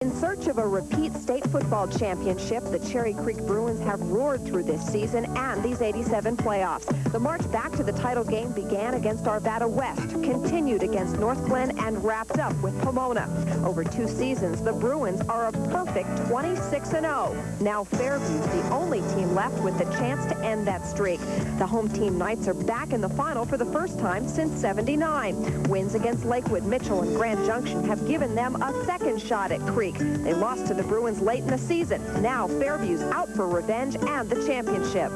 In search of a repeat state football championship, the Cherry Creek Bruins have roared through this season and these 87 playoffs. The march back to the title game began against Arvada West, continued against North Glen, and wrapped up with Pomona. Over 2 seasons, the Bruins are a perfect 26-0. Now Fairview's the only team left with the chance to end that streak. The home team Knights are back in the final for the first time since '79. Wins against Lakewood, Mitchell, and Grand Junction have given them a second shot at Creek. They lost to the Bruins late in the season. Now Fairview's out for revenge and the championship.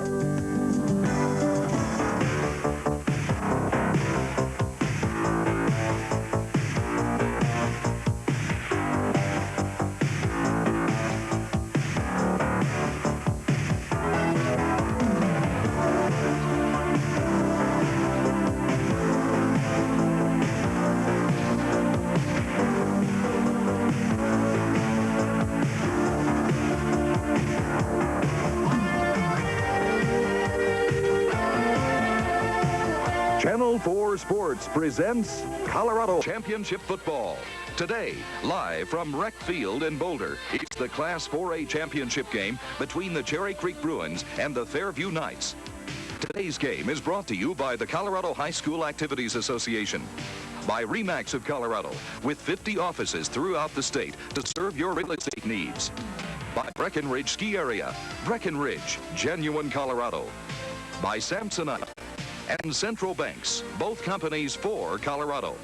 Channel 4 Sports presents Colorado Championship Football. Today, live from Rec Field in Boulder, it's the Class 4A championship game between the Cherry Creek Bruins and the Fairview Knights. Today's game is brought to you by the Colorado High School Activities Association, by RE/MAX of Colorado, with 50 offices throughout the state to serve your real estate needs, by Breckenridge Ski Area, Breckenridge, genuine Colorado, by Samsonite, and Central Banks, both companies for Colorado.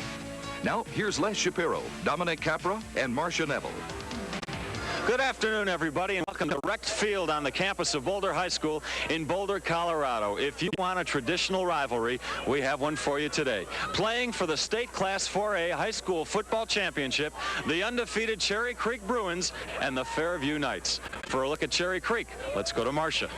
Now, here's Les Shapiro, Dominic Capra, and Marcia Neville. Good afternoon, everybody, and welcome to Rec Field on the campus of Boulder High School in Boulder, Colorado. If you want a traditional rivalry, we have one for you today. Playing for the state Class 4A high school football championship, the undefeated Cherry Creek Bruins and the Fairview Knights. For a look at Cherry Creek, let's go to Marcia.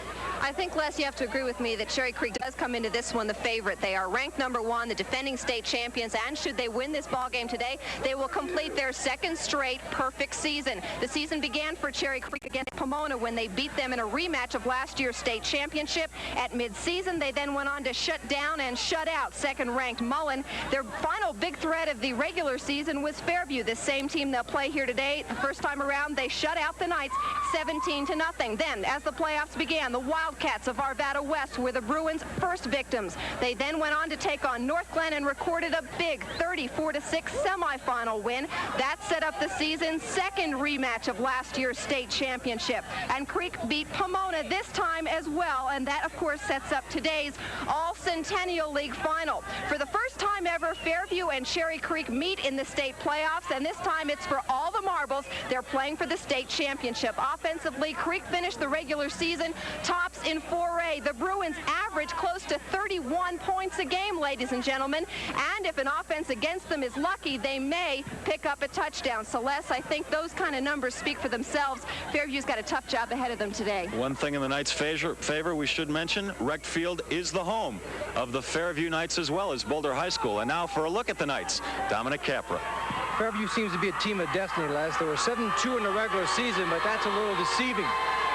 I think, Les, you have to agree with me that Cherry Creek does come into this one the favorite. They are ranked #1, the defending state champions, and should they win this ball game today, they will complete their second straight perfect season. The season began for Cherry Creek against Pomona when they beat them in a rematch of last year's state championship. At midseason, they then went on to shut down and shut out second-ranked Mullen. Their final big threat of the regular season was Fairview, the same team they'll play here today. The first time around, they shut out the Knights 17-0. Then, as the playoffs began, the Wildcats of Arvada West were the Bruins' first victims. They then went on to take on North Glen and recorded a big 34-6 semifinal win. That set up the season's second rematch of last year's state championship. And Creek beat Pomona this time as well, and that, of course, sets up today's All-Centennial League final. For the first time ever, Fairview and Cherry Creek meet in the state playoffs, and this time it's for all the marbles. They're playing for the state championship. Offensively, Creek finished the regular season tops in 4A. The Bruins average close to 31 points a game, ladies and gentlemen, and if an offense against them is lucky, they may pick up a touchdown. So, Les, I think those kind of numbers speak for themselves. Fairview's got a tough job ahead of them today. One thing in the Knights' favor we should mention, Rec Field is the home of the Fairview Knights as well as Boulder High School. And now for a look at the Knights, Dominic Capra. Fairview seems to be a team of destiny, Les. They were 7-2 in the regular season, but that's a little deceiving,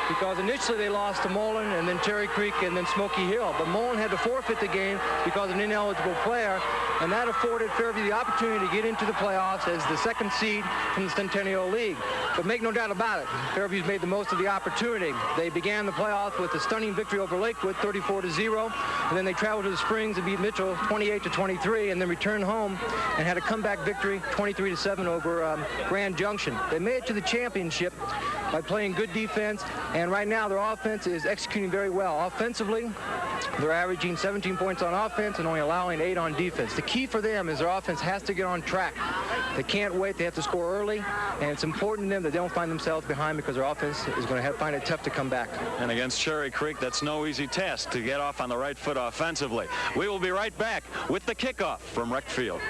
because initially they lost to Mullen and then Cherry Creek and then Smoky Hill. But Mullen had to forfeit the game because of an ineligible player, and that afforded Fairview the opportunity to get into the playoffs as the second seed from the Centennial League. But make no doubt about it, Fairview's made the most of the opportunity. They began the playoffs with a stunning victory over Lakewood, 34-0, and then they traveled to the Springs and beat Mitchell 28-23, and then returned home and had a comeback victory 23-7 over Grand Junction. They made it to the championship by playing good defense, and right now their offense is executing very well. Offensively, they're averaging 17 points on offense and only allowing 8 on defense. The key for them is their offense has to get on track. They can't wait. They have to score early, and it's important to them that they don't find themselves behind, because their offense is going to find it tough to come back. And against Cherry Creek, that's no easy task to get off on the right foot offensively. We will be right back with the kickoff from Rec Field.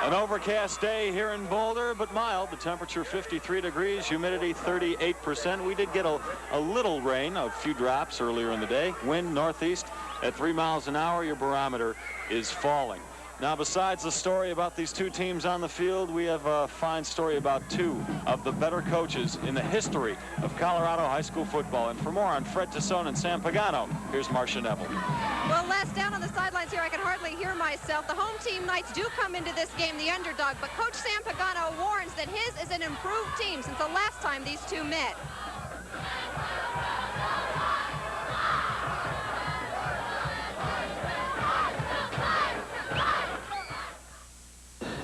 An overcast day here in Boulder, but mild. The temperature 53 degrees, humidity 38%. We did get a little rain, a few drops earlier in the day. Wind northeast at 3 miles an hour. Your barometer is falling. Now, besides the story about these two teams on the field, we have a fine story about two of the better coaches in the history of Colorado high school football. And for more on Fred Tassone and Sam Pagano, here's Marcia Neville. Well, Les, down on the sidelines here, I can hardly hear myself. The home team Knights do come into this game the underdog, but Coach Sam Pagano warns that his is an improved team since the last time these two met.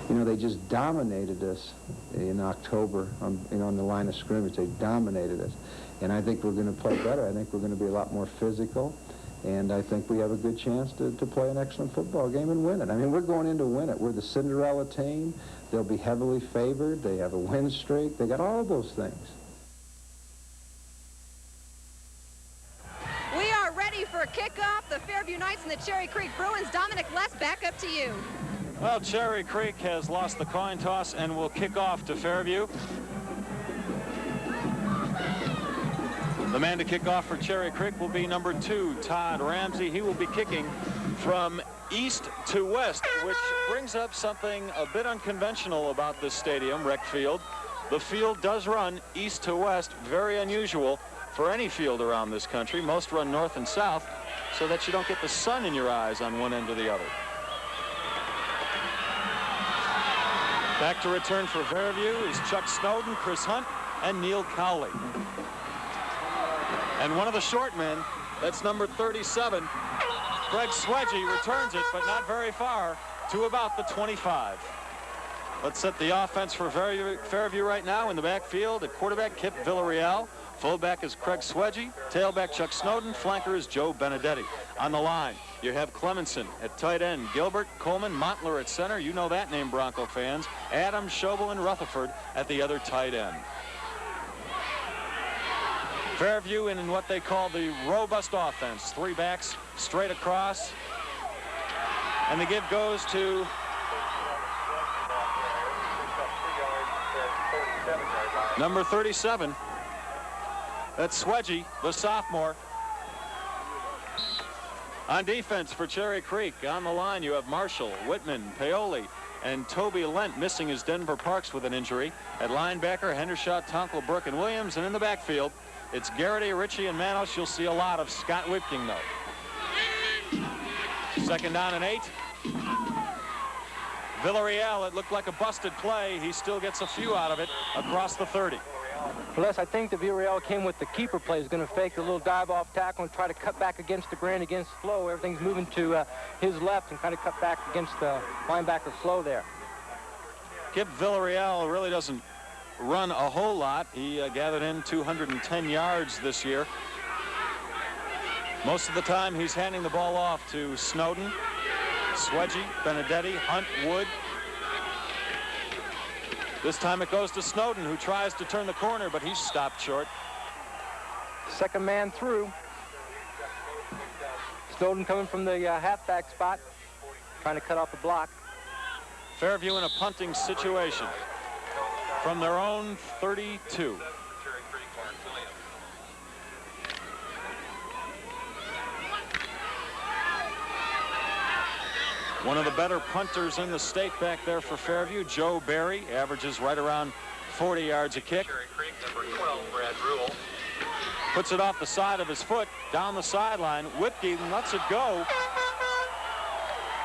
You know, they just dominated us in October on the line of scrimmage. They dominated us. And I think we're going to play better. I think we're going to be a lot more physical. And I think we have a good chance to play an excellent football game and win it. I mean, we're going in to win it. We're the Cinderella team. They'll be heavily favored. They have a win streak. They got all of those things. We are ready for kickoff. The Fairview Knights and the Cherry Creek Bruins. Dominic, Les, back up to you. Well, Cherry Creek has lost the coin toss and will kick off to Fairview. The man to kick off for Cherry Creek will be number 2, Todd Ramsey. He will be kicking from east to west, which brings up something a bit unconventional about this stadium, Rec Field. The field does run east to west, very unusual for any field around this country. Most run north and south so that you don't get the sun in your eyes on one end or the other. Back to return for Fairview is Chuck Snowden, Chris Hunt, and Neil Cowley. And one of the short men, that's number 37, Craig Swedge, returns it, but not very far, to about the 25. Let's set the offense for Fairview right now in the backfield. At quarterback, Kip Villarreal. Fullback is Craig Swedge. Tailback, Chuck Snowden. Flanker is Joe Benedetti. On the line, you have Clemenson at tight end. Gilbert, Coleman, Montler at center. You know that name, Bronco fans. Adams, Schobel, and Rutherford at the other tight end. Fairview in what they call the robust offense. 3 backs straight across. And the give goes to number 37. That's Swedge, the sophomore. On defense for Cherry Creek, on the line you have Marshall, Whitman, Paoli, and Toby Lent missing his Denver Parks with an injury. At linebacker, Hendershot, Tonkel, Burke, and Williams. And in the backfield, it's Garrity, Ritchie, and Manos. You'll see a lot of Scott Whitking, though. 2nd down and 8. Villarreal, it looked like a busted play. He still gets a few out of it across the 30. Les, I think the Villarreal came with the keeper play. He's going to fake a little dive off tackle and try to cut back against the grain, against Flo. Everything's moving to his left and kind of cut back against the linebacker Flo there. Kip Villarreal really doesn't run a whole lot. He gathered in 210 yards this year. Most of the time he's handing the ball off to Snowden, Swedge, Benedetti, Hunt, Wood. This time it goes to Snowden, who tries to turn the corner, but he's stopped short. Second man through. Snowden coming from the halfback spot, trying to cut off the block. Fairview in a punting situation from their own 32. One of the better punters in the state back there for Fairview, Joe Barry, averages right around 40 yards a kick. Puts it off the side of his foot, down the sideline. Whitke lets it go.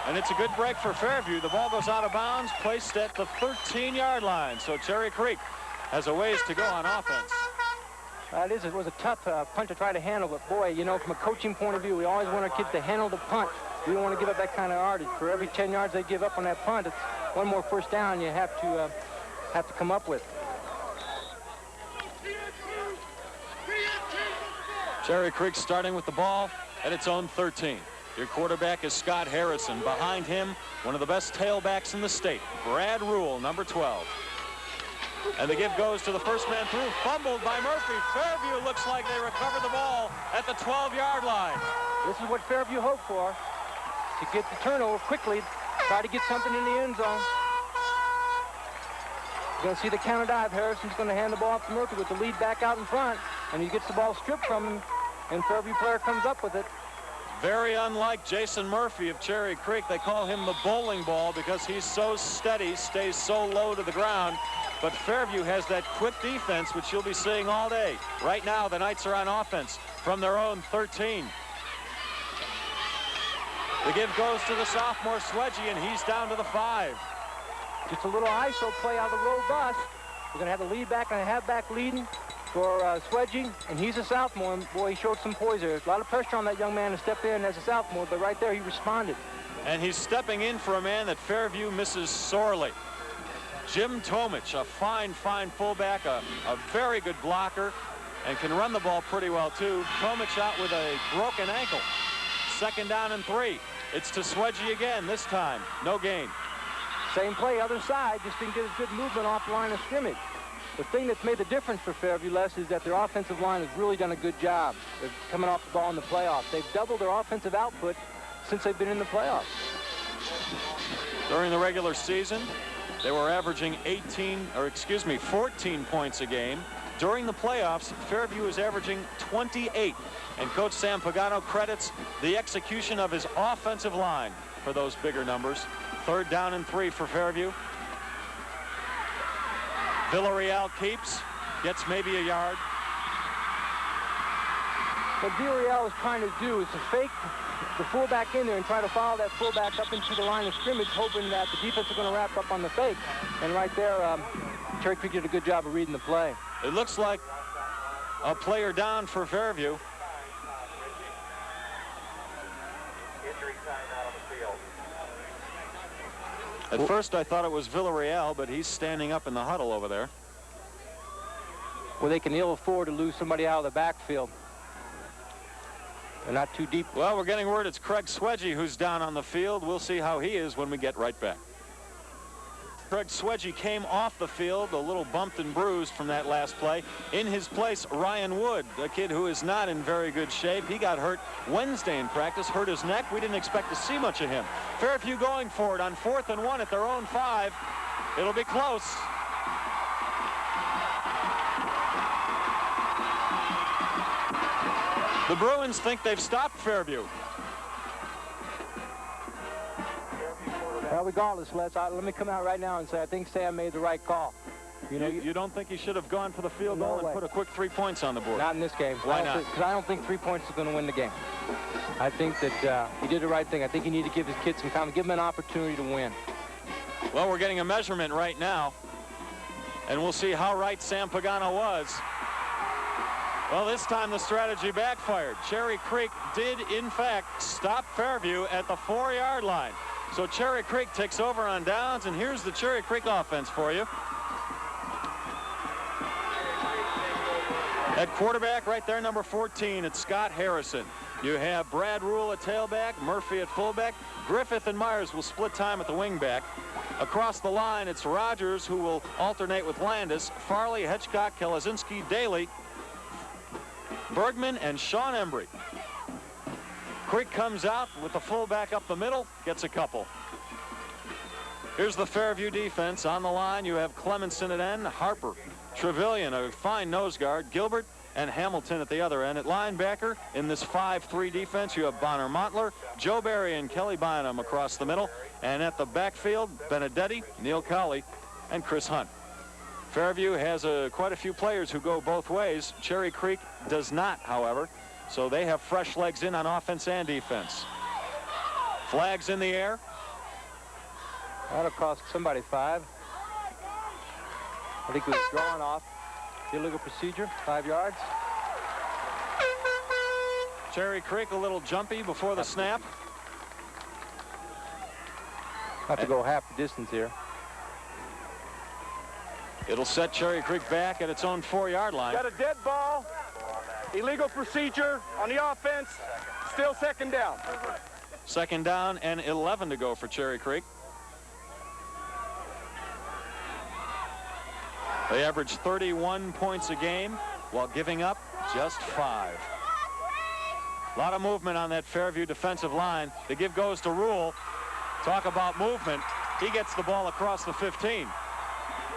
And it's a good break for Fairview. The ball goes out of bounds, placed at the 13-yard line. So Cherry Creek has a ways to go on offense. It was a tough punt to try to handle, but boy, you know, from a coaching point of view, we always want our kids to handle the punt. We don't want to give up that kind of yardage. For every 10 yards they give up on that punt, it's one more first down you have to come up with. Cherry Creek starting with the ball at its own 13. Your quarterback is Scott Harrison. Behind him, one of the best tailbacks in the state, Brad Rule, number 12. And the give goes to the first man through, fumbled by Murphy. Fairview looks like they recovered the ball at the 12-yard line. This is what Fairview hoped for, to get the turnover quickly, try to get something in the end zone. You're going to see the counter dive. Harrison's going to hand the ball off to Murphy with the lead back out in front, and he gets the ball stripped from him, and Fairview player comes up with it. Very unlike Jason Murphy of Cherry Creek. They call him the bowling ball because he's so steady, stays so low to the ground. But Fairview has that quick defense, which you'll be seeing all day. Right now, the Knights are on offense from their own 13. The give goes to the sophomore Swedgy, and he's down to the 5. Just a little ISO play out of the robust. We're going to have the lead back and a halfback leading for Swedgy, and he's a sophomore. And boy, he showed some poise there. A lot of pressure on that young man to step in as a sophomore, but right there he responded. And he's stepping in for a man that Fairview misses sorely. Jim Tomich, a fine fullback, a very good blocker, and can run the ball pretty well too. Tomich out with a broken ankle. 2nd down and 3. It's to Swedgy again, this time. No gain. Same play, other side, just didn't get as good movement off the line of scrimmage. The thing that's made the difference for Fairview, Les, is that their offensive line has really done a good job of coming off the ball in the playoffs. They've doubled their offensive output since they've been in the playoffs. During the regular season, they were averaging 14 points a game. During the playoffs, Fairview is averaging 28. And Coach Sam Pagano credits the execution of his offensive line for those bigger numbers. 3rd down and 3 for Fairview. Villarreal keeps, gets maybe a yard. What Villarreal is trying to do is to fake the fullback in there and try to follow that fullback up into the line of scrimmage, hoping that the defense is going to wrap up on the fake. And right there, Cherry Creek did a good job of reading the play. It looks like a player down for Fairview. At first, I thought it was Villarreal, but he's standing up in the huddle over there. Well, they can ill afford to lose somebody out of the backfield. They're not too deep. Well, we're getting word it's Craig Swedgy who's down on the field. We'll see how he is when we get right back. Craig Swedgy came off the field, a little bumped and bruised from that last play. In his place, Ryan Wood, a kid who is not in very good shape. He got hurt Wednesday in practice, hurt his neck. We didn't expect to see much of him. Fairview going for it on 4th and 1 at their own 5. It'll be close. The Bruins think they've stopped Fairview. Well, regardless, let me come out right now and say I think Sam made the right call. You don't think he should have gone for the field goal and put a quick 3 points on the board? Not in this game. Why not? Because I don't think 3 points is going to win the game. I think that he did the right thing. I think you need to give his kids some time, give them an opportunity to win. Well, we're getting a measurement right now, and we'll see how right Sam Pagano was. Well, this time the strategy backfired. Cherry Creek did, in fact, stop Fairview at the 4-yard line. So Cherry Creek takes over on downs, and here's the Cherry Creek offense for you. At quarterback, right there, number 14, it's Scott Harrison. You have Brad Rule at tailback, Murphy at fullback. Griffith and Myers will split time at the wingback. Across the line, it's Rogers who will alternate with Landis, Farley, Hitchcock, Kelazinski, Daly, Bergman, and Sean Embry. Creek comes out with the fullback up the middle, gets a couple. Here's the Fairview defense. On the line, you have Clemenson at end, Harper, Trevelyan, a fine nose guard, Gilbert, and Hamilton at the other end. At linebacker, in this 5-3 defense, you have Bonner Montler, Joe Barry, and Kelly Bynum across the middle. And at the backfield, Benedetti, Neil Cowley, and Chris Hunt. Fairview has quite a few players who go both ways. Cherry Creek does not, however. So they have fresh legs in on offense and defense. Flags in the air. That'll cost somebody 5. I think it was drawn off. Illegal procedure, 5 yards. Cherry Creek a little jumpy before the snap. Have to go half the distance here. It'll set Cherry Creek back at its own 4-yard line. Got a dead ball. Illegal procedure on the offense. Still 2nd down. 2nd down and 11 to go for Cherry Creek. They average 31 points a game while giving up just 5. A lot of movement on that Fairview defensive line. The give goes to Rule. Talk about movement. He gets the ball across the 15.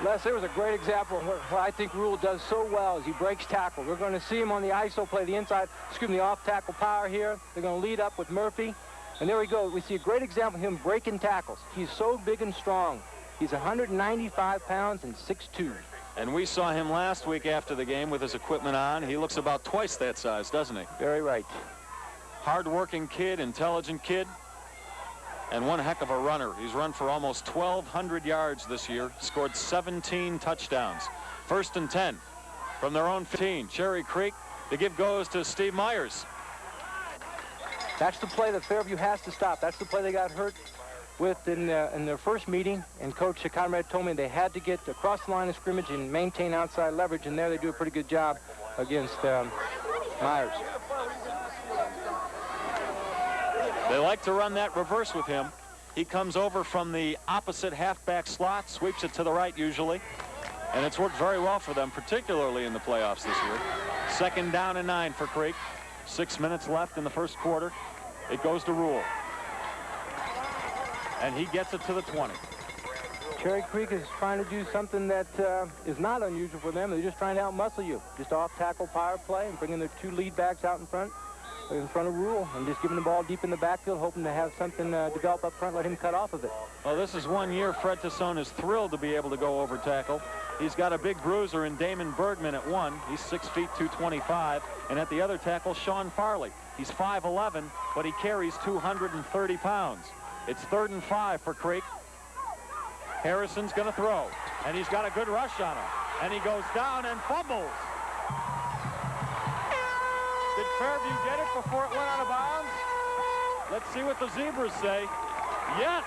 Les, there was a great example of what I think Rule does so well is he breaks tackle. We're going to see him on the ISO play, the off-tackle power here. They're going to lead up with Murphy. And there we go. We see a great example of him breaking tackles. He's so big and strong. He's 195 pounds and 6'2". And we saw him last week after the game with his equipment on. He looks about twice that size, doesn't he? Very right. Hard-working kid, intelligent kid, and one heck of a runner. He's run for almost 1,200 yards this year, scored 17 touchdowns. 1st and 10 from their own 15. Cherry Creek, the give goes to Steve Myers. That's the play that Fairview has to stop. That's the play they got hurt with in their first meeting, and Coach Conrad told me they had to get across the line of scrimmage and maintain outside leverage, and there they do a pretty good job against Myers. They like to run that reverse with him. He comes over from the opposite halfback slot, sweeps it to the right usually, and it's worked very well for them, particularly in the playoffs this year. 2nd down and 9 for Creek. 6 minutes left in the first quarter. It goes to Rule. And he gets it to the 20. Cherry Creek is trying to do something that is not unusual for them. They're just trying to out-muscle you. Just off-tackle power play and bringing their 2 lead backs out in front of Rule and just giving the ball deep in the backfield, hoping to have something develop up front, let him cut off of it. Well, this is one year Fred Tassone is thrilled to be able to go over tackle. He's got a big bruiser in Damon Bergman at 1. He's 6 feet 225. And at the other tackle, Sean Farley. He's 5'11", but he carries 230 pounds. It's 3rd and 5 for Creek. Harrison's going to throw, and he's got a good rush on him. And he goes down and fumbles. Did Fairview get it before it went out of bounds? Let's see what the Zebras say. Yes!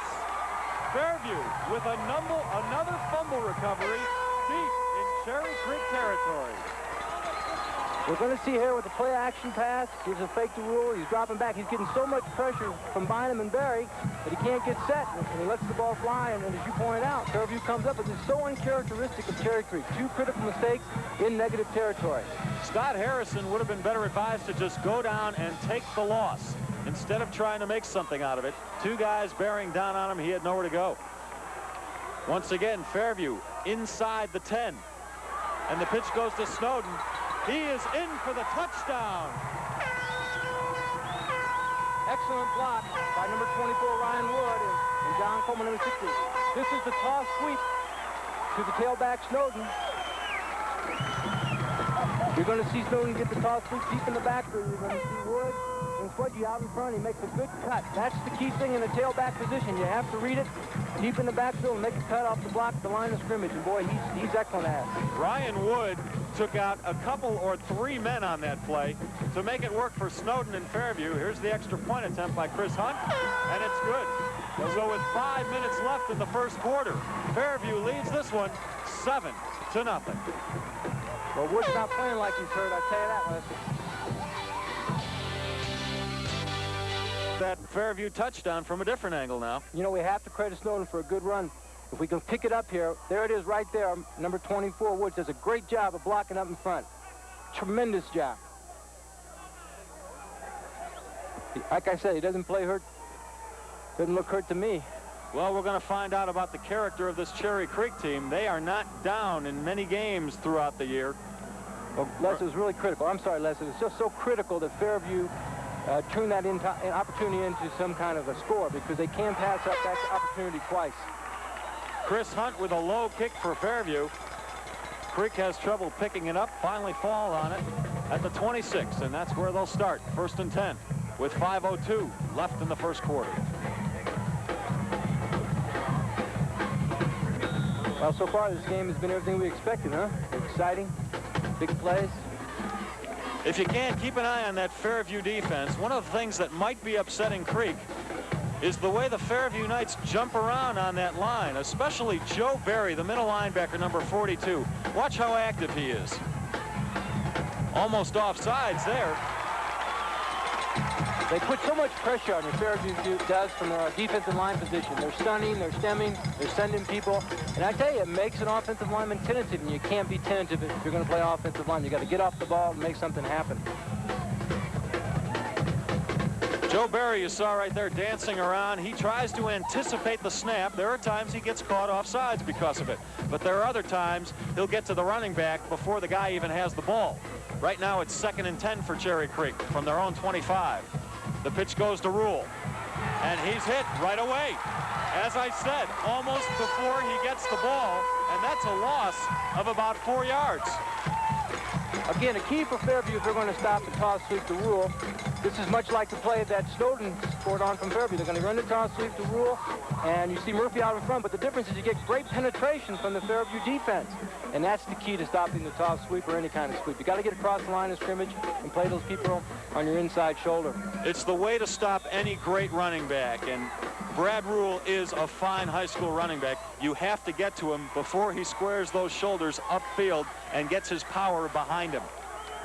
Fairview with another fumble recovery deep in Cherry Creek territory. We're going to see here with the play action pass. Gives a fake to Rule. He's dropping back. He's getting so much pressure from Bynum and Berry that he can't get set. And he lets the ball fly. And as you pointed out, Fairview comes up. It's so uncharacteristic of Cherry Creek. 2 critical mistakes in negative territory. Scott Harrison would have been better advised to just go down and take the loss instead of trying to make something out of it. 2 guys bearing down on him. He had nowhere to go. Once again, Fairview inside the 10. And the pitch goes to Snowden. He is in for the touchdown. Excellent block by number 24, Ryan Wood, and John Coleman, number 60. This is the toss sweep to the tailback, Snowden. You're going to see Snowden get the toss sweep deep in the backfield. You're going to see Wood and Swedgy out in front. He makes a good cut. That's the key thing in the tailback position. You have to read it deep in the backfield and make a cut off the block, the line of scrimmage. And boy, he's excellent at it. Ryan Wood took out a couple or 3 men on that play to make it work for Snowden and Fairview. Here's the extra point attempt by Chris Hunt, and it's good. So with 5 minutes left in the first quarter, Fairview leads this one 7-0. Well, Wood's not playing like he's hurt, I'll tell you that, Leslie. That Fairview touchdown from a different angle now. You know, we have to credit Snowden for a good run. If we can pick it up here, there it is right there. Number 24, Woods, does a great job of blocking up in front. Tremendous job. Like I said, he doesn't play hurt. Doesn't look hurt to me. Well, we're going to find out about the character of this Cherry Creek team. They are not down in many games throughout the year. Well, Les, it was really critical. I'm sorry, Les. It was just so critical that Fairview turned that opportunity into some kind of a score because they can't pass up that opportunity twice. Chris Hunt with a low kick for Fairview. Creek has trouble picking it up, finally fall on it at the 26, and that's where they'll start. 1st and 10 with 5:02 left in the first quarter. Well, so far this game has been everything we expected, huh? Exciting, big plays. If you can, keep an eye on that Fairview defense. One of the things that might be upsetting Creek is the way the Fairview Knights jump around on that line, especially Joe Berry, the middle linebacker, number 42. Watch how active he is. Almost offsides there. They put so much pressure on you, Fairview does, from their defensive line position. They're stunning, they're stemming, they're sending people. And I tell you, it makes an offensive lineman tentative, and you can't be tentative if you're going to play offensive line. You got to get off the ball and make something happen. Joe Barry, you saw right there dancing around. He tries to anticipate the snap. There are times he gets caught off sides because of it. But there are other times he'll get to the running back before the guy even has the ball. Right now it's 2nd and 10 for Cherry Creek from their own 25. The pitch goes to Rule. And he's hit right away. As I said, almost before he gets the ball. And that's a loss of about 4 yards. Again, a key for Fairview if they're going to stop the toss sweep to Rule. This is much like the play that Snowden scored on from Fairview. They're going to run the toss sweep to Rule, and you see Murphy out in front. But the difference is you get great penetration from the Fairview defense, and that's the key to stopping the toss sweep or any kind of sweep. You got to get across the line of scrimmage and play those people on your inside shoulder. It's the way to stop any great running back, and Brad Rule is a fine high school running back. You have to get to him before he squares those shoulders upfield and gets his power behind him.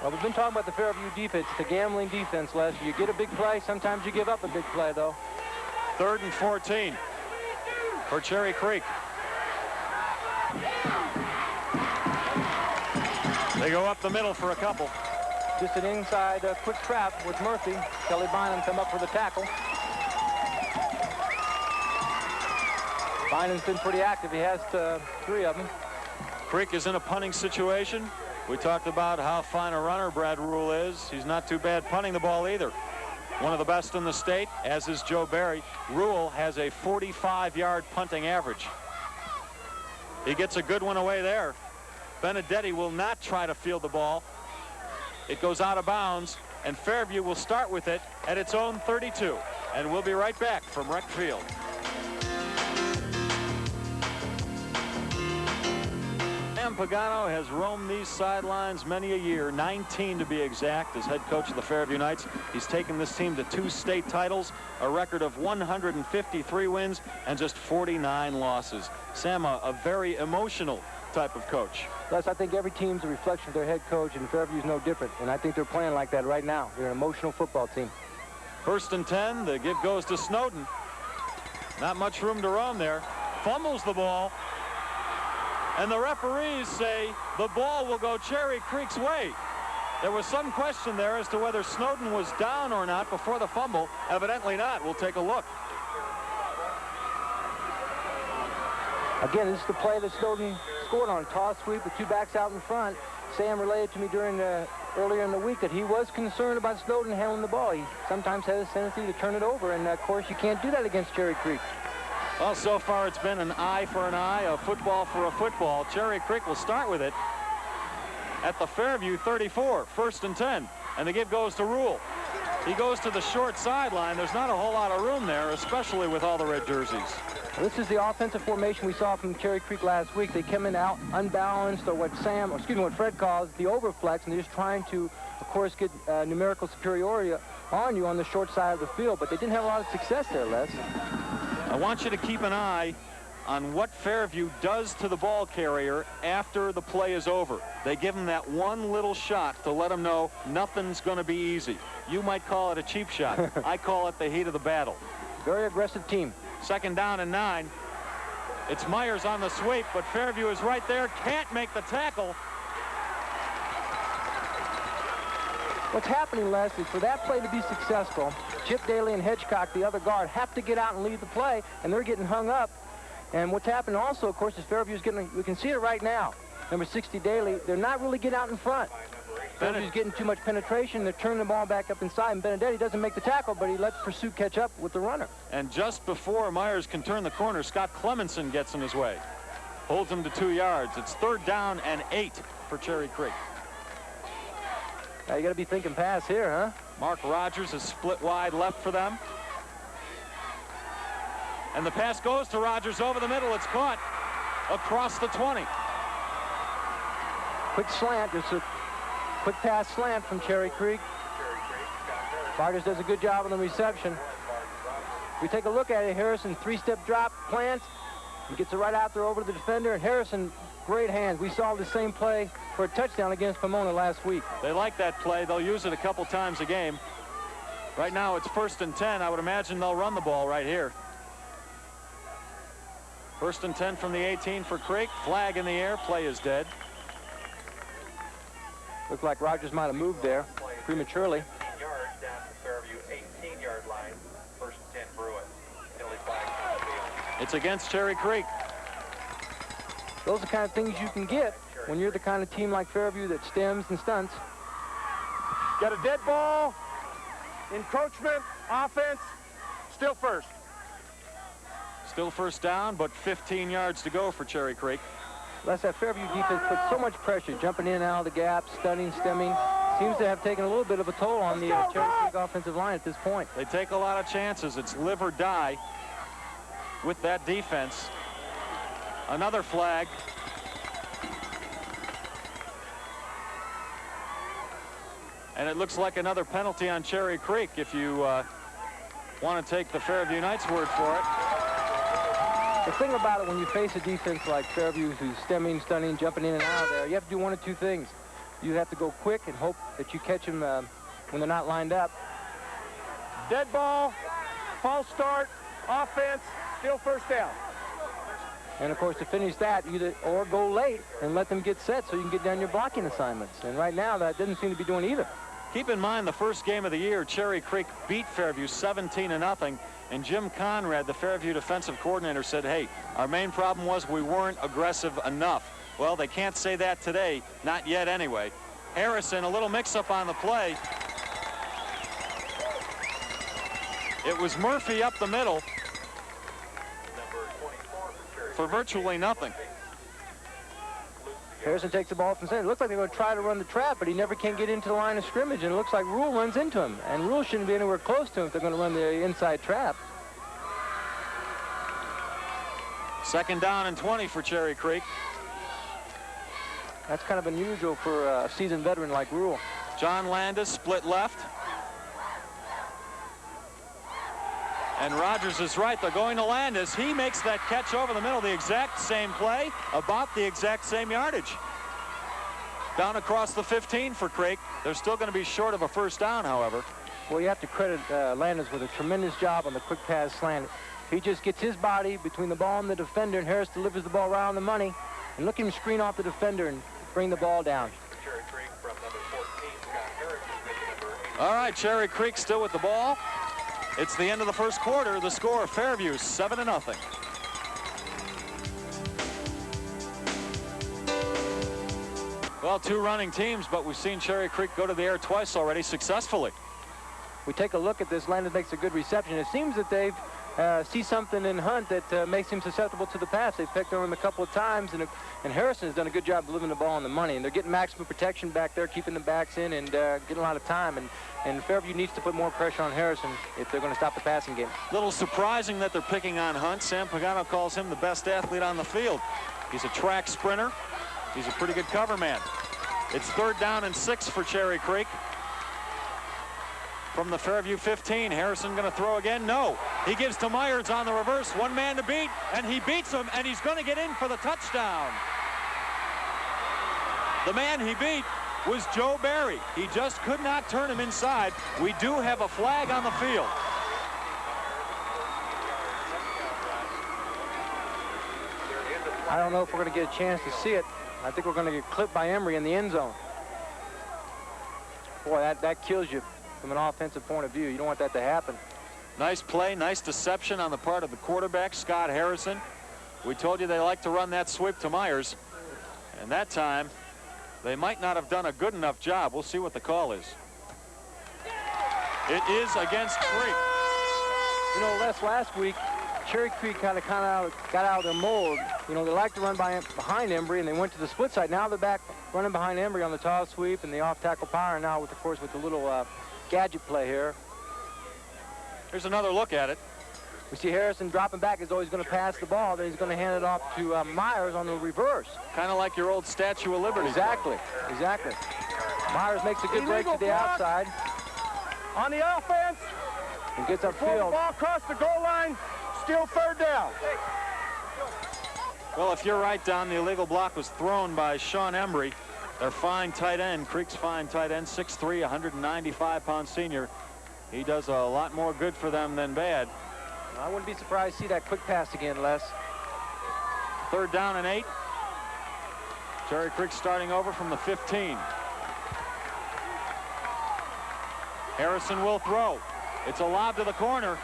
Well, we've been talking about the Fairview defense, the gambling defense, Les. You get a big play, sometimes you give up a big play, though. 3rd and 14 for Cherry Creek. They go up the middle for a couple. Just an inside quick trap with Murphy. Kelly Bynum come up for the tackle. Bynum's been pretty active. He has 3 of them. Creek is in a punting situation. We talked about how fine a runner Brad Rule is. He's not too bad punting the ball either. One of the best in the state, as is Joe Barry. Rule has a 45-yard punting average. He gets a good one away there. Benedetti will not try to field the ball. It goes out of bounds, and Fairview will start with it at its own 32. And we'll be right back from Rec Field. Sam Pagano has roamed these sidelines many a year, 19 to be exact, as head coach of the Fairview Knights. He's taken this team to 2 state titles, a record of 153 wins, and just 49 losses. Sam, a very emotional type of coach. Plus, I think every team's a reflection of their head coach, and Fairview's no different. And I think they're playing like that right now. They're an emotional football team. 1st and 10, the give goes to Snowden. Not much room to roam there. Fumbles the ball. And the referees say the ball will go Cherry Creek's way. There was some question there as to whether Snowden was down or not before the fumble. Evidently not. We'll take a look. Again, this is the play that Snowden scored on. Toss sweep with 2 backs out in front. Sam relayed to me earlier in the week that he was concerned about Snowden handling the ball. He sometimes has a tendency to turn it over, and of course you can't do that against Cherry Creek. Well, so far it's been an eye for an eye, a football for a football. Cherry Creek will start with it at the Fairview 34, 1st and 10. And the give goes to Rule. He goes to the short sideline. There's not a whole lot of room there, especially with all the red jerseys. Well, this is the offensive formation we saw from Cherry Creek last week. They come in out unbalanced, or what Fred calls the overflex, and they're just trying to, of course, get numerical superiority on you on the short side of the field. But they didn't have a lot of success there, Les. I want you to keep an eye on what Fairview does to the ball carrier after the play is over. They give him that one little shot to let him know nothing's going to be easy. You might call it a cheap shot. I call it the heat of the battle. Very aggressive team. 2nd down and 9. It's Myers on the sweep, but Fairview is right there. Can't make the tackle. What's happening, Les, is for that play to be successful, Chip Daly and Hedgecock, the other guard, have to get out and lead the play, and they're getting hung up. And what's happening also, of course, is Fairview's getting, we can see it right now, number 60 Daly, they're not really getting out in front. Fairview's getting too much penetration. They're turning the ball back up inside, and Benedetti doesn't make the tackle, but he lets Pursuit catch up with the runner. And just before Myers can turn the corner, Scott Clemenson gets in his way. Holds him to 2 yards. It's 3rd down and 8 for Cherry Creek. Now you got to be thinking pass here, huh? Mark Rogers is split wide left for them. And the pass goes to Rogers over the middle. It's caught across the 20. Quick slant. There's a quick pass slant from Cherry Creek. Vargas does a good job on the reception. We take a look at it. Harrison, 3-step drop, plants. He gets it right out there over to the defender. And Harrison, great hands. We saw the same play for a touchdown against Pomona last week. They like that play. They'll use it a couple times a game. Right now it's 1st and 10. I would imagine they'll run the ball right here. 1st and 10 from the 18 for Creek. Flag in the air. Play is dead. Looks like Rogers might have moved there prematurely. 18 yards down to Fairview 18-yard line. It's against Cherry Creek. Those are the kind of things you can get when you're the kind of team like Fairview that stems and stunts. Got a dead ball, encroachment, offense, still first. Still first down, but 15 yards to go for Cherry Creek. Les, that Fairview defense put so much pressure, jumping in and out of the gap, stunning, stemming. Seems to have taken a little bit of a toll on the Cherry Creek offensive line at this point. They take a lot of chances. It's live or die with that defense. Another flag. And it looks like another penalty on Cherry Creek if you want to take the Fairview Knights' word for it. The thing about it, when you face a defense like Fairview who's stemming, stunning, jumping in and out of there, you have to do one of two things. You have to go quick and hope that you catch them when they're not lined up. Dead ball, false start, offense, still first down. And of course, to finish that, or go late and let them get set so you can get down your blocking assignments. And right now, that didn't seem to be doing either. Keep in mind, the first game of the year, Cherry Creek beat Fairview 17-0. And Jim Conrad, the Fairview defensive coordinator, said, hey, our main problem was we weren't aggressive enough. Well, they can't say that today, not yet anyway. Harrison, a little mix-up on the play. It was Murphy up the middle for virtually nothing. Harrison takes the ball from center. It looks like they're going to try to run the trap, but he never can get into the line of scrimmage, and it looks like Rule runs into him. And Rule shouldn't be anywhere close to him if they're going to run the inside trap. Second down and 20 for Cherry Creek. That's kind of unusual for a seasoned veteran like Rule. John Landis split left. And Rogers is right. They're going to Landis. He makes that catch over the middle. The exact same play, about the exact same yardage. Down across the 15 for Creek. They're still going to be short of a first down, however. Well, you have to credit Landis with a tremendous job on the quick pass slant. He just gets his body between the ball and the defender, and Harris delivers the ball right on the money. And look at him screen off the defender and bring the ball down. All right, Cherry Creek still with the ball. It's the end of the first quarter. The score, Fairview 7-0. Well, two running teams, but we've seen Cherry Creek go to the air twice already successfully. We take a look at this. Landis makes a good reception. It seems that they've see something in Hunt that makes him susceptible to the pass. They've picked on him a couple of times, and Harrison has done a good job delivering the ball on the money. And they're getting maximum protection back there, keeping the backs in, and getting a lot of time. And Fairview needs to put more pressure on Harrison if they're going to stop the passing game. Little surprising that they're picking on Hunt. Sam Pagano calls him the best athlete on the field. He's a track sprinter. He's a pretty good cover man. It's 3rd down and 6 for Cherry Creek. From the Fairview 15, Harrison going to throw again? No. He gives to Myers on the reverse. One man to beat, and he beats him, and he's going to get in for the touchdown. The man he beat was Joe Barry. He just could not turn him inside. We do have a flag on the field. I don't know if we're going to get a chance to see it. I think we're going to get clipped by Emery in the end zone. Boy, that kills you from an offensive point of view. You don't want that to happen. Nice play, nice deception on the part of the quarterback, Scott Harrison. We told you they like to run that sweep to Myers. And that time, they might not have done a good enough job. We'll see what the call is. It is against Creek. You know, Les, last week, Cherry Creek kind of got out of their mold. You know, they like to run behind Embry, and they went to the split side. Now they're back running behind Embry on the toss sweep and the off-tackle power. Now, of course, with the little gadget play here. Here's another look at it. We see Harrison dropping back as though he's going to pass the ball. Then he's going to hand it off to Myers on the reverse. Kind of like your old Statue of Liberty. Exactly, exactly. Myers makes a good break to the outside. On the offense. He gets Before upfield. the ball across the goal line, still 3rd down. Well, if you're right, Don, the illegal block was thrown by Sean Embry. Their fine tight end, Creek's fine tight end, 6'3", 195-pound senior. He does a lot more good for them than bad. I wouldn't be surprised to see that quick pass again, Les. 3rd down and 8. Cherry Creek starting over from the 15. Harrison will throw. It's a lob to the corner,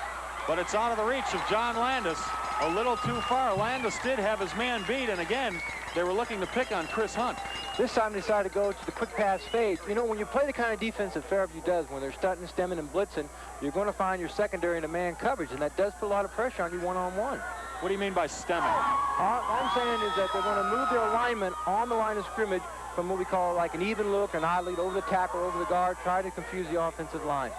but it's out of the reach of John Landis. a little too far. Landis did have his man beat, and again, they were looking to pick on Chris Hunt. This time they decided to go to the quick pass fade. You know, when you play the kind of defense that Fairview does, when they're stunting, stemming, and blitzing, you're going to find your secondary in a man coverage, and that does put a lot of pressure on you one-on-one. What do you mean by stemming? All I'm saying is that they're going to move their alignment on the line of scrimmage from what we call like an even look, an eye lead over the tackle, over the guard, try to confuse the offensive line.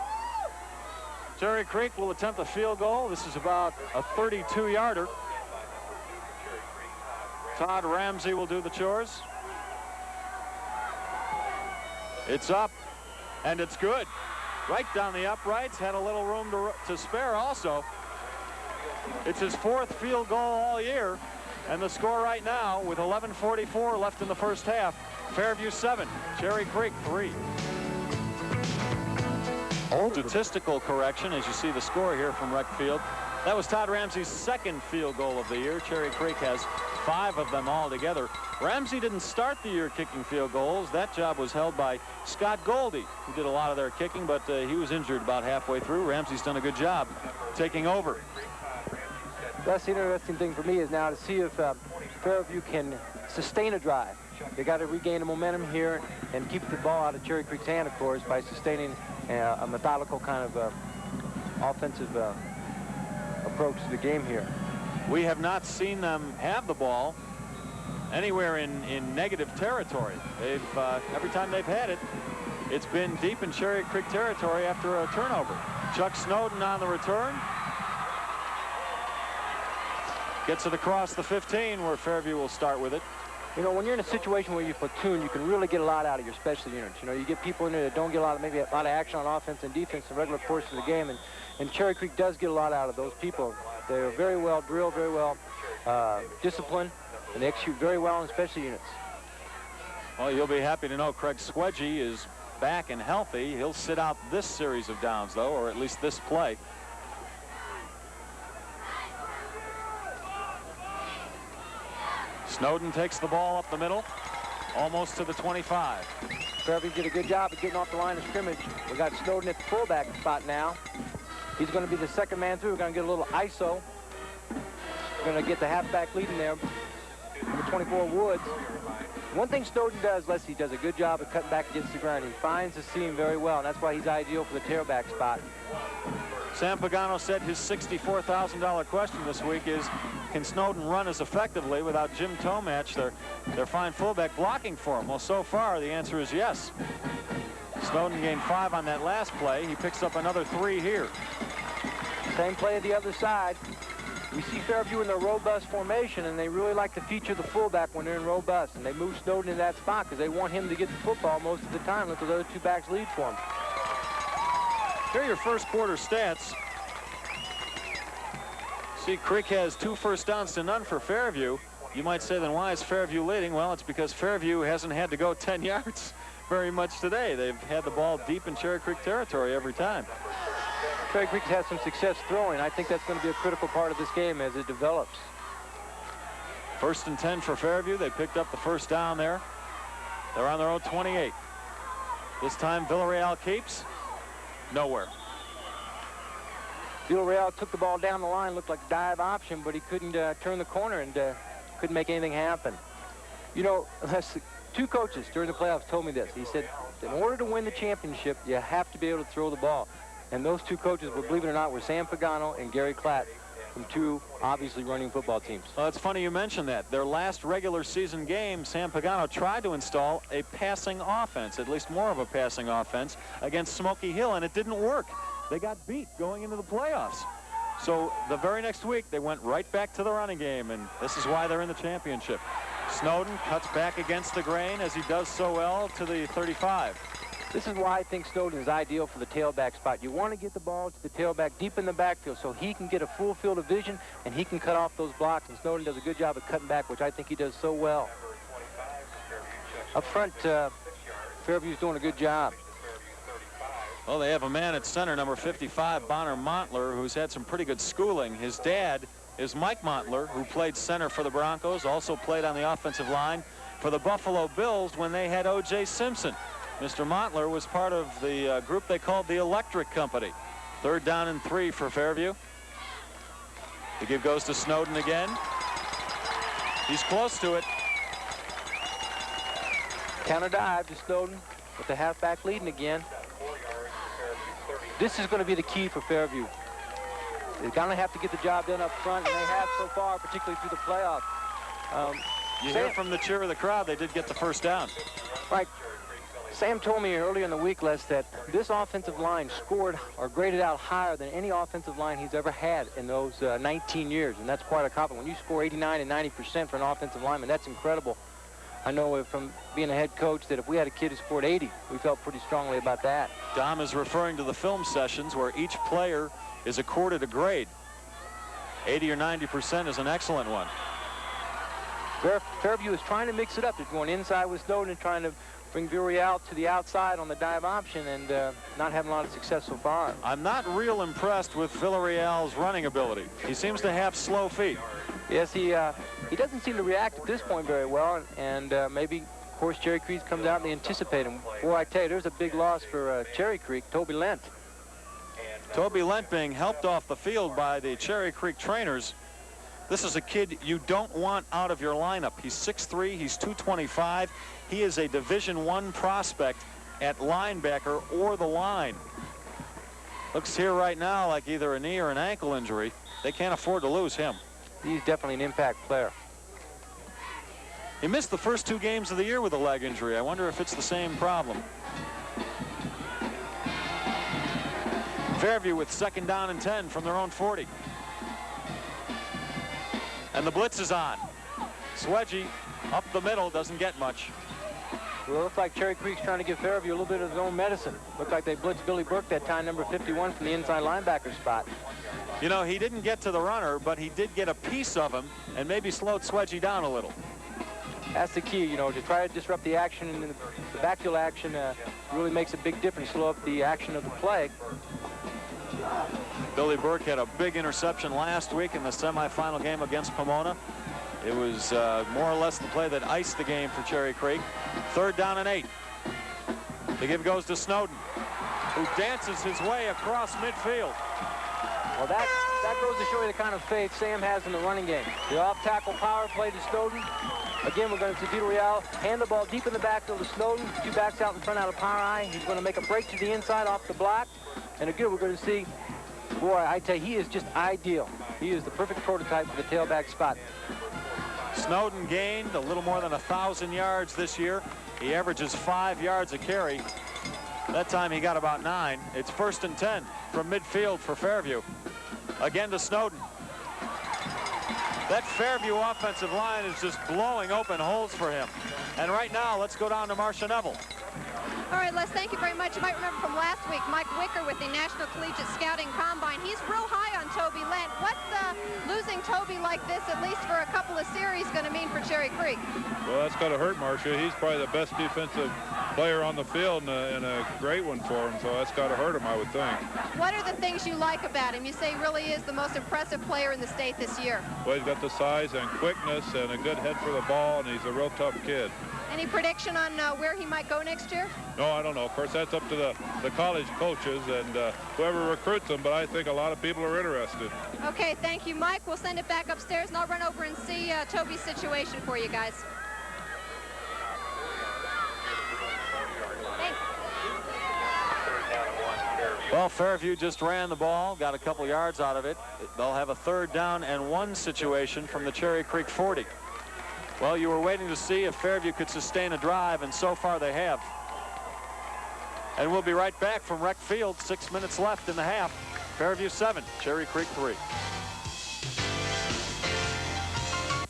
Cherry Creek will attempt a field goal. This is about a 32-yarder. Todd Ramsey will do the chores. It's up, and it's good. Right down the uprights, had a little room to spare also. It's his 4th field goal all year, and the score right now, with 11:44 left in the first half, Fairview 7, Cherry Creek 3. Statistical correction, as you see the score here from Rec Field. That was Todd Ramsey's 2nd field goal of the year. Cherry Creek has 5 of them all together. Ramsey didn't start the year kicking field goals. That job was held by Scott Goldie, who did a lot of their kicking, but he was injured about halfway through. Ramsey's done a good job taking over. That's the interesting thing for me is now to see if Fairview can sustain a drive. They got to regain the momentum here and keep the ball out of Cherry Creek's hand, of course, by sustaining a methodical kind of offensive approach to the game here. We have not seen them have the ball anywhere in negative territory. They've every time they've had it, it's been deep in Cherry Creek territory after a turnover. Chuck Snowden on the return. Gets it across the 15, where Fairview will start with it. You know, when you're in a situation where you platoon, you can really get a lot out of your special units. You know, you get people in there that don't get maybe a lot of action on offense and defense in the regular course of the game, and Cherry Creek does get a lot out of those people. They're very well drilled, very well disciplined, and they execute very well in special units. Well, you'll be happy to know Craig Swedge is back and healthy. He'll sit out this series of downs, though, or at least this play. Snowden takes the ball up the middle, almost to the 25. Fairview did a good job of getting off the line of scrimmage. We got Snowden at the fullback spot now. He's going to be the 2nd man through. We're going to get a little ISO. We're going to get the halfback leading there. Number 24, Woods. One thing Snowden does, Leslie, does a good job of cutting back against the ground. He finds the seam very well, and that's why he's ideal for the tailback spot. Sam Pagano said his $64,000 question this week is, can Snowden run as effectively without Jim Tomach, their fine fullback, blocking for him? Well, so far, the answer is yes. Snowden gained 5 on that last play. He picks up another 3 here. Same play at the other side. We see Fairview in their robust formation, and they really like to feature the fullback when they're in robust, and they move Snowden in that spot because they want him to get the football most of the time. Let those other 2 backs lead for him. Here are your first quarter stats. See, Creek has 2 first downs to none for Fairview. You might say, then why is Fairview leading? Well, it's because Fairview hasn't had to go 10 yards very much today. They've had the ball deep in Cherry Creek territory every time. Cherry Creek has some success throwing. I think that's going to be a critical part of this game as it develops. 1st and 10 for Fairview. They picked up the first down there. They're on their own 28. This time Villarreal keeps. Nowhere. Villarreal took the ball down the line, looked like a dive option, but he couldn't turn the corner and couldn't make anything happen. You know, 2 coaches during the playoffs told me this. He said, in order to win the championship, you have to be able to throw the ball. And those 2 coaches, believe it or not, were Sam Pagano and Gary Klatt from 2 obviously running football teams. Well, it's funny you mention that. Their last regular season game, Sam Pagano tried to install a passing offense, at least more of a passing offense, against Smoky Hill, and it didn't work. They got beat going into the playoffs. So the very next week, they went right back to the running game, and this is why they're in the championship. Snowden cuts back against the grain, as he does so well, to the 35. This is why I think Snowden is ideal for the tailback spot. You want to get the ball to the tailback deep in the backfield so he can get a full field of vision and he can cut off those blocks. And Snowden does a good job of cutting back, which I think he does so well. Up front, Fairview's doing a good job. Well, they have a man at center, number 55, Bonner Montler, who's had some pretty good schooling. His dad is Mike Montler, who played center for the Broncos, also played on the offensive line for the Buffalo Bills when they had O.J. Simpson. Mr. Montler was part of the group they called the Electric Company. 3rd down and 3 for Fairview. The give goes to Snowden again. He's close to it. Counter dive to Snowden with the halfback leading again. This is going to be the key for Fairview. They're going to have to get the job done up front, and they have so far, particularly through the playoffs. You hear from the cheer of the crowd, they did get the first down. Right. Sam told me earlier in the week, Les, that this offensive line scored or graded out higher than any offensive line he's ever had in those 19 years, and that's quite a compliment. When you score 89 and 90% for an offensive lineman, that's incredible. I know from being a head coach that if we had a kid who scored 80, we felt pretty strongly about that. Dom is referring to the film sessions where each player is accorded a grade. 80 or 90% is an excellent one. Fairview is trying to mix it up. They're going inside with Snowden and trying to bring Villarreal to the outside on the dive option, and not having a lot of success so far. I'm not real impressed with Villarreal's running ability. He seems to have slow feet. Yes, he doesn't seem to react at this point very well, and maybe, of course, Cherry Creek comes out and they anticipate him. Boy, I tell you, there's a big loss for Cherry Creek. Toby Lent. Toby Lent being helped off the field by the Cherry Creek trainers. This is a kid you don't want out of your lineup. He's 6'3", he's 225. He is a Division I prospect at linebacker or the line. Looks here right now like either a knee or an ankle injury. They can't afford to lose him. He's definitely an impact player. He missed the first 2 games of the year with a leg injury. I wonder if it's the same problem. Fairview with 2nd down and 10 from their own 40. And the blitz is on. Swedge up the middle, doesn't get much. Well, it looks like Cherry Creek's trying to give Fairview a little bit of his own medicine. Looked like they blitzed Billy Burke that time, number 51, from the inside linebacker spot. You know, he didn't get to the runner, but he did get a piece of him and maybe slowed Swedge down a little. That's the key, you know, to try to disrupt the action, and the backfield action really makes a big difference, slow up the action of the play. Billy Burke had a big interception last week in the semifinal game against Pomona. It was more or less the play that iced the game for Cherry Creek. 3rd down and 8. The give goes to Snowden, who dances his way across midfield. Well, that goes to show you the kind of faith Sam has in the running game. The off-tackle power play to Snowden. Again, we're going to see Villarreal hand the ball deep in the backfield to Snowden. 2 backs out in front out of power eye. He's going to make a break to the inside off the block. And again, we're going to see, boy, I tell you, he is just ideal. He is the perfect prototype for the tailback spot. Snowden gained a little more than 1,000 yards this year. He averages 5 yards a carry. That time he got about 9. It's 1st and 10 from midfield for Fairview. Again to Snowden. That Fairview offensive line is just blowing open holes for him. And right now, let's go down to Marcia Neville. All right, Les, thank you very much. You might remember from last week, Mike Wicker with the National Collegiate Scouting Combine. He's real high on Toby Lent. What's losing Toby like this, at least for a couple of series, going to mean for Cherry Creek? Well, that's going to hurt Marcia. He's probably the best defensive player on the field and a great one for him, so that's got to hurt him, I would think. What are the things you like about him? You say he really is the most impressive player in the state this year. Well, he's got the size and quickness and a good head for the ball, and he's a real tough kid. Any prediction on where he might go next year? No, I don't know. Of course, that's up to the college coaches and whoever recruits them, but I think a lot of people are interested. Okay, thank you, Mike. We'll send it back upstairs, and I'll run over and see Toby's situation for you guys. Thanks. Well, Fairview just ran the ball, got a couple yards out of it. They'll have a 3rd down and 1 situation from the Cherry Creek 40. Well, you were waiting to see if Fairview could sustain a drive, and so far they have. And we'll be right back from Rec Field. 6 minutes left in the half. Fairview 7, Cherry Creek 3.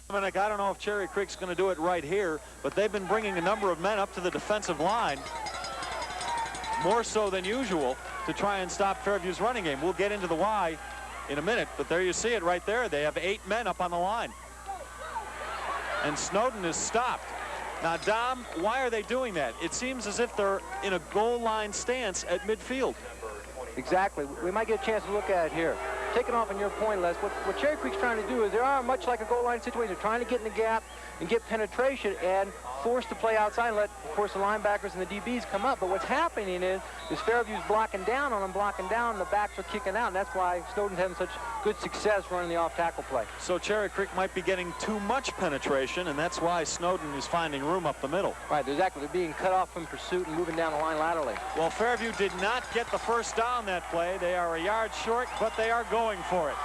Dominic, I don't know if Cherry Creek's going to do it right here, but they've been bringing a number of men up to the defensive line, more so than usual, to try and stop Fairview's running game. We'll get into the why in a minute, but there you see it right there. They have 8 men up on the line. And Snowden is stopped. Now, Dom, why are they doing that? It seems as if they're in a goal line stance at midfield. Exactly. We might get a chance to look at it here. Taking off on your point, Les, what Cherry Creek's trying to do is they are much like a goal line situation. They're trying to get in the gap and get penetration and force the play outside and let, of course, the linebackers and the DBs come up. But what's happening is Fairview's blocking down on them, blocking down, and the backs are kicking out, and that's why Snowden's having such good success running the off-tackle play. So Cherry Creek might be getting too much penetration, and that's why Snowden is finding room up the middle. Right, exactly. They're being cut off from pursuit and moving down the line laterally. Well, Fairview did not get the first down that play. They are a yard short, but they are going for it.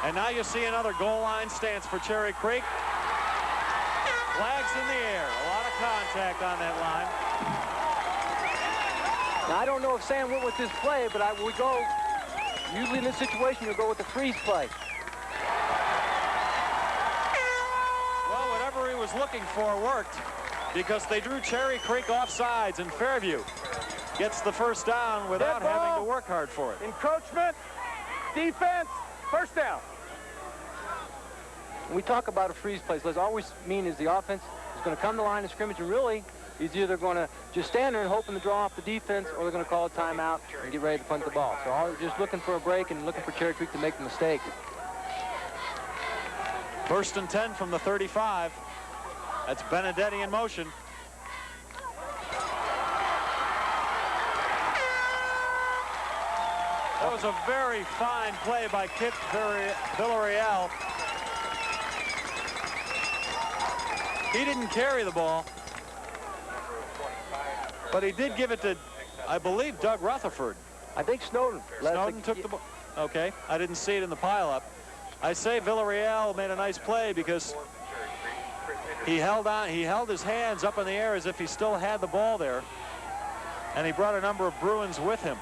And now you see another goal line stance for Cherry Creek. Flags in the air. A lot of contact on that line. Now, I don't know if Sam went with this play, but we go, usually in this situation, you'll go with the freeze play. Well, whatever he was looking for worked, because they drew Cherry Creek offsides, and Fairview gets the first down without having to work hard for it. Encroachment, defense, first down. When we talk about a freeze play, so it always mean is the offense is going to come to the line of scrimmage, and really is either going to just stand there and hoping to draw off the defense, or they're going to call a timeout and get ready to punt the ball. So all just looking for a break and looking for Cherry Creek to make the mistake. 1st and 10 from the 35. That's Benedetti in motion. That was a very fine play by Kit Villarreal. He didn't carry the ball, but he did give it to, I believe, Doug Rutherford. I think Snowden. Snowden took the ball. Okay, I didn't see it in the pileup. I say Villarreal made a nice play because he held on. He held his hands up in the air as if he still had the ball there, and he brought a number of Bruins with him.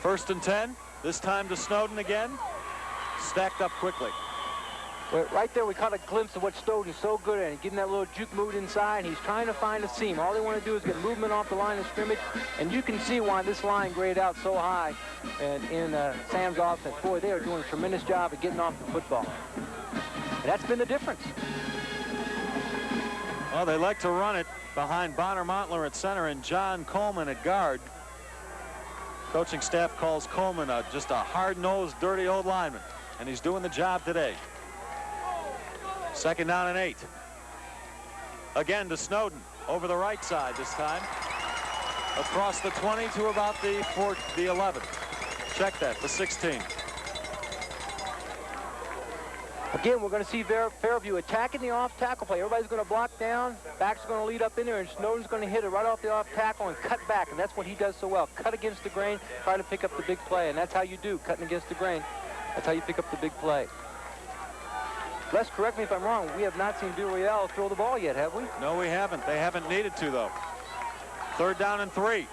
1st and 10. This time to Snowden again. Stacked up quickly. But right there, we caught a glimpse of what Snowden's so good at. He's getting that little juke move inside. He's trying to find a seam. All they want to do is get movement off the line of scrimmage. And you can see why this line graded out so high and in Sam's offense. Boy, they are doing a tremendous job of getting off the football. And that's been the difference. Well, they like to run it behind Bonner Montler at center and John Coleman at guard. Coaching staff calls Coleman just a hard-nosed, dirty old lineman. And he's doing the job today. 2nd down and 8. Again to Snowden over the right side this time. Across the 20 to about the 11. Check that, the 16. Again, we're going to see Fairview attacking the off-tackle play. Everybody's going to block down. Backs are going to lead up in there, and Snowden's going to hit it right off the off-tackle and cut back. And that's what he does so well. Cut against the grain, try to pick up the big play. And that's how you do, cutting against the grain. That's how you pick up the big play. Les, correct me if I'm wrong. We have not seen Villarreal throw the ball yet, have we? No, we haven't. They haven't needed to, though. 3rd down and 3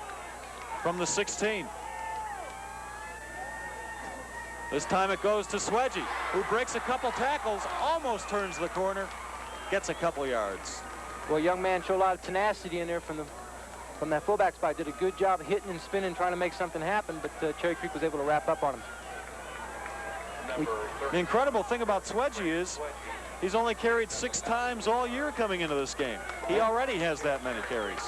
from the 16. This time it goes to Swedgy, who breaks a couple tackles, almost turns the corner, gets a couple yards. Well, young man showed a lot of tenacity in there from that fullback spot. Did a good job hitting and spinning, trying to make something happen, but Cherry Creek was able to wrap up on him. The incredible thing about Swedgy is he's only carried 6 times all year coming into this game. He already has that many carries.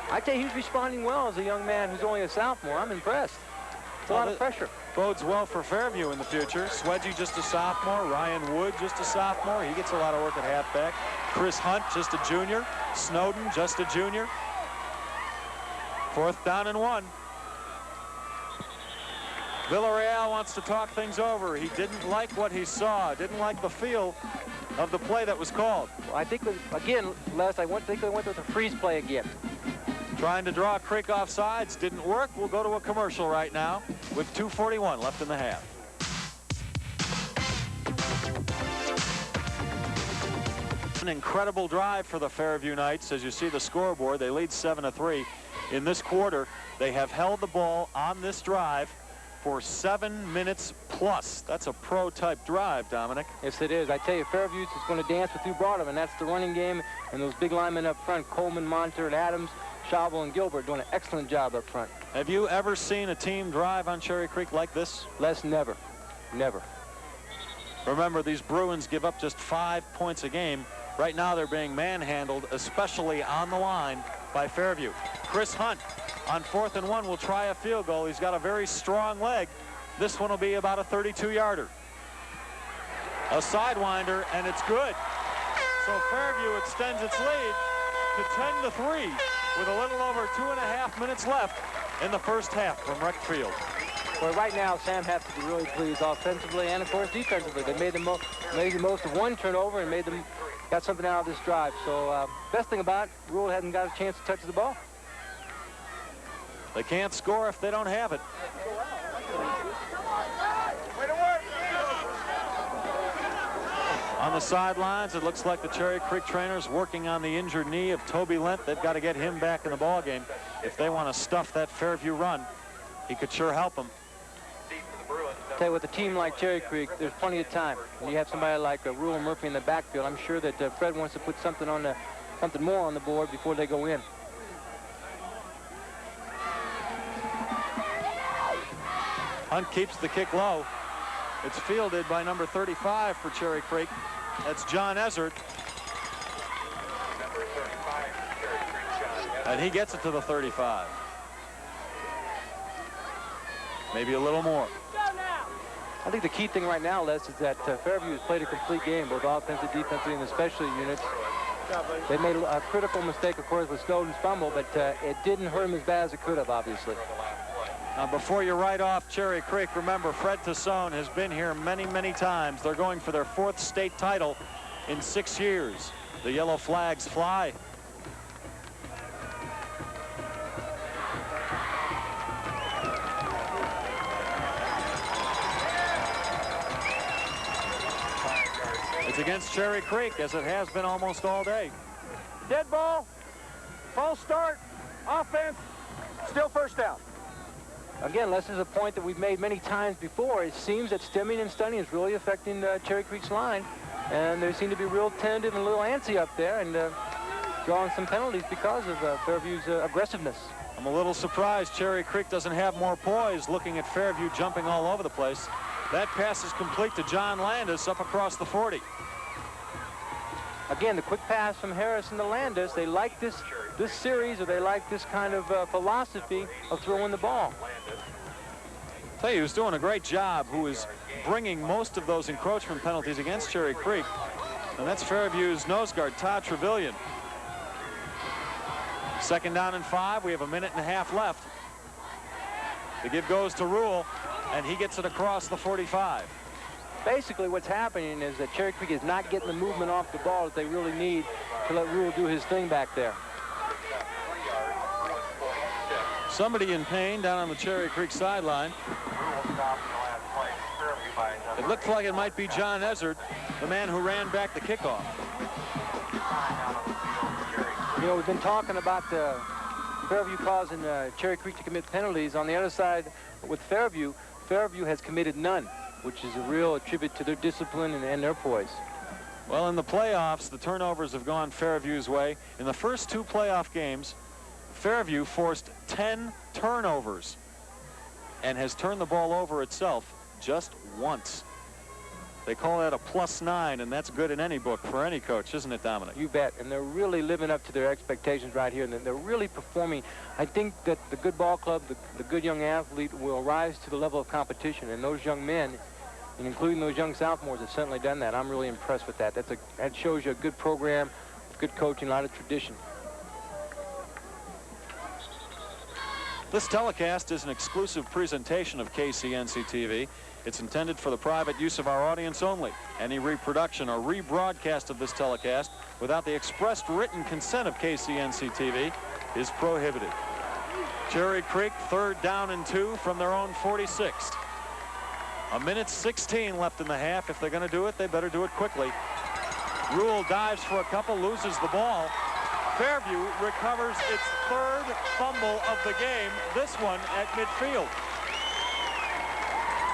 I tell you, he's responding well as a young man who's only a sophomore. I'm impressed. It's a lot of pressure. Bodes well for Fairview in the future. Swedgy just a sophomore. Ryan Wood just a sophomore. He gets a lot of work at halfback. Chris Hunt just a junior. Snowden just a junior. 4th down and 1. Villarreal wants to talk things over. He didn't like what he saw, didn't like the feel of the play that was called. Well, I think, again, Les, I think they went with a freeze play again. Trying to draw Creek off sides, didn't work. We'll go to a commercial right now with 2:41 left in the half. An incredible drive for the Fairview Knights. As you see the scoreboard, they lead 7-3. In this quarter, they have held the ball on this drive for 7 minutes plus. That's a pro-type drive, Dominic. Yes, it is. I tell you, Fairview is going to dance with who brought them, and that's the running game and those big linemen up front, Coleman, Monter, and Adams, Chauvel, and Gilbert doing an excellent job up front. Have you ever seen a team drive on Cherry Creek like this? Les, never. Never. Remember, these Bruins give up just 5 points a game. Right now, they're being manhandled, especially on the line by Fairview. Chris Hunt on 4th and 1 will try a field goal. He's got a very strong leg. This one will be about a 32-yarder. A sidewinder, and it's good. So Fairview extends its lead to 10-3 with a little over 2.5 minutes left in the first half from Rec Field. Well, right now, Sam has to be really pleased offensively and, of course, defensively. They made the most of one turnover and got something out of this drive. So, best thing about it, Rule hasn't got a chance to touch the ball. They can't score if they don't have it. On the sidelines, it looks like the Cherry Creek trainers working on the injured knee of Toby Lent. They've got to get him back in the ball game if they want to stuff that Fairview run. He could sure help them. Tell you, with a team like Cherry Creek, there's plenty of time. When you have somebody like Rule and Murphy in the backfield, I'm sure that Fred wants to put something more on the board before they go in. Hunt keeps the kick low. It's fielded by number 35 for Cherry Creek. That's John Ezzard. And he gets it to the 35. Maybe a little more. I think the key thing right now, Les, is that Fairview has played a complete game, both offensive, defensive, and the special units. They made a critical mistake, of course, with Snowden's fumble, but it didn't hurt him as bad as it could have, obviously. Now, before you write off Cherry Creek, remember Fred Tassone has been here many, many times. They're going for their 4th state title in 6 years. The yellow flags fly. It's against Cherry Creek, as it has been almost all day. Dead ball, false start, offense, still first down. Again, this is a point that we've made many times before. It seems that stimming and stunning is really affecting Cherry Creek's line, and they seem to be real tentative and a little antsy up there and drawing some penalties because of Fairview's aggressiveness. I'm a little surprised Cherry Creek doesn't have more poise, looking at Fairview jumping all over the place. That pass is complete to John Landis up across the 40. Again, the quick pass from Harrison to Landis. They like this series, or they like this kind of philosophy of throwing the ball. I'll tell you, who's doing a great job, who is bringing most of those encroachment penalties against Cherry Creek, and that's Fairview's nose guard, Todd Trevelyan. 2nd down and 5. We have 1.5 minutes left. The give goes to Rule, and he gets it across the 45. Basically, what's happening is that Cherry Creek is not getting the movement off the ball that they really need to let Rule do his thing back there. Somebody in pain down on the Cherry Creek sideline. It looks like it might be John Ezzard, the man who ran back the kickoff. You know, we've been talking about Fairview causing Cherry Creek to commit penalties. On the other side, with Fairview has committed none, which is a real tribute to their discipline and their poise. Well, in the playoffs, the turnovers have gone Fairview's way. In the first 2 playoff games, Fairview forced 10 turnovers and has turned the ball over itself just once. They call that a +9, and that's good in any book for any coach, isn't it, Dominic? You bet. And they're really living up to their expectations right here, and they're really performing. I think that the good ball club, the good young athlete, will rise to the level of competition, and those young men, and including those young sophomores, have certainly done that. I'm really impressed with that. That shows you a good program, good coaching, a lot of tradition. This telecast is an exclusive presentation of KCNC-TV. It's intended for the private use of our audience only. Any reproduction or rebroadcast of this telecast without the expressed written consent of KCNC-TV is prohibited. Cherry Creek, 3rd down and 2 from their own 46. 1:16 left in the half. If they're going to do it, they better do it quickly. Rule dives for a couple, loses the ball. Fairview recovers its 3rd fumble of the game, this one at midfield.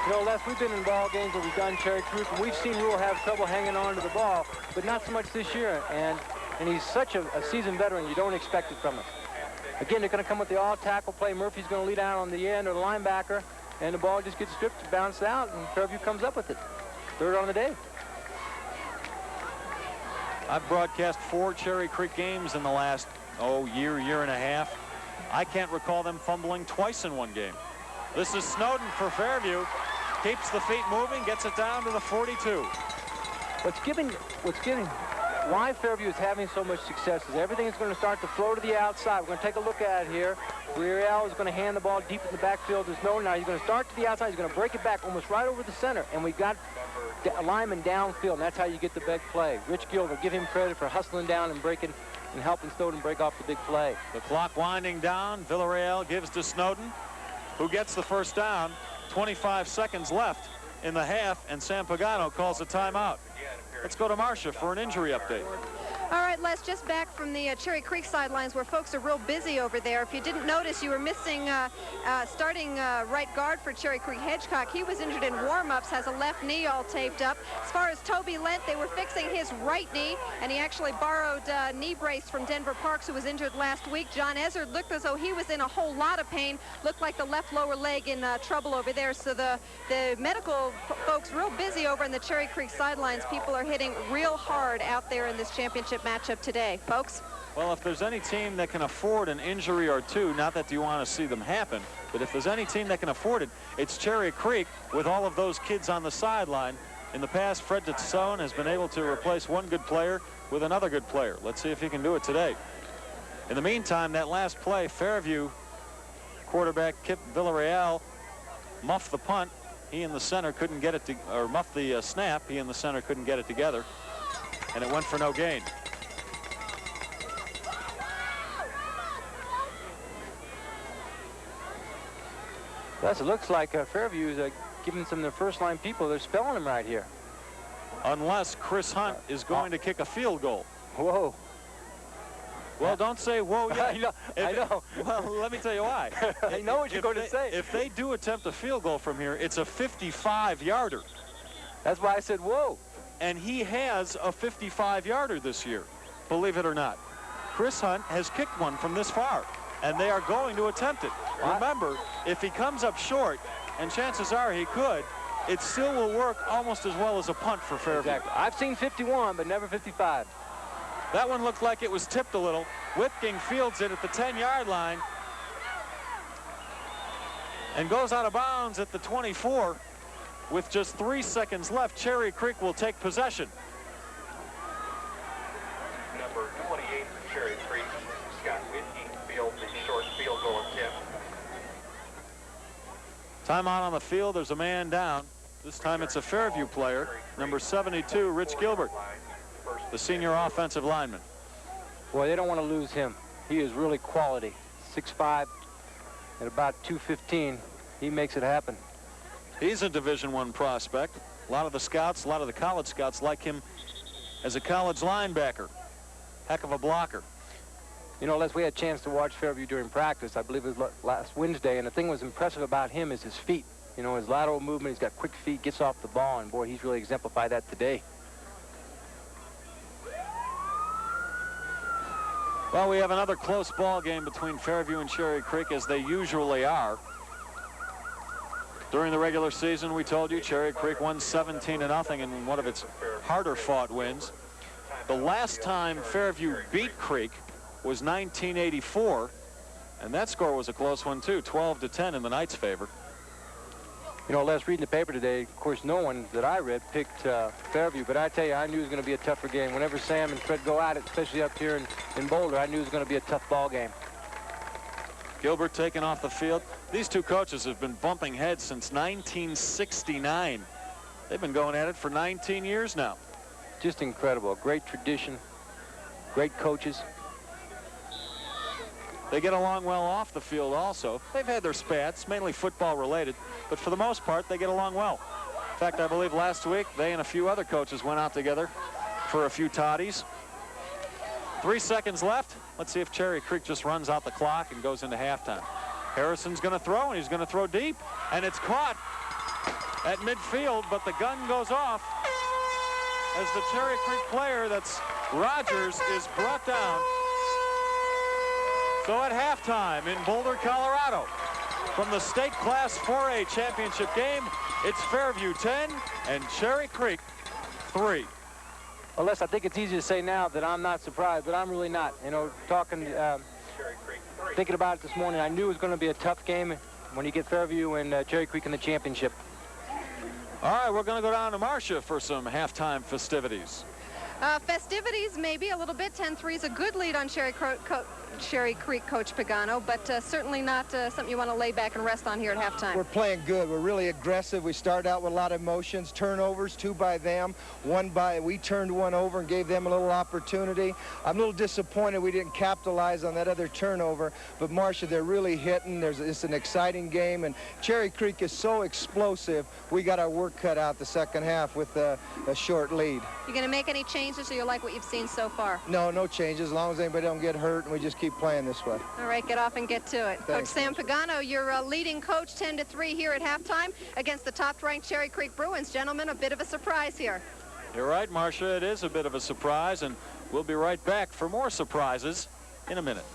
You know, Les, we've been in ball games where we've done Cherry Creek, and we've seen Rule have trouble hanging on to the ball, but not so much this year. And he's such a seasoned veteran, you don't expect it from him. Again, they're going to come with the all-tackle play. Murphy's going to lead out on the end, or the linebacker, and the ball just gets stripped, bounced out, and Fairview comes up with it. 3rd on the day. I've broadcast 4 Cherry Creek games in the last, year and a half. I can't recall them fumbling twice in one game. This is Snowden for Fairview. Keeps the feet moving, gets it down to the 42. What's giving why Fairview is having so much success is everything is going to start to flow to the outside. We're going to take a look at it here. Riel is going to hand the ball deep in the backfield. There's no, now he's going to start to the outside. He's going to break it back almost right over the center. And we've got a lineman downfield, and that's how you get the big play. Rich Gilbert, give him credit for hustling down and breaking and helping Snowden break off the big play. The clock winding down. Villarreal gives to Snowden, who gets the first down. 25 seconds left in the half, and Sam Pagano calls a timeout. Let's go to Marcia for an injury update. All right, Les, just back from the Cherry Creek sidelines where folks are real busy over there. If you didn't notice, you were missing starting right guard for Cherry Creek, Hedgecock. He was injured in warm-ups, has a left knee all taped up. As far as Toby Lent, they were fixing his right knee, and he actually borrowed knee brace from Denver Parks, who was injured last week. John Ezzard looked as though he was in a whole lot of pain. Looked like the left lower leg in trouble over there. So the medical folks real busy over in the Cherry Creek sidelines. People are hitting real hard out there in this championship matchup today, folks. Well, if there's any team that can afford an injury or two, not that you want to see them happen, but if there's any team that can afford it, it's Cherry Creek with all of those kids on the sideline. In the past, Fred DeSone has been able to replace one good player with another good player. Let's see if he can do it today. In the meantime, that last play, Fairview quarterback Kip Villarreal muffed the punt. He in the center couldn't get it to, or muffed the snap. He in the center couldn't get it together, and it went for no gain. Plus, it looks like Fairview is giving some of their first-line people. They're spelling them right here. Unless Chris Hunt is going to kick a field goal. Whoa. Well, don't say whoa yet. I know. Well, let me tell you why. I know what you're going to say. If they do attempt a field goal from here, it's a 55-yarder. That's why I said whoa. And he has a 55-yarder this year, believe it or not. Chris Hunt has kicked one from this far, and they are going to attempt it. What? Remember, if he comes up short, and chances are he could, it still will work almost as well as a punt for Fairview. Exactly. I've seen 51, but never 55. That one looked like it was tipped a little. Whitking fields it at the 10-yard line and goes out of bounds at the 24 with just 3 seconds left. Cherry Creek will take possession. Number 28 for Cherry Creek, Scott Whitking fields the short field goal attempt. Timeout on the field. There's a man down. This time it's a Fairview player, number 72, Rich Gilbert, the senior offensive lineman. Boy, they don't want to lose him. He is really quality. 6'5", at about 215. He makes it happen. He's a Division I prospect. A lot of the scouts, a lot of the college scouts like him as a college linebacker. Heck of a blocker. You know, Les, we had a chance to watch Fairview during practice. I believe it was last Wednesday, and the thing that was impressive about him is his feet. You know, his lateral movement, he's got quick feet, gets off the ball, and boy, he's really exemplified that today. Well, we have another close ball game between Fairview and Cherry Creek, as they usually are. During the regular season, we told you Cherry Creek won 17-0 in one of its harder fought wins. The last time Fairview beat Creek was 1984, and that score was a close one too, 12-10 in the Knights' favor. You know, Les, reading the paper today, of course, no one that I read picked Fairview, but I tell you, I knew it was going to be a tougher game. Whenever Sam and Fred go at it, especially up here in Boulder, I knew it was going to be a tough ball game. Gilbert taken off the field. These two coaches have been bumping heads since 1969. They've been going at it for 19 years now. Just incredible. A great tradition, great coaches. They get along well off the field also. They've had their spats, mainly football related, but for the most part, they get along well. In fact, I believe last week, they and a few other coaches went out together for a few toddies. 3 seconds left. Let's see if Cherry Creek just runs out the clock and goes into halftime. Harrison's going to throw, and he's going to throw deep, and it's caught at midfield, but the gun goes off as the Cherry Creek player, that's Rogers, is brought down. So at halftime in Boulder, Colorado, from the state Class 4A championship game, it's Fairview 10 and Cherry Creek 3. Well, Les, I think it's easy to say now that I'm not surprised, but I'm really not. You know, thinking about it this morning, I knew it was going to be a tough game when you get Fairview and Cherry Creek in the championship. All right, we're going to go down to Marcia for some halftime festivities. Festivities, maybe a little bit. 10-3 is a good lead on Cherry Creek, Coach Pagano, but certainly not something you want to lay back and rest on here at halftime. We're playing good. We're really aggressive. We started out with a lot of emotions. Turnovers, 2 by them, 1 by... We turned 1 over and gave them a little opportunity. I'm a little disappointed we didn't capitalize on that other turnover, but Marcia, they're really hitting. It's an exciting game, and Cherry Creek is so explosive. We got our work cut out the second half with a short lead. You going to make any changes, or you like what you've seen so far? No changes, as long as anybody don't get hurt, and we just keep playing this way. All right, get off and get to it. Thanks. Coach Sam Pagano, your leading coach, 10-3 here at halftime against the top-ranked Cherry Creek Bruins. Gentlemen, a bit of a surprise here. You're right, Marcia. It is a bit of a surprise, and we'll be right back for more surprises in a minute.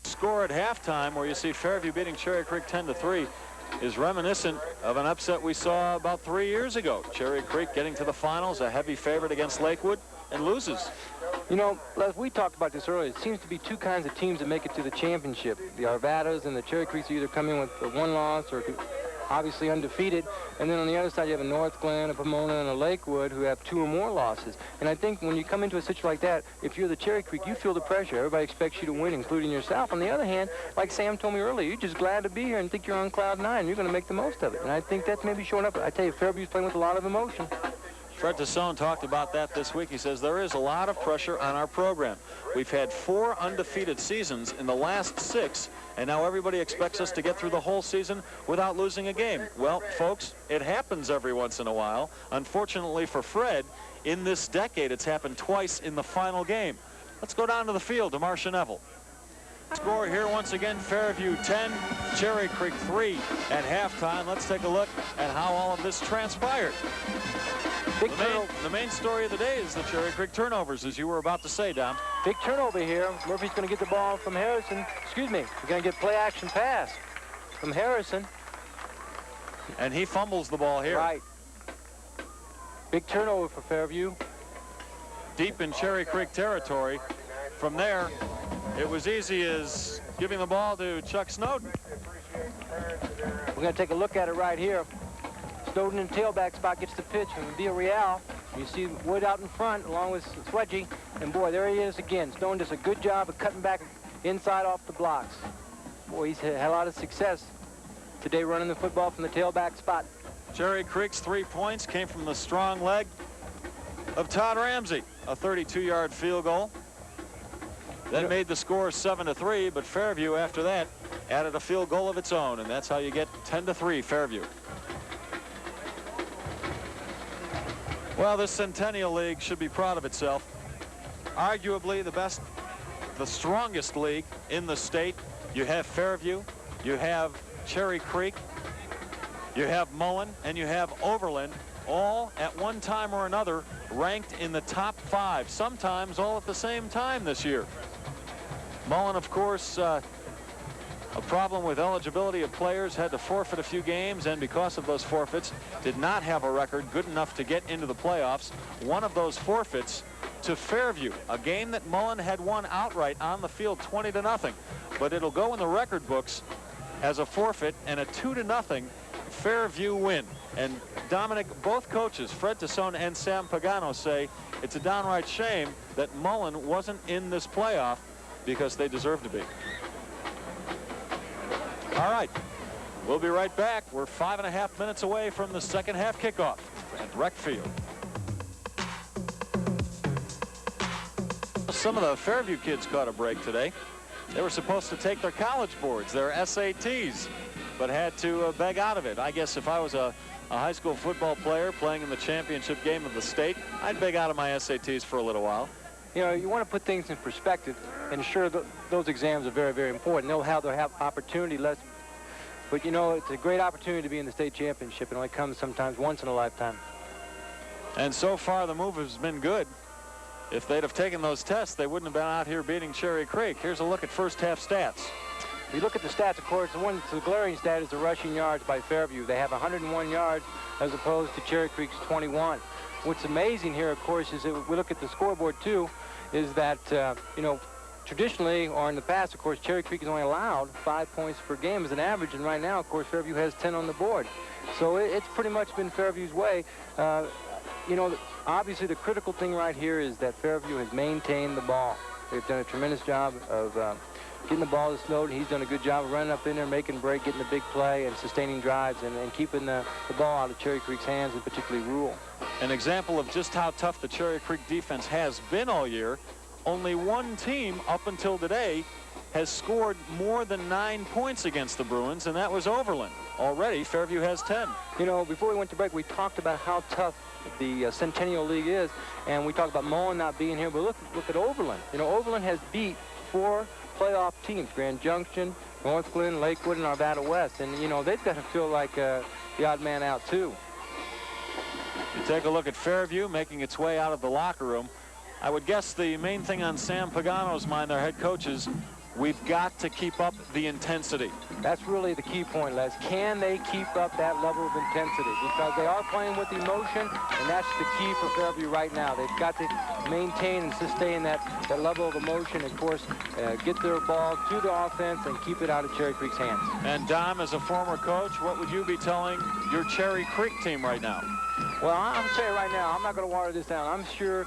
Score at halftime, where you see Fairview beating Cherry Creek 10-3, is reminiscent of an upset we saw about 3 years ago. Cherry Creek getting to the finals, a heavy favorite against Lakewood, and loses. You know, Les, we talked about this earlier. It seems to be 2 kinds of teams that make it to the championship. The Arvadas and the Cherry Creeks either come in with 1 loss or obviously undefeated. And then on the other side, you have a North Glen, a Pomona, and a Lakewood who have 2 or more losses. And I think when you come into a situation like that, if you're the Cherry Creek, you feel the pressure. Everybody expects you to win, including yourself. On the other hand, like Sam told me earlier, you're just glad to be here and think you're on cloud 9. You're going to make the most of it. And I think that's maybe showing up. I tell you, Fairview's playing with a lot of emotion. Fred Tassone talked about that this week. He says there is a lot of pressure on our program. We've had 4 undefeated seasons in the last 6, and now everybody expects us to get through the whole season without losing a game. Well, folks, it happens every once in a while. Unfortunately for Fred, in this decade, it's happened twice in the final game. Let's go down to the field to Marcia Neville. Score here once again, Fairview 10, Cherry Creek 3 at halftime. Let's take a look at how all of this transpired. The main story of the day is the Cherry Creek turnovers, as you were about to say, Dom. Big turnover here. Murphy's going to get the ball from Harrison. Excuse me. We're going to get play-action pass from Harrison. And he fumbles the ball here. Right. Big turnover for Fairview. Deep in Cherry Creek territory. From there, it was easy as giving the ball to Chuck Snowden. We're going to take a look at it right here. Snowden in tailback spot gets the pitch from Villarreal. You see Wood out in front along with Swedgy. And boy, there he is again. Snowden does a good job of cutting back inside off the blocks. Boy, he's had a lot of success today running the football from the tailback spot. Cherry Creek's 3 points came from the strong leg of Todd Ramsey, a 32-yard field goal. That made the score 7-3, but Fairview after that added a field goal of its own, and that's how you get 10-3 Fairview. Well, this Centennial League should be proud of itself. Arguably the strongest league in the state. You have Fairview, you have Cherry Creek, you have Mullen, and you have Overland, all at one time or another ranked in the top 5, sometimes all at the same time this year. Mullen, of course, a problem with eligibility of players, had to forfeit a few games, and because of those forfeits, did not have a record good enough to get into the playoffs. One of those forfeits to Fairview, a game that Mullen had won outright on the field 20-0, but it'll go in the record books as a forfeit and a 2-0 Fairview win. And Dominic, both coaches, Fred Tassone and Sam Pagano, say it's a downright shame that Mullen wasn't in this playoff because they deserve to be. All right, we'll be right back. We're 5.5 minutes away from the second half kickoff at Rec Field. Some of the Fairview kids caught a break today. They were supposed to take their college boards, their SATs, but had to beg out of it. I guess if I was a high school football player playing in the championship game of the state, I'd beg out of my SATs for a little while. You know, you want to put things in perspective, and sure, those exams are very, very important. They'll have opportunity less, but you know, it's a great opportunity to be in the state championship. It only comes sometimes once in a lifetime. And so far, the move has been good. If they'd have taken those tests, they wouldn't have been out here beating Cherry Creek. Here's a look at first half stats. If you look at the stats, of course, the glaring stat is the rushing yards by Fairview. They have 101 yards as opposed to Cherry Creek's 21. What's amazing here, of course, is that we look at the scoreboard, too, is that, you know, traditionally, or in the past, of course, Cherry Creek has only allowed 5 points per game as an average, and right now, of course, Fairview has 10 on the board. So it's pretty much been Fairview's way. You know, obviously the critical thing right here is that Fairview has maintained the ball. They've done a tremendous job of getting the ball to Snowden. He's done a good job of running up in there, making a break, getting the big play, and sustaining drives, and keeping the ball out of Cherry Creek's hands, and particularly Rule. An example of just how tough the Cherry Creek defense has been all year. Only one team up until today has scored more than 9 points against the Bruins, and that was Overland. Already, Fairview has 10. You know, before we went to break, we talked about how tough the Centennial League is, and we talked about Mullen not being here, but look at Overland. You know, Overland has beat 4 playoff teams, Grand Junction, North Glen, Lakewood, and Arvada West, and, you know, they've got to feel like the odd man out, too. You take a look at Fairview making its way out of the locker room. I would guess the main thing on Sam Pagano's mind, their head coach, is we've got to keep up the intensity. That's really the key point, Les. Can they keep up that level of intensity? Because they are playing with emotion, and that's the key for Fairview right now. They've got to maintain and sustain that level of emotion, and, of course, get their ball to the offense and keep it out of Cherry Creek's hands. And Dom, as a former coach, what would you be telling your Cherry Creek team right now? Well, I'm going to tell you right now, I'm not going to water this down. I'm sure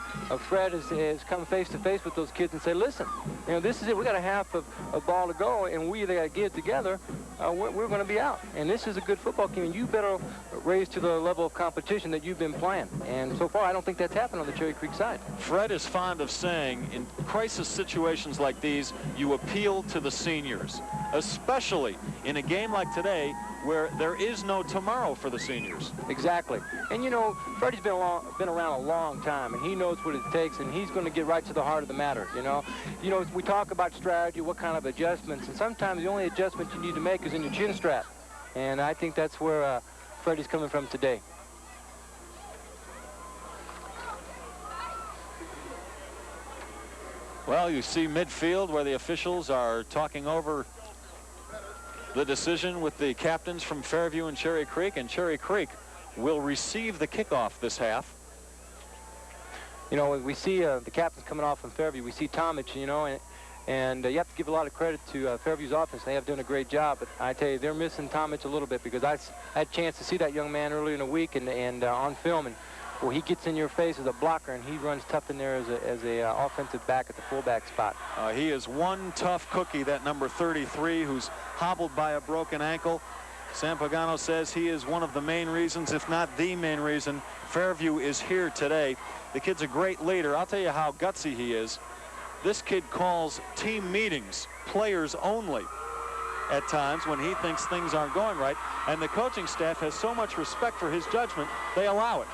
Fred has come face-to-face with those kids and say, listen, you know, this is it. We got a half of ball to go, and we either got to get it together, we're going to be out. And this is a good football team, and you better raise to the level of competition that you've been playing. And so far, I don't think that's happened on the Cherry Creek side. Fred is fond of saying, in crisis situations like these, you appeal to the seniors, especially in a game like today, where there is no tomorrow for the seniors. Exactly. And, you know, Freddie's been around a long time, and he knows what it takes, and he's going to get right to the heart of the matter, you know. You know, we talk about strategy, what kind of adjustments, and sometimes the only adjustment you need to make is in your chin strap. And I think that's where Freddie's coming from today. Well, you see midfield where the officials are talking over the decision with the captains from Fairview and Cherry Creek, and Cherry Creek will receive the kickoff this half. You know, we see the captains coming off from Fairview. We see Tomich, you know, and you have to give a lot of credit to Fairview's offense. They have done a great job, but I tell you, they're missing Tomich a little bit, because I had a chance to see that young man earlier in the week and on film, and well, he gets in your face as a blocker, and he runs tough in there as a offensive back at the fullback spot. He is one tough cookie, that number 33, who's hobbled by a broken ankle. Sam Pagano says he is one of the main reasons, if not the main reason, Fairview is here today. The kid's a great leader. I'll tell you how gutsy he is. This kid calls team meetings, players only, at times when he thinks things aren't going right, and the coaching staff has so much respect for his judgment, they allow it.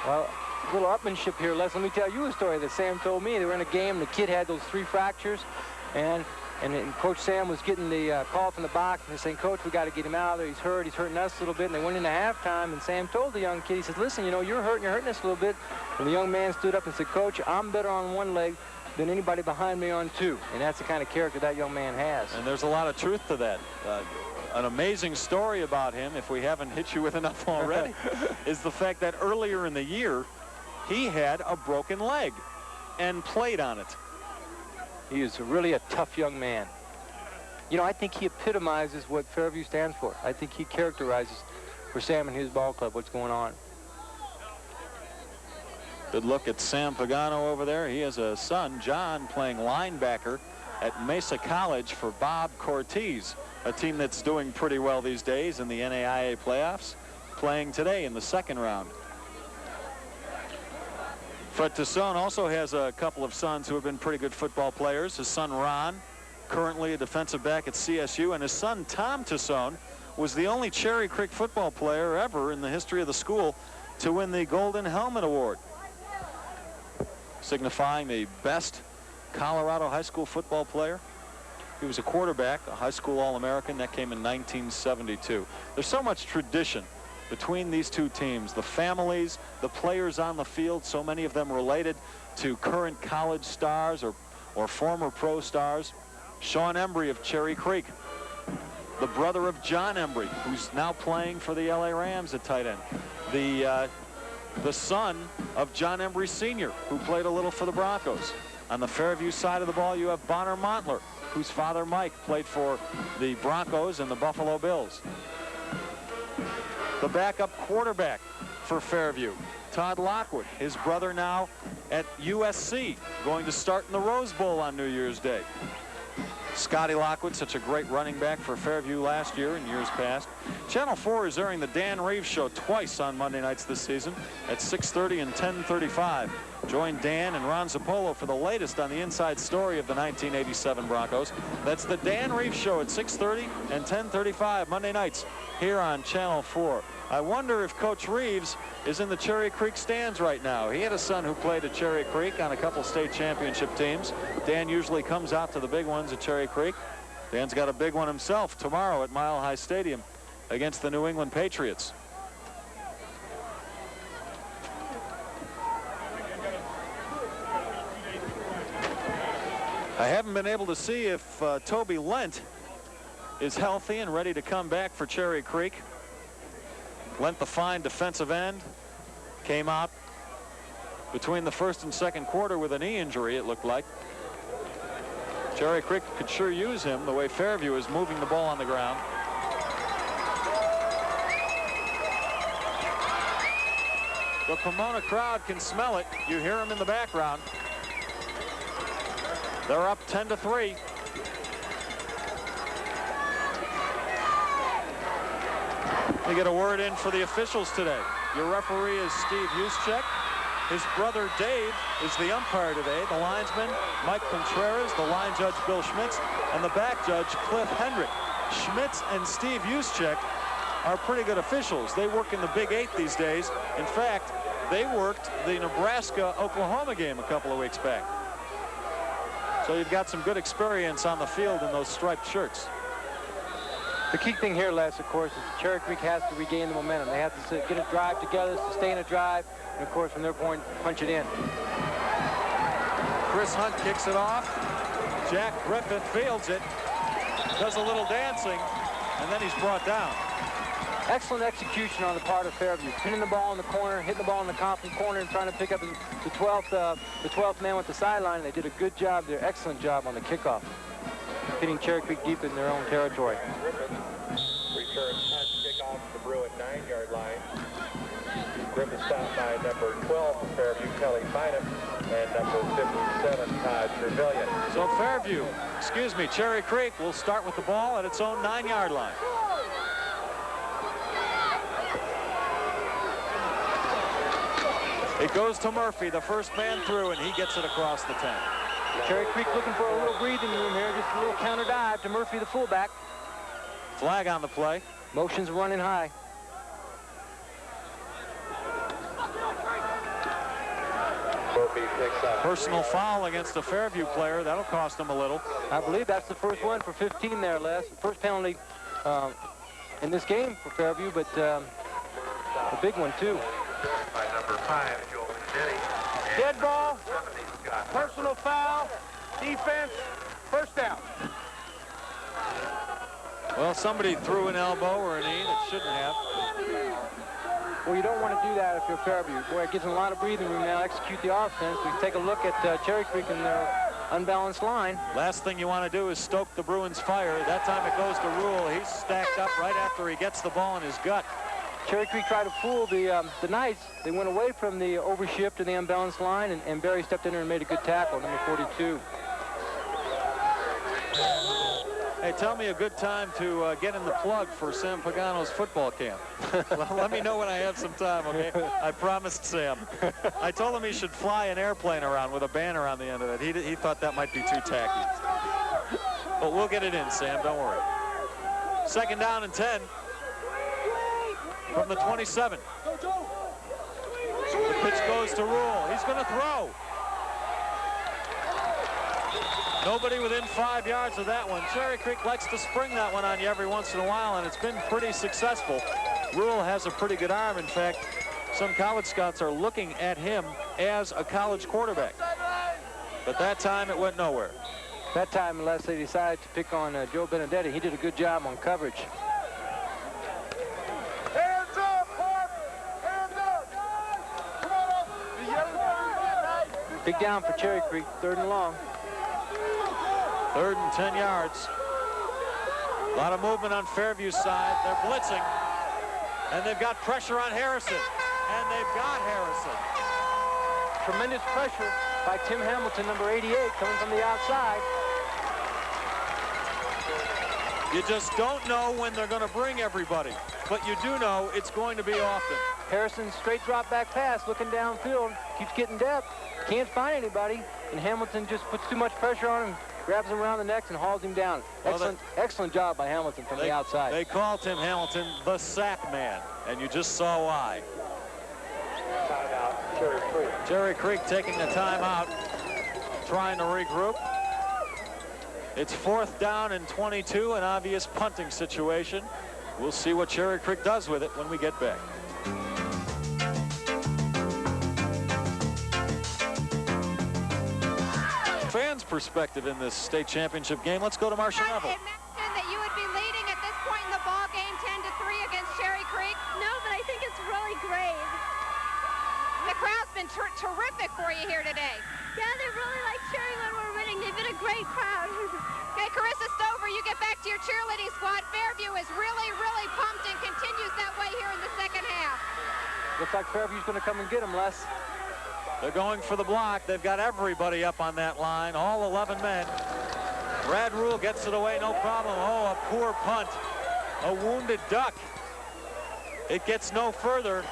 Well, a little upmanship here, Les. Let me tell you a story that Sam told me. They were in a game, the kid had those 3 fractures, and Coach Sam was getting the call from the box, and they're saying, Coach, we got to get him out of there. He's hurt. He's hurting us a little bit. And they went into halftime, and Sam told the young kid, he says, listen, you know, you're hurting us a little bit. And the young man stood up and said, Coach, I'm better on one leg than anybody behind me on 2. And that's the kind of character that young man has. And there's a lot of truth to that. An amazing story about him, if we haven't hit you with enough already, is the fact that earlier in the year, he had a broken leg and played on it. He is really a tough young man. You know, I think he epitomizes what Fairview stands for. I think he characterizes for Sam and his ball club what's going on. Good look at Sam Pagano over there. He has a son, John, playing linebacker at Mesa College for Bob Cortez, a team that's doing pretty well these days in the NAIA playoffs, playing today in the 2nd round. Fred Tassone also has a couple of sons who have been pretty good football players. His son Ron, currently a defensive back at CSU, and his son Tom Tassone was the only Cherry Creek football player ever in the history of the school to win the Golden Helmet Award, signifying the best Colorado high school football player. He was a quarterback, a high school All-American. That came in 1972. There's so much tradition between these two teams, the families, the players on the field, so many of them related to current college stars or former pro stars. Sean Embry of Cherry Creek, the brother of John Embry, who's now playing for the LA Rams at tight end. The son of John Embry Sr., who played a little for the Broncos. On the Fairview side of the ball, you have Bonner Montler, whose father Mike played for the Broncos and the Buffalo Bills. The backup quarterback for Fairview, Todd Lockwood, his brother now at USC, going to start in the Rose Bowl on New Year's Day. Scotty Lockwood, such a great running back for Fairview last year and years past. Channel 4 is airing the Dan Reeves Show twice on Monday nights this season at 6:30 and 10:35. Join Dan and Ron Zappolo for the latest on the inside story of the 1987 Broncos. That's the Dan Reeves Show at 6:30 and 10:35 Monday nights here on Channel 4. I wonder if Coach Reeves is in the Cherry Creek stands right now. He had a son who played at Cherry Creek on a couple state championship teams. Dan usually comes out to the big ones at Cherry Creek. Dan's got a big one himself tomorrow at Mile High Stadium against the New England Patriots. I haven't been able to see if Toby Lent is healthy and ready to come back for Cherry Creek. Lent, the fine defensive end, came out between the first and second quarter with a knee injury, it looked like. Cherry Creek could sure use him the way Fairview is moving the ball on the ground. The Pomona crowd can smell it. You hear them in the background. They're up 10-3. We get a word in for the officials today. Your referee is Steve Juszczyk. His brother Dave is the umpire today. The linesman Mike Contreras, the line judge Bill Schmitz, and the back judge Cliff Hendrick. Schmitz and Steve Juszczyk are pretty good officials. They work in the Big 8 these days. In fact, they worked the Nebraska-Oklahoma game a couple of weeks back. So you've got some good experience on the field in those striped shirts. The key thing here, Les, of course, is Cherry Creek has to regain the momentum. They have to get a drive together, sustain a drive, and, of course, from their point, punch it in. Chris Hunt kicks it off. Jack Griffith fields it, does a little dancing, and then he's brought down. Excellent execution on the part of Fairview. Pinning the ball in the corner, hitting the ball in the confident corner, and trying to pick up the 12th man with the sideline. They did a good job there, excellent job on the kickoff, hitting Cherry Creek deep in their own territory. Returns punt kickoff to the Bruin 9-yard line. Griffith stopped by number 12 for Fairview, Kelly Bynum, and number 57, Todd Trevelyan. So Cherry Creek will start with the ball at its own 9-yard line. It goes to Murphy, the first man through, and he gets it across the 10. Cherry Creek looking for a little breathing room here, just a little counter dive to Murphy, the fullback. Flag on the play. Motion's running high. Murphy picks up. Personal foul against a Fairview player. That'll cost him a little. I believe that's the first one for 15 there, Les. First penalty in this game for Fairview, but a big one, too. By number 5, Joel Benedetti. Dead ball, personal foul, defense, first down. Well, somebody threw an elbow or a knee that shouldn't have. Well, you don't want to do that if you're Fairview. Boy, it gives them a lot of breathing room now. Execute the offense. We take a look at Cherry Creek and their unbalanced line. Last thing you want to do is stoke the Bruins' fire. That time it goes to Rule. He's stacked up right after he gets the ball in his gut. Cherry Creek tried to fool the Knights. They went away from the overshift to the unbalanced line, and Barry stepped in there and made a good tackle, number 42. Hey, tell me a good time to get in the plug for Sam Pagano's football camp. Let me know when I have some time, okay? I promised Sam. I told him he should fly an airplane around with a banner on the end of it. He thought that might be too tacky. But we'll get it in, Sam, don't worry. Second down and 10 from the 27. The pitch goes to Rule. He's going to throw. Nobody within 5 yards of that one. Cherry Creek likes to spring that one on you every once in a while, and it's been pretty successful. Rule has a pretty good arm. In fact, some college scouts are looking at him as a college quarterback. But that time it went nowhere. That time, unless they decided to pick on Joe Benedetti, he did a good job on coverage. Hands up, Park! Hands up! Come on up! Big down for Cherry Creek, 3rd and long. 3rd and 10 yards. A lot of movement on Fairview's side. They're blitzing. And they've got pressure on Harrison. And they've got Harrison. Tremendous pressure by Tim Hamilton, number 88, coming from the outside. You just don't know when they're going to bring everybody. But you do know it's going to be often. Harrison, straight drop back pass, looking downfield, keeps getting depth, can't find anybody, and Hamilton just puts too much pressure on him, grabs him around the neck and hauls him down. Excellent job by Hamilton from the outside. They call Tim Hamilton the sack man, and you just saw why. Timeout, Cherry Creek. Cherry Creek taking a timeout, trying to regroup. It's 4th down and 22, an obvious punting situation. We'll see what Cherry Creek does with it when we get back. Fans' perspective in this state championship game. Let's go to Marcia Neville. Imagine that you would be leading at this point in the ball game 10-3 against Cherry Creek. No, but I think it's really great. The crowd's been terrific for you here today. Yeah, they really like cheering when we're winning. They've been a great crowd. Okay, Carissa Stover, you get back to your cheerleading squad. Fairview is really, really pumped and continues that way here in the second half. Looks like Fairview's going to come and get him, Les. They're going for the block. They've got everybody up on that line, all 11 men. Brad Rule gets it away, no problem. Oh, a poor punt. A wounded duck. It gets no further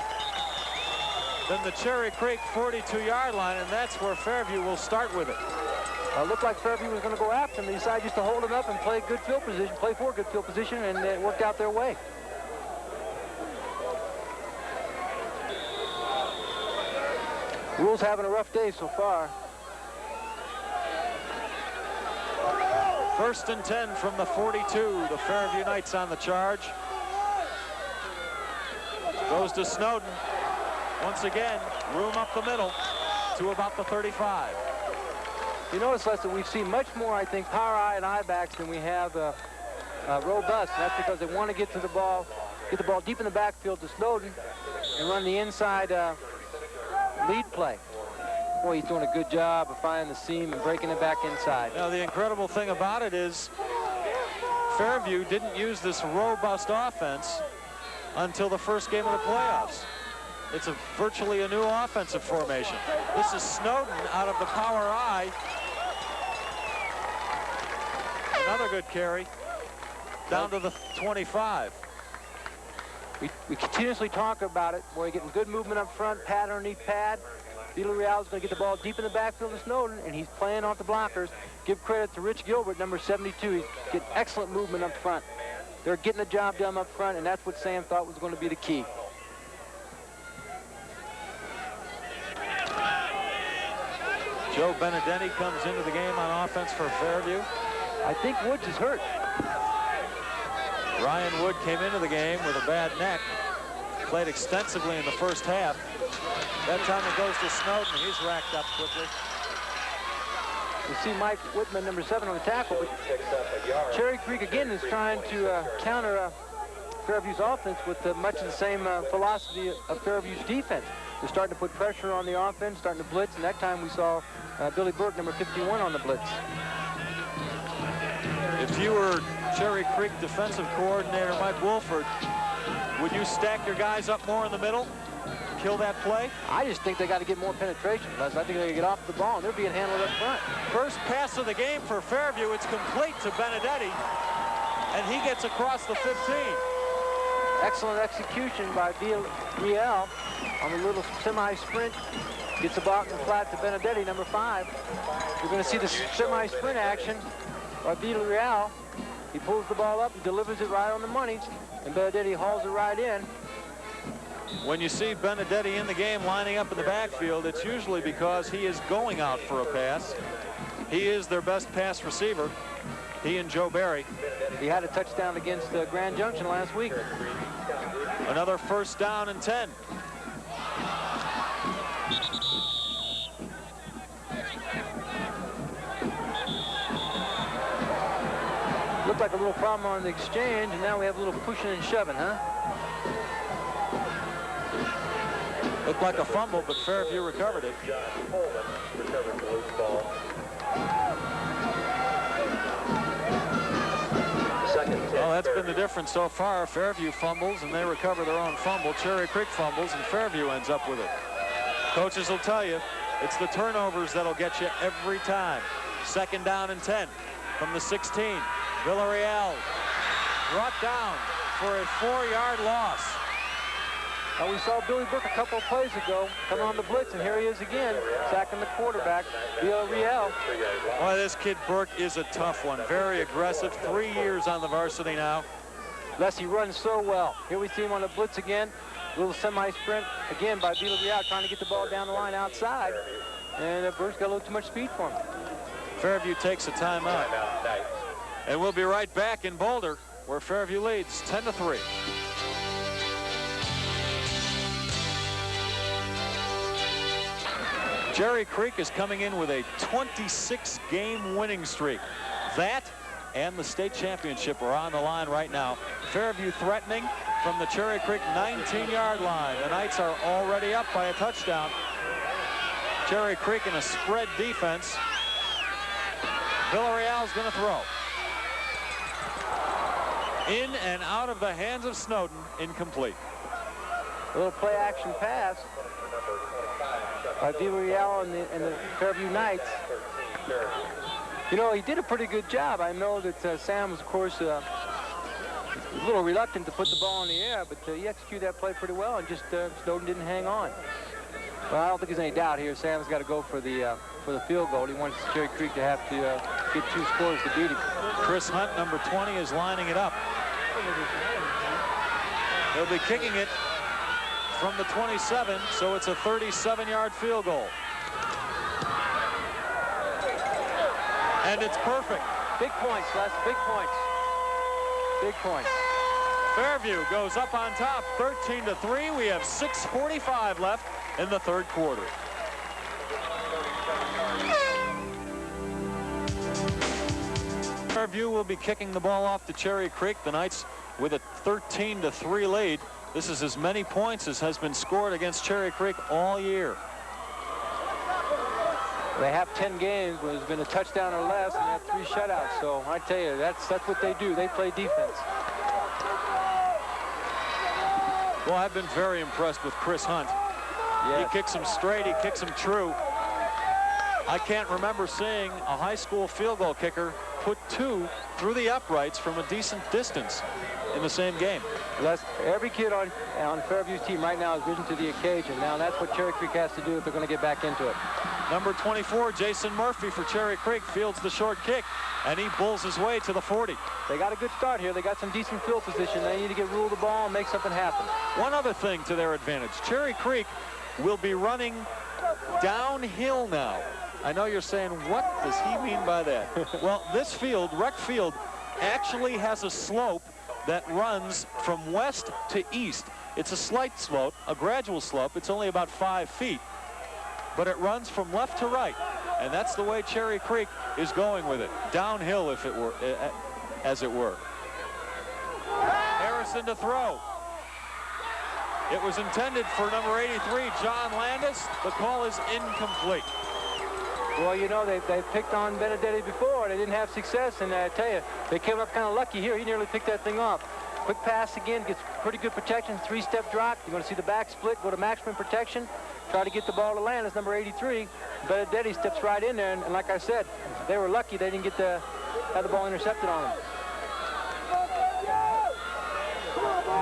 than the Cherry Creek 42-yard line, and that's where Fairview will start with it. Looked like Fairview was going to go after him. They decided just to hold him up and play good field position, play for good field position, and it worked out their way. Rule's having a rough day so far. 1st and 10 from the 42. The Fairview Knights on the charge. Goes to Snowden. Once again, room up the middle to about the 35. You notice, Les, that we've seen much more, I think, power eye and eye backs than we have robust. And that's because they want to get to the ball, get the ball deep in the backfield to Snowden and run the inside lead play. Boy, he's doing a good job of finding the seam and breaking it back inside. Now, the incredible thing about it is Fairview didn't use this robust offense until the first game of the playoffs. It's virtually a new offensive formation. This is Snowden out of the power eye. Another good carry down to the 25. We continuously talk about it. Boy, getting good movement up front, pad underneath pad. Villarreal is going to get the ball deep in the backfield to Snowden, and he's playing off the blockers. Give credit to Rich Gilbert, number 72. He's getting excellent movement up front. They're getting the job done up front, and that's what Sam thought was going to be the key. Joe Benedetti comes into the game on offense for Fairview. I think Woods is hurt. Ryan Wood came into the game with a bad neck. Played extensively in the first half. That time it goes to Snowden. He's racked up quickly. You see Mike Whitman, number 7, on the tackle. But Cherry Creek again is trying to counter Fairview's offense with much of the same philosophy of Fairview's defense. They're starting to put pressure on the offense, starting to blitz, and that time we saw Billy Burke, number 51, on the blitz. If you were Cherry Creek defensive coordinator Mike Wolford, would you stack your guys up more in the middle? Kill that play? I just think they got to get more penetration, Les. I think they got to get off the ball, and they're being handled up front. First pass of the game for Fairview. It's complete to Benedetti, and he gets across the 15. Excellent execution by Villarreal on the little semi-sprint. Gets the ball in the flat to Benedetti, number 5. You're going to see the semi-sprint action by Villarreal. He pulls the ball up and delivers it right on the money, and Benedetti hauls it right in. When you see Benedetti in the game lining up in the backfield, it's usually because he is going out for a pass. He is their best pass receiver, he and Joe Barry. He had a touchdown against Grand Junction last week. Another 1st down and 10. Looked like a little problem on the exchange, and now we have a little pushing and shoving, huh? Looked like a fumble, but Fairview recovered it. Recovered the loose ball. Well, that's been the difference so far. Fairview fumbles, and they recover their own fumble. Cherry Creek fumbles, and Fairview ends up with it. Coaches will tell you, it's the turnovers that'll get you every time. 2nd down and 10 from the 16. Villarreal brought down for a 4-yard loss. Well, we saw Billy Burke a couple of plays ago coming on the blitz, and here he is again, sacking the quarterback, Villarreal. Boy, this kid Burke is a tough one. Very aggressive. 3 years on the varsity now. Les, he runs so well. Here we see him on the blitz again. A little semi-sprint again by Villarreal, trying to get the ball down the line outside. And Burke's got a little too much speed for him. Fairview takes a timeout. And we'll be right back in Boulder, where Fairview leads 10-3. Cherry Creek is coming in with a 26-game winning streak. That and the state championship are on the line right now. Fairview threatening from the Cherry Creek 19-yard line. The Knights are already up by a touchdown. Cherry Creek in a spread defense. Villarreal's going to throw. In and out of the hands of Snowden, incomplete. A little play action pass by Villarreal and the Fairview Knights. You know, he did a pretty good job. I know that Sam was, of course, a little reluctant to put the ball in the air, but he executed that play pretty well, and just Snowden didn't hang on. Well, I don't think there's any doubt here. Sam's got to go for the field goal. He wants Cherry Creek to have to get 2 scores to beat him. Chris Hunt, number 20, is lining it up. He'll be kicking it from the 27, so it's a 37-yard field goal. And it's perfect. Big points, Les, big points. Big points. Fairview goes up on top, 13-3. We have 6:45 left in the 3rd quarter. Fairview will be kicking the ball off to Cherry Creek. The Knights with a 13-3 lead. This is as many points as has been scored against Cherry Creek all year. They have 10 games where there's been a touchdown or less, and they have 3 shutouts. So I tell you, that's what they do. They play defense. Well, I've been very impressed with Chris Hunt. Yes. He kicks them straight. He kicks them true. I can't remember seeing a high school field goal kicker put 2 through the uprights from a decent distance in the same game. Les, every kid on Fairview's team right now is risen to the occasion. Now that's what Cherry Creek has to do if they're going to get back into it. Number 24, Jason Murphy for Cherry Creek, fields the short kick, and he bulls his way to the 40. They got a good start here. They got some decent field position. They need to get rule of the ball and make something happen. One other thing to their advantage, Cherry Creek will be running downhill now. I know you're saying, what does he mean by that? Well, this field, rec field, actually has a slope that runs from west to east. It's a slight slope, a gradual slope. It's only about 5 feet, but it runs from left to right, and that's the way Cherry Creek is going with it, downhill, if it were, as it were. Harrison to throw. It was intended for number 83, John Landis. The call is incomplete. Well, you know, they've picked on Benedetti before. They didn't have success, and I tell you, they came up kind of lucky here. He nearly picked that thing off. Quick pass again, gets pretty good protection, 3-step drop. You want to see the back split, go to maximum protection, try to get the ball to Landis, number 83. Benedetti steps right in there, and like I said, they were lucky they didn't have the ball intercepted on them.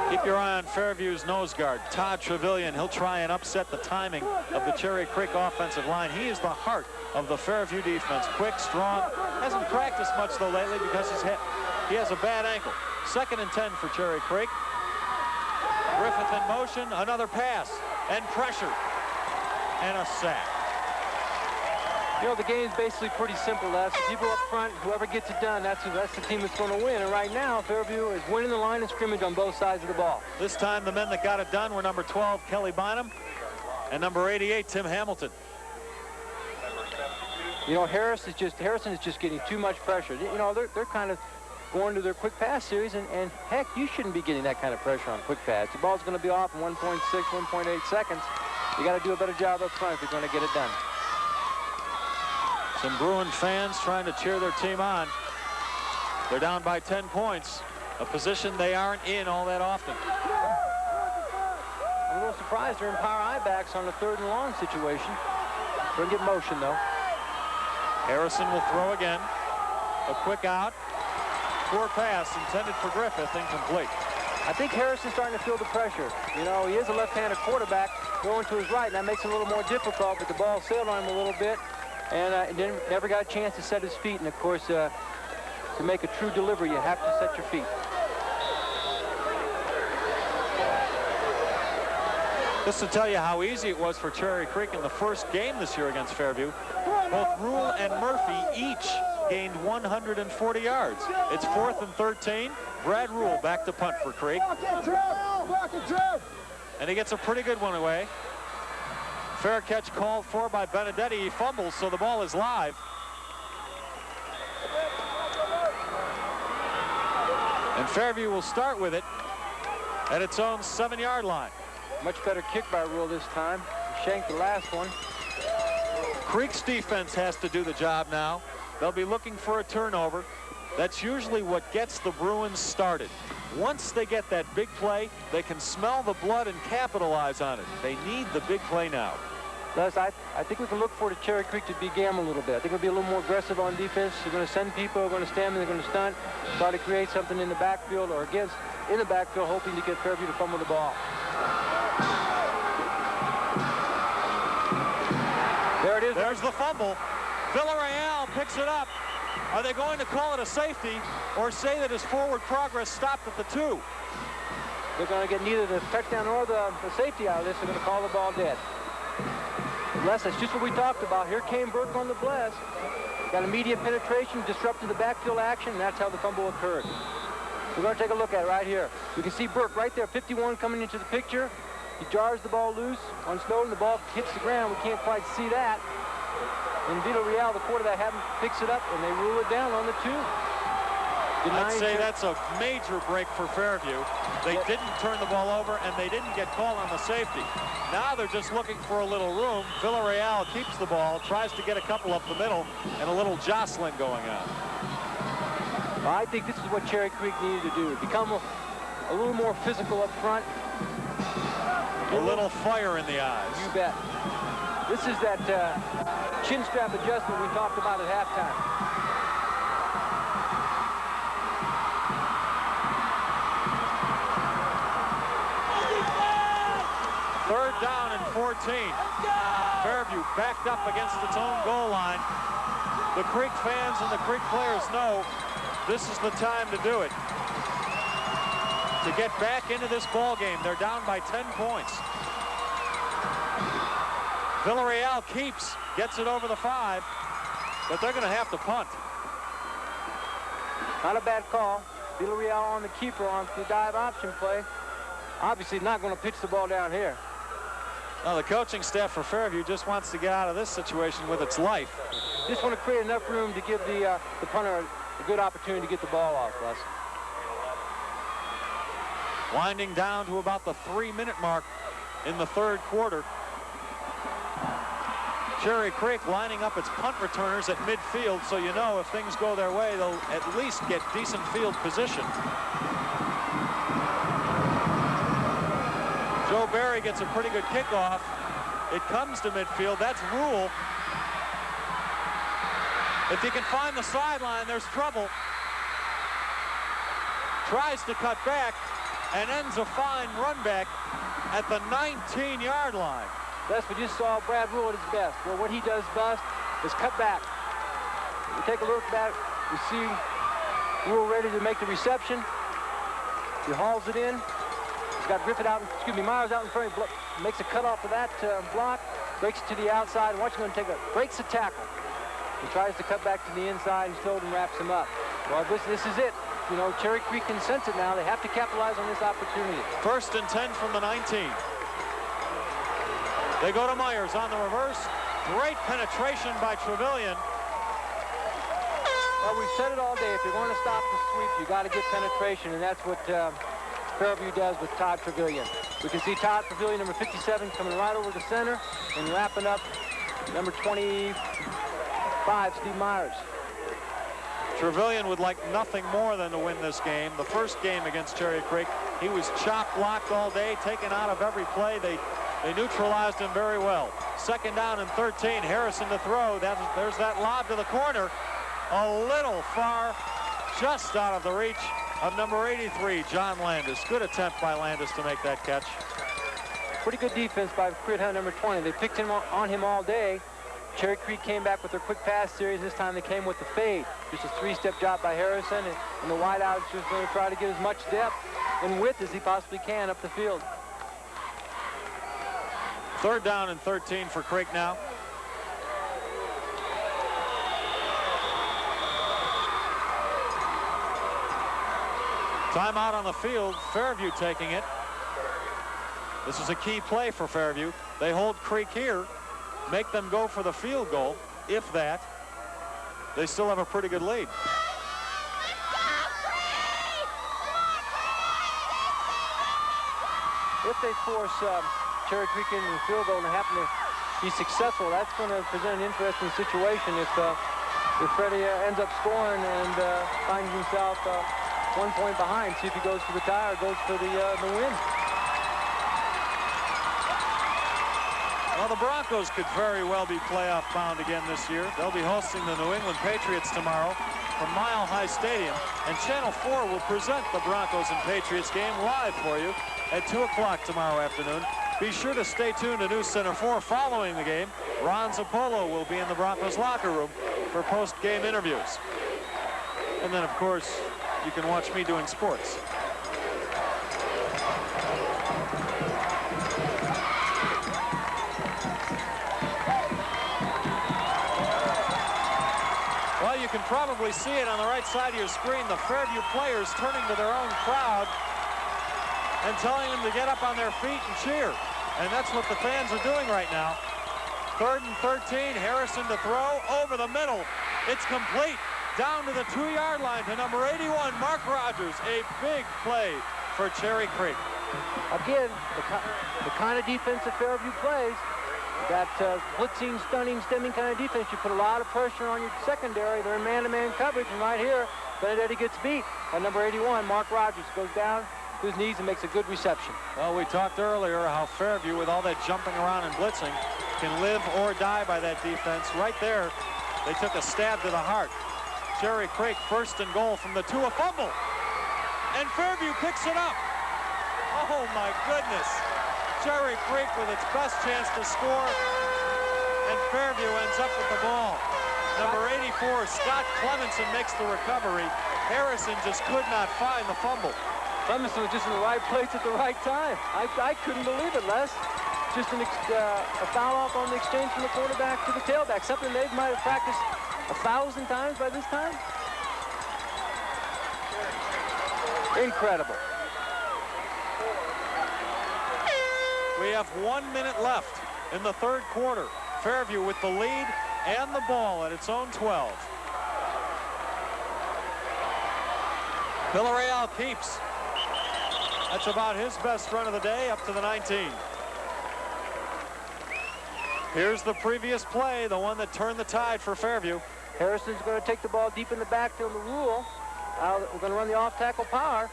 Keep your eye on Fairview's nose guard, Todd Trevelyan. He'll try and upset the timing of the Cherry Creek offensive line. He is the heart of the Fairview defense. Quick, strong, hasn't practiced much though lately because he has a bad ankle. 2nd and 10 for Cherry Creek. Griffith in motion, another pass, and pressure, and a sack. You know, the game's basically pretty simple, Les. The people up front, whoever gets it done, that's the team that's going to win. And right now, Fairview is winning the line of scrimmage on both sides of the ball. This time, the men that got it done were number 12, Kelly Bynum, and number 88, Tim Hamilton. You know, Harrison is just getting too much pressure. You know, they're kind of going to their quick pass series, and heck, you shouldn't be getting that kind of pressure on quick pass. The ball's going to be off in 1.6, 1.8 seconds. You got to do a better job up front if you're going to get it done. Some Bruin fans trying to cheer their team on. They're down by 10 points, a position they aren't in all that often. I'm a little surprised they're in power I backs on the 3rd and long situation. We'll get motion, though. Harrison will throw again. A quick out. Poor pass intended for Griffith, incomplete. I think Harrison's starting to feel the pressure. You know, he is a left-handed quarterback going to his right, and that makes it a little more difficult, but the ball sailed on him a little bit, and then never got a chance to set his feet. And, of course, to make a true delivery, you have to set your feet. Just to tell you how easy it was for Cherry Creek in the first game this year against Fairview, both Rule and Murphy each gained 140 yards. It's 4th and 13. Brad Rule back to punt for Creek. And he gets a pretty good one away. Fair catch called for by Benedetti. He fumbles, so the ball is live. And Fairview will start with it at its own 7-yard line. Much better kick by Rule this time. Shanked the last one. Creek's defense has to do the job now. They'll be looking for a turnover. That's usually what gets the Bruins started. Once they get that big play, they can smell the blood and capitalize on it. They need the big play now. Les, I think we can look for the Cherry Creek to be gamble a little bit. I think we'll be a little more aggressive on defense. They're going to send people, they're going to stand them, they're going to stunt, try to create something in the backfield or against in the backfield, hoping to get Fairview to fumble the ball. There it is. There's the fumble. Villarreal picks it up. Are they going to call it a safety or say that his forward progress stopped at the 2? They're going to get neither the touchdown or the safety out of this. They're going to call the ball dead. Les, that's just what we talked about. Here came Burke on the blast. Got immediate penetration, disrupted the backfield action, and that's how the fumble occurred. We're going to take a look at it right here. We can see Burke right there, 51 coming into the picture. He jars the ball loose on Snowden. The ball hits the ground. We can't quite see that. And Villarreal, the quarterback, picks it up, and they rule it down on the 2. I'd say that's a major break for Fairview. They didn't turn the ball over, and they didn't get called on the safety. Now they're just looking for a little room. Villarreal keeps the ball, tries to get a couple up the middle, and a little jostling going on. I think this is what Cherry Creek needed to do. Become a little more physical up front. A little fire in the eyes. You bet. This is that chin strap adjustment we talked about at halftime. Third down and 14. Fairview backed up against its own goal line. The Creek fans and the Creek players know this is the time to do it. To get back into this ball game. They're down by 10 points. Villarreal gets it over the 5, but they're going to have to punt. Not a bad call. Villarreal on the keeper on the dive option play. Obviously not going to pitch the ball down here. Now the coaching staff for Fairview just wants to get out of this situation with its life. Just want to create enough room to give the punter a good opportunity to get the ball off, Les. Winding down to about the 3-minute mark in the 3rd quarter. Cherry Creek lining up its punt returners at midfield, so you know if things go their way, they'll at least get decent field position. Joe Barry gets a pretty good kickoff. It comes to midfield. That's Rule. If he can find the sideline, there's trouble. Tries to cut back and ends a fine run back at the 19-yard line. That's what you saw Brad Rule at his best. Well, what he does best is cut back. We take a look back. We see Rule ready to make the reception. He hauls it in. He's got Myers out in front. He makes a cut off of that block. Breaks it to the outside. Watch him breaks the tackle. He tries to cut back to the inside, and Snowden wraps him up. Well, this is it. You know, Cherry Creek can sense it now. They have to capitalize on this opportunity. 1st and 10 from the 19. They go to Myers on the reverse. Great penetration by Trevelyan. Well, we've said it all day. If you're going to stop the sweep, you got to get penetration, and that's what Fairview does with Todd Trevelyan. We can see Todd Pavilion, number 57, coming right over the center and wrapping up number 25, Steve Myers. Trevelyan would like nothing more than to win this game. The first game against Cherry Creek, he was chop-blocked all day, taken out of every play. They neutralized him very well. Second down and 13. Harrison to throw. There's that lob to the corner. A little far, just out of the reach of number 83, John Landis. Good attempt by Landis to make that catch. Pretty good defense by Crit Hunt, number 20. They picked him on him all day. Cherry Creek came back with their quick pass series. This time they came with the fade. Just a three-step job by Harrison, and the wideout is just going to try to get as much depth and width as he possibly can up the field. Third down and 13 for Creek now. Timeout on the field. Fairview taking it. This is a key play for Fairview. They hold Creek here, make them go for the field goal. If that, they still have a pretty good lead. If they force Cherry Creek into the field goal and happen to be successful, that's going to present an interesting situation if Freddie ends up scoring and finds himself 1 point behind. See if he goes for the tie or goes for the win. Well, the Broncos could very well be playoff bound again this year. They'll be hosting the New England Patriots tomorrow from Mile High Stadium, and Channel 4 will present the Broncos and Patriots game live for you at 2 o'clock tomorrow afternoon. Be sure to stay tuned to News Center 4 following the game. Ron Zappolo will be in the Broncos locker room for post-game interviews. And then, of course, you can watch me doing sports. Well, you can probably see it on the right side of your screen. The Fairview players turning to their own crowd and telling them to get up on their feet and cheer. And that's what the fans are doing right now. Third and 13, Harrison to throw over the middle. It's complete down to the 2-yard line to number 81, Mark Rogers. A big play for Cherry Creek. Again, the kind of defense that Fairview plays, that blitzing, stunning, stemming kind of defense, you put a lot of pressure on your secondary. They're in man-to-man coverage, and right here, Benedetti gets beat. And number 81, Mark Rogers, goes down to his knees and makes a good reception. Well, we talked earlier how Fairview, with all that jumping around and blitzing, can live or die by that defense. Right there, they took a stab to the heart. Cherry Creek, first and goal from the 2, a fumble. And Fairview picks it up. Oh, my goodness. Cherry Creek with its best chance to score, and Fairview ends up with the ball. Number 84, Scott Clemenson, makes the recovery. Harrison just could not find the fumble. Clemenson was just in the right place at the right time. I couldn't believe it, Les. Just a foul off on the exchange from the quarterback to the tailback, something they might have practiced 1,000 times by this time. Incredible. We have 1 minute left in the third quarter. Fairview with the lead and the ball at its own 12. Villarreal keeps. That's about his best run of the day, up to the 19. Here's the previous play, the one that turned the tide for Fairview. Harrison's going to take the ball deep in the backfield to Rule. We're going to run the off-tackle power,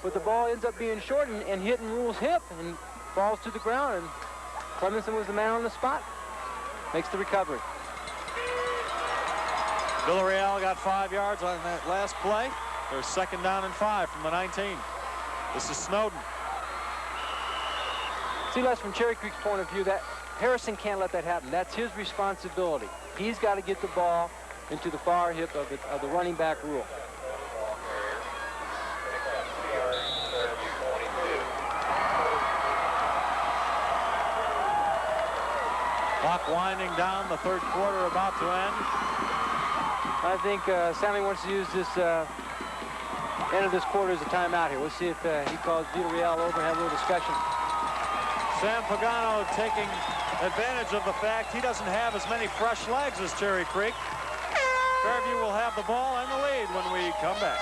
but the ball ends up being short and hitting Rule's hip and falls to the ground, and Clemenson was the man on the spot. Makes the recovery. Villarreal got 5 yards on that last play. There's second down and 5 from the 19. This is Snowden. See, Les, from Cherry Creek's point of view, that Harrison can't let that happen. That's his responsibility. He's got to get the ball into the far hip of the running back Rule. Clock winding down, the third quarter about to end. I think Sammy wants to use this end of this quarter as a timeout here. We'll see if he calls Villarreal over and have a little discussion. Sam Pagano taking advantage of the fact he doesn't have as many fresh legs as Cherry Creek. Fairview will have the ball and the lead when we come back.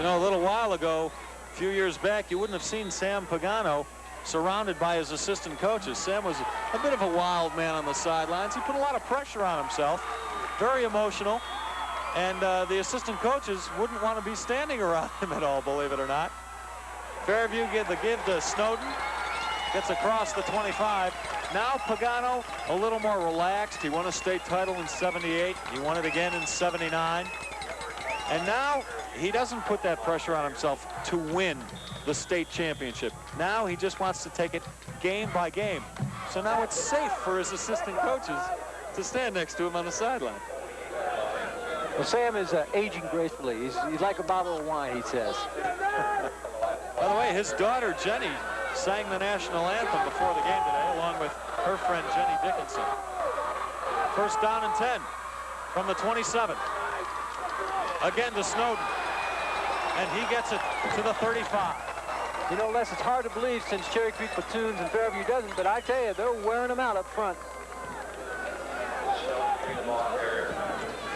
You know, a little while ago, a few years back, you wouldn't have seen Sam Pagano surrounded by his assistant coaches. Sam was a bit of a wild man on the sidelines. He put a lot of pressure on himself, very emotional, and the assistant coaches wouldn't want to be standing around him at all, believe it or not. Fairview gives the give to Snowden, gets across the 25. Now Pagano a little more relaxed. He won a state title in '78. He won it again in '79. And now he doesn't put that pressure on himself to win the state championship. Now he just wants to take it game by game. So now it's safe for his assistant coaches to stand next to him on the sideline. Well, Sam is aging gracefully. He's like a bottle of wine, he says. By the way, his daughter Jenny sang the national anthem before the game today, along with her friend Jenny Dickinson. First down and 10 from the 27. Again to Snowden, and he gets it to the 35. You know, Les, it's hard to believe since Cherry Creek platoons and Fairview doesn't, but I tell you, they're wearing them out up front.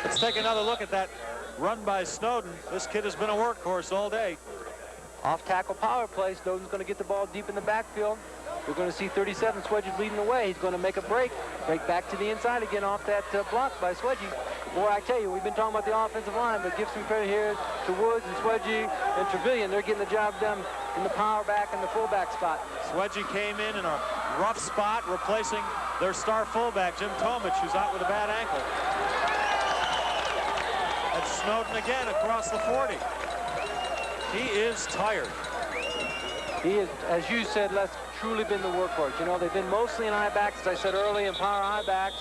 Let's take another look at that run by Snowden. This kid has been a workhorse all day. Off tackle power play. Snowden's going to get the ball deep in the backfield. We're going to see 37 Swedgy leading the way. He's going to make a break back to the inside again off that block by Swedgy. Boy, I tell you, we've been talking about the offensive line, but give some credit here to Woods and Swedgy and Trevelyan. They're getting the job done in the power back and the fullback spot. Swedgy came in a rough spot, replacing their star fullback, Jim Tomich, who's out with a bad ankle. That's Snowden again across the 40. He is tired. He is, as you said, Les, truly been the workhorse. You know, they've been mostly in high backs, as I said earlier, in power high backs.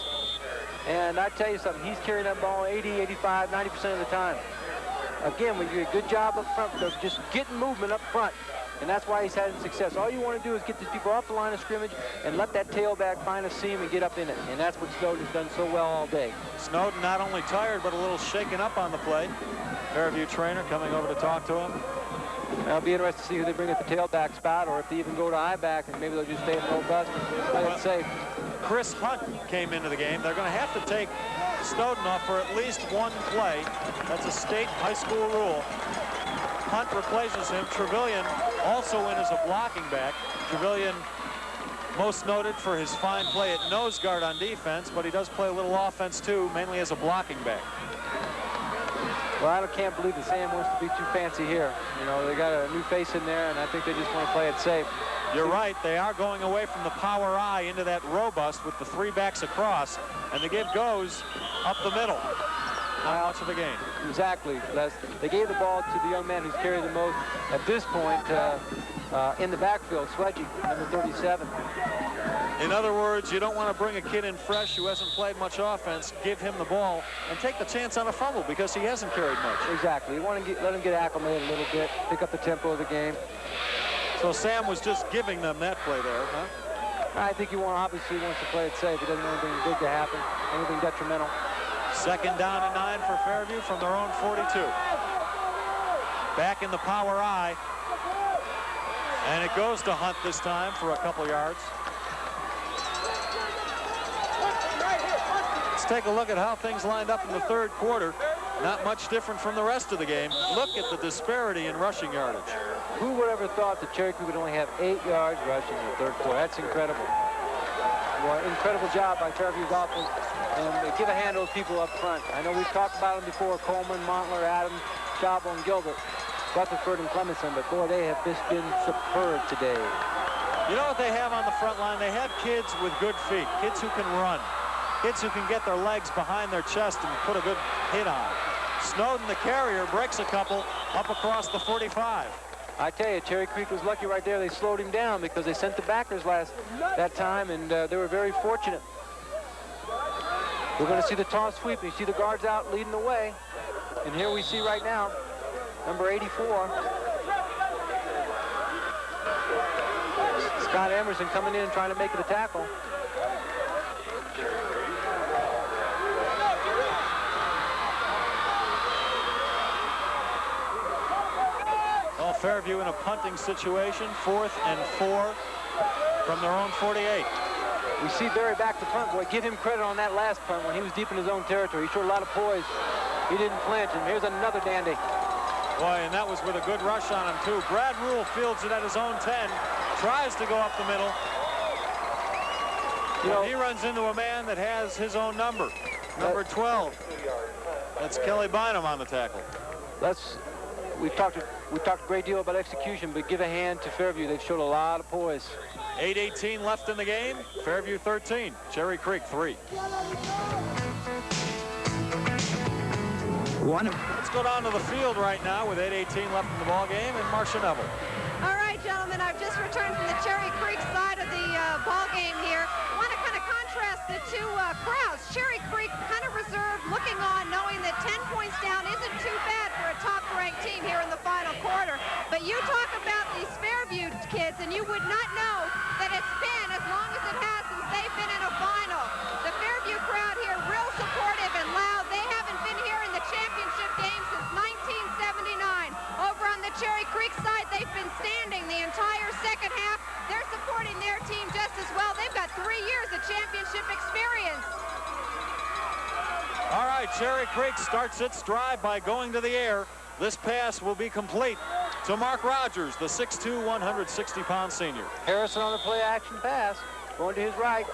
And I tell you something, he's carrying that ball 80, 85, 90% of the time. Again, we do a good job up front of just getting movement up front. And that's why he's having success. All you want to do is get these people off the line of scrimmage and let that tailback find a seam and get up in it. And that's what Snowden's done so well all day. Snowden not only tired, but a little shaken up on the play. Fairview trainer coming over to talk to him. I'll be interested to see who they bring at the tailback spot, or if they even go to high back, and maybe they'll just stay in robust and play it safe. Chris Hunt came into the game. They're going to have to take Snowden off for at least one play. That's a state high school rule. Hunt replaces him. Trevelyan also in as a blocking back. Trevelyan most noted for his fine play at nose guard on defense, but he does play a little offense too, mainly as a blocking back. Well, I can't believe that Sam wants to be too fancy here. You know, they got a new face in there, and I think they just want to play it safe. You're right. They are going away from the power I into that robust with the three backs across, and the give goes up the middle. Not much of a gain. Exactly, Les. They gave the ball to the young man who's carried the most at this point in the backfield, Swedgy, number 37. In other words, you don't want to bring a kid in fresh who hasn't played much offense, give him the ball, and take the chance on a fumble because he hasn't carried much. Exactly. You want to let him get acclimated a little bit, pick up the tempo of the game. So Sam was just giving them that play there, huh? I think he obviously wants to play it safe. He doesn't want anything big to happen, anything detrimental. Second down and 9 for Fairview from their own 42. Back in the power I. And it goes to Hunt this time for a couple yards. Let's take a look at how things lined up in the third quarter. Not much different from the rest of the game. Look at the disparity in rushing yardage. Who would ever thought that Cherry Creek would only have 8 yards rushing in the third quarter? That's incredible. Well, incredible job by Fairview's offense. And give a hand to those people up front. I know we've talked about them before, Coleman, Montler, Adams, Chabo, and Gilbert, Rutherford, and Clemenson, but boy, they have just been superb today. You know what they have on the front line? They have kids with good feet, kids who can run, kids who can get their legs behind their chest and put a good hit on. Snowden, the carrier, breaks a couple up across the 45. I tell you, Cherry Creek was lucky right there. They slowed him down because they sent the backers that time, and they were very fortunate. We're going to see the toss sweep. You see the guards out leading the way. And here we see right now, number 84. Scott Emerson coming in and trying to make it a tackle. Well, Fairview in a punting situation, 4th and 4 from their own 48. We see Barry back to punt. Boy, give him credit on that last punt when he was deep in his own territory. He showed a lot of poise. He didn't flinch, and here's another dandy. Boy, and that was with a good rush on him, too. Brad Rule fields it at his own 10, tries to go up the middle. You know, he runs into a man that has his own number 12. That's Kelly Bynum on the tackle. We've talked a great deal about execution, but give a hand to Fairview. They've showed a lot of poise. 8:18 left in the game. Fairview 13, Cherry Creek 3. Let's go down to the field right now with 8:18 left in the ball game, and Marcia Neville. All right, gentlemen, I've just returned from the Cherry Creek side of the ball game here. I want to kind of contrast the two crowds. Cherry Creek kind of reserved, looking on, knowing that 10 points down isn't too bad for a top-ranked team here in the final quarter. But you talk about these Fairview kids, and you would not know that it's been as long as it has since they've been in a final. The Fairview crowd here, real supportive and loud. They haven't been here in the championship game since 1979. Over on the Cherry Creek side, they've been standing the entire second half. They're supporting their team just as well. They've got 3 years of championship experience. All right, Cherry Creek starts its drive by going to the air. This pass will be complete to Mark Rogers, the 6'2", 160-pound senior. Harrison on the play-action pass, going to his right.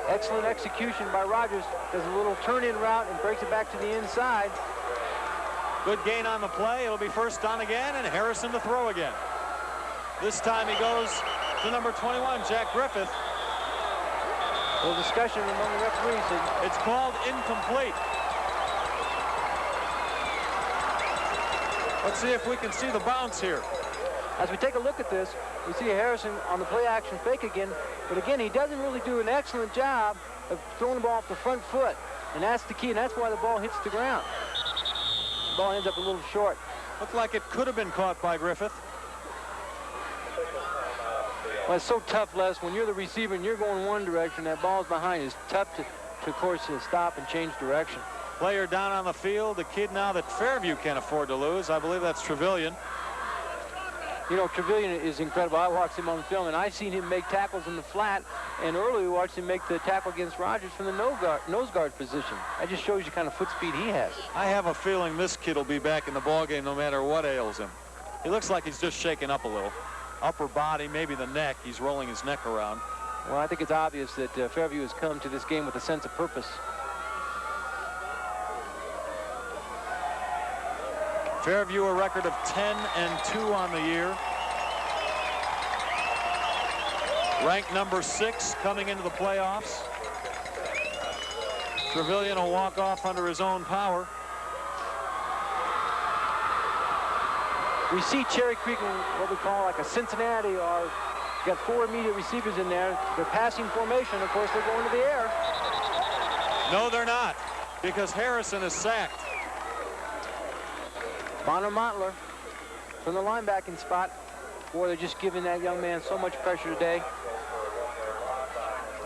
Excellent execution by Rogers. Does a little turn-in route and breaks it back to the inside. Good gain on the play. It'll be first down again, and Harrison to throw again. This time he goes to number 21, Jack Griffith. A little discussion among the referees. It's called incomplete. Let's see if we can see the bounce here. As we take a look at this, we see Harrison on the play-action fake again. But again, he doesn't really do an excellent job of throwing the ball off the front foot. And that's the key, and that's why the ball hits the ground. The ball ends up a little short. Looked like it could have been caught by Griffith. Well, it's so tough, Les, when you're the receiver and you're going one direction, that ball's behind you. It's tough to of course, to stop and change direction. Player down on the field, the kid now that Fairview can't afford to lose. I believe that's Trevelyan. You know, Trevelyan is incredible. I watched him on film, and I've seen him make tackles in the flat, and earlier we watched him make the tackle against Rogers from the nose guard position. That just shows you kind of foot speed he has. I have a feeling this kid will be back in the ballgame no matter what ails him. He looks like he's just shaken up a little. Upper body, maybe the neck. He's rolling his neck around. Well, I think it's obvious that Fairview has come to this game with a sense of purpose. Fairview a record of 10-2 on the year. Ranked number 6 coming into the playoffs. Trevelyan will walk off under his own power. We see Cherry Creek in what we call like a Cincinnati, or got 4 immediate receivers in there. They're passing formation. Of course, they're going to the air. No, they're not, because Harrison is sacked. Bonner Montler from the linebacking spot. Boy, they're just giving that young man so much pressure today.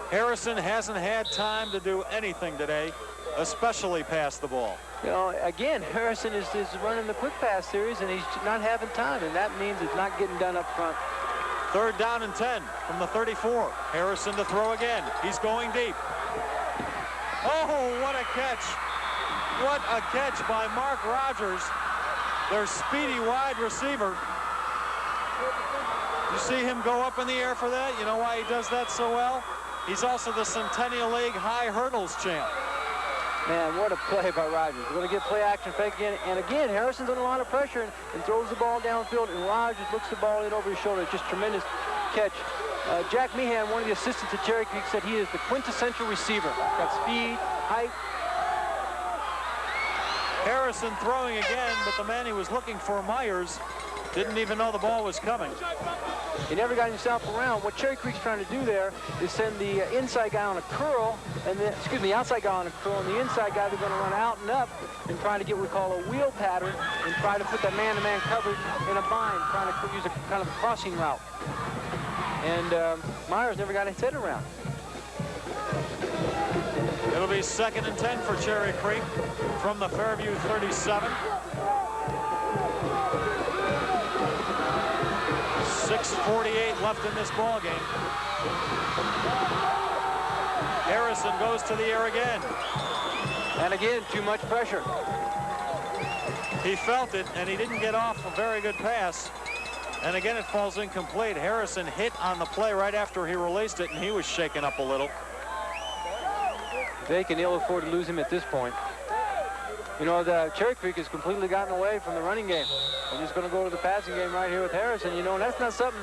Harrison hasn't had time to do anything today, especially pass the ball. You know, again, Harrison is running the quick pass series, and he's not having time, and that means it's not getting done up front. 3rd down and 10 from the 34. Harrison to throw again. He's going deep. Oh, what a catch. What a catch by Mark Rogers, their speedy wide receiver. You see him go up in the air for that? You know why he does that so well? He's also the Centennial League high hurdles champ. Man, what a play by Rogers. We're going to get play action fake again. And again, Harrison's under a lot of pressure and throws the ball downfield, and Rogers looks the ball in over his shoulder. Just tremendous catch. Jack Meehan, one of the assistants at Cherry Creek, said he is the quintessential receiver. Got speed, height. Harrison throwing again, but the man he was looking for, Myers, didn't even know the ball was coming. He never got himself around. What Cherry Creek's trying to do there is send the inside guy on a curl, and then, the outside guy on a curl, and the inside guy they're going to run out and up and try to get what we call a wheel pattern and try to put that man-to-man coverage in a bind, trying to use a kind of a crossing route. And Myers never got his head around. It'll be 2nd and 10 for Cherry Creek from the Fairview 37. 6:48 left in this ball game. Harrison goes to the air again. And again, too much pressure. He felt it, and he didn't get off a very good pass. And again, it falls incomplete. Harrison hit on the play right after he released it, and he was shaken up a little. They can ill afford to lose him at this point. You know, the Cherry Creek has completely gotten away from the running game. They're just going to go to the passing game right here with Harrison. You know, and that's not something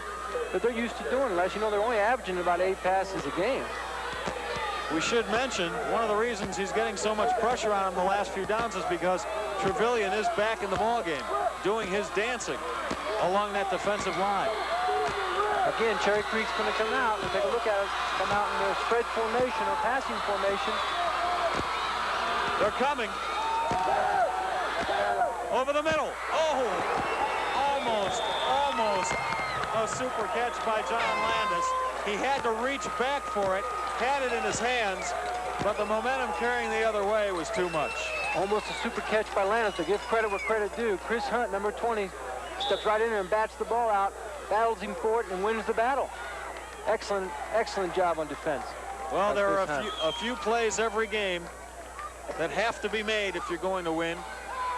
that they're used to doing, unless, you know, they're only averaging about 8 passes a game. We should mention one of the reasons he's getting so much pressure on him the last few downs is because Trevelyan is back in the ballgame, doing his dancing along that defensive line. Again, Cherry Creek's going to come out and take a look at it. Come out in their spread formation or passing formation. They're coming. Over the middle. Oh, almost a super catch by John Landis. He had to reach back for it, had it in his hands, but the momentum carrying the other way was too much. Almost a super catch by Landis. To give credit where credit due, Chris Hunt, number 20, steps right in there and bats the ball out, battles him for it, and wins the battle. Excellent, excellent job on defense. Well, there are a few plays every game that have to be made if you're going to win.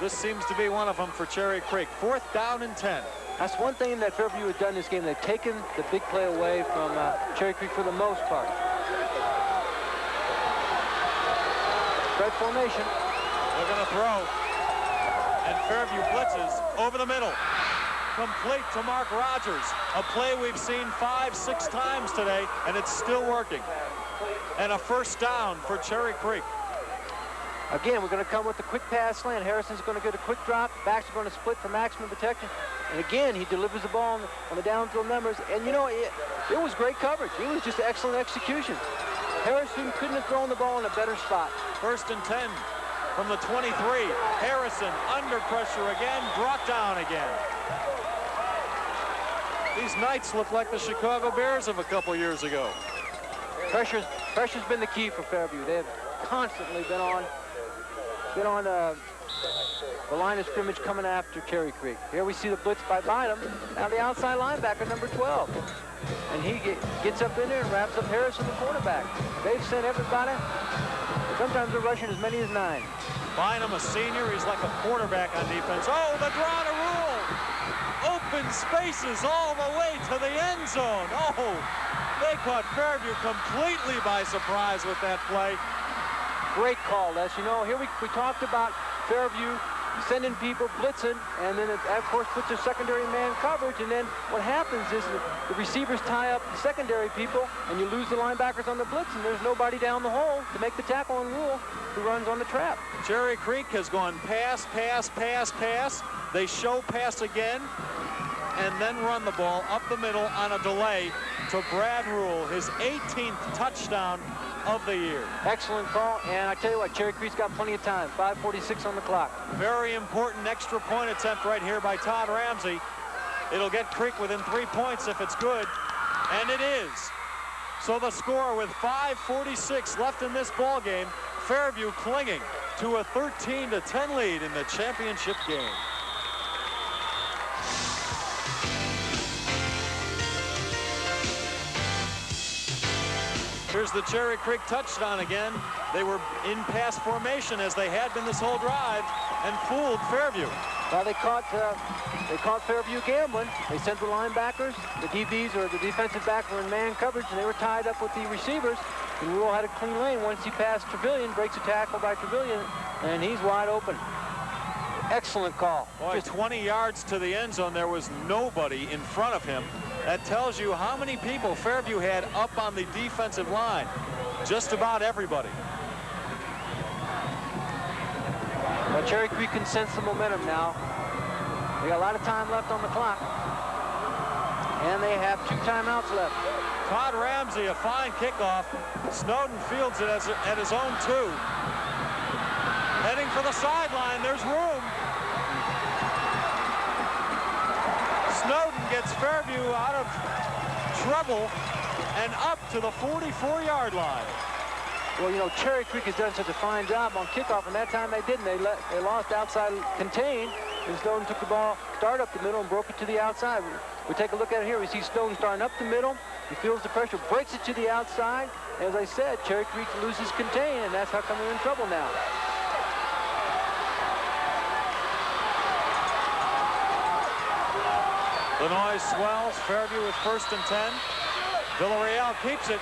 This seems to be one of them for Cherry Creek. 4th down and 10. That's one thing that Fairview has done this game. They've taken the big play away from Cherry Creek for the most part. Spread formation. They're going to throw. And Fairview blitzes over the middle. Complete to Mark Rogers. A play we've seen 5-6 times today, and it's still working. And a 1st down for Cherry Creek. Again, we're going to come with the quick pass slant. Harrison's going to get a quick drop. Backs are going to split for maximum protection. And again, he delivers the ball on the downfield numbers. And, you know, it was great coverage. It was just excellent execution. Harrison couldn't have thrown the ball in a better spot. 1st and 10 from the 23. Harrison under pressure again, brought down again. These Knights look like the Chicago Bears of a couple years ago. Pressure's been the key for Fairview. They have constantly been on the line of scrimmage coming after Cherry Creek. Here we see the blitz by Bynum. Now the outside linebacker, number 12. And he gets up in there and wraps up Harrison, the quarterback. They've sent everybody. Sometimes they're rushing as many as 9. Bynum, a senior, he's like a quarterback on defense. Oh, the draw to rule. Open spaces all the way to the end zone. Oh, they caught Fairview completely by surprise with that play. Great call, Les. You know, here we talked about Fairview sending people blitzing, and then it, of course, puts their secondary man coverage, and then what happens is the receivers tie up the secondary people, and you lose the linebackers on the blitz, and there's nobody down the hole to make the tackle on Rule, who runs on the trap. Cherry Creek has gone pass, pass, pass, pass. They show pass again, and then run the ball up the middle on a delay to Brad Rule, his 18th touchdown of the year. Excellent call, and I tell you what, Cherry Creek's got plenty of time. 5:46 on the clock. Very important extra point attempt right here by Todd Ramsey. It'll get Creek within 3 points if it's good, and it is. So the score with 5:46 left in this ball game, Fairview clinging to a 13-10 lead in the championship game. Here's the Cherry Creek touchdown again. They were in pass formation as they had been this whole drive and fooled Fairview. Well, they caught Fairview gambling. They sent the linebackers, the DBs or the defensive back were in man coverage, and they were tied up with the receivers. And Rule had a clean lane. Once he passed Trevelyan, breaks a tackle by Trevelyan, and he's wide open. Excellent call. Boy, just 20 yards to the end zone. There was nobody in front of him. That tells you how many people Fairview had up on the defensive line. Just about everybody. Well, Cherry Creek can sense the momentum now. They got a lot of time left on the clock. And they have 2 timeouts left. Todd Ramsey, a fine kickoff. Snowden fields it at his own 2. Heading for the sideline, there's room. Snowden gets Fairview out of trouble and up to the 44-yard line. Well, you know, Cherry Creek has done such a fine job on kickoff, and that time they didn't. They lost outside contain, and Snowden took the ball, started up the middle, and broke it to the outside. We take a look at it here. We see Snowden starting up the middle. He feels the pressure, breaks it to the outside. As I said, Cherry Creek loses contain, and that's how come they're in trouble now. The noise swells. Fairview with 1st and 10. Villarreal keeps it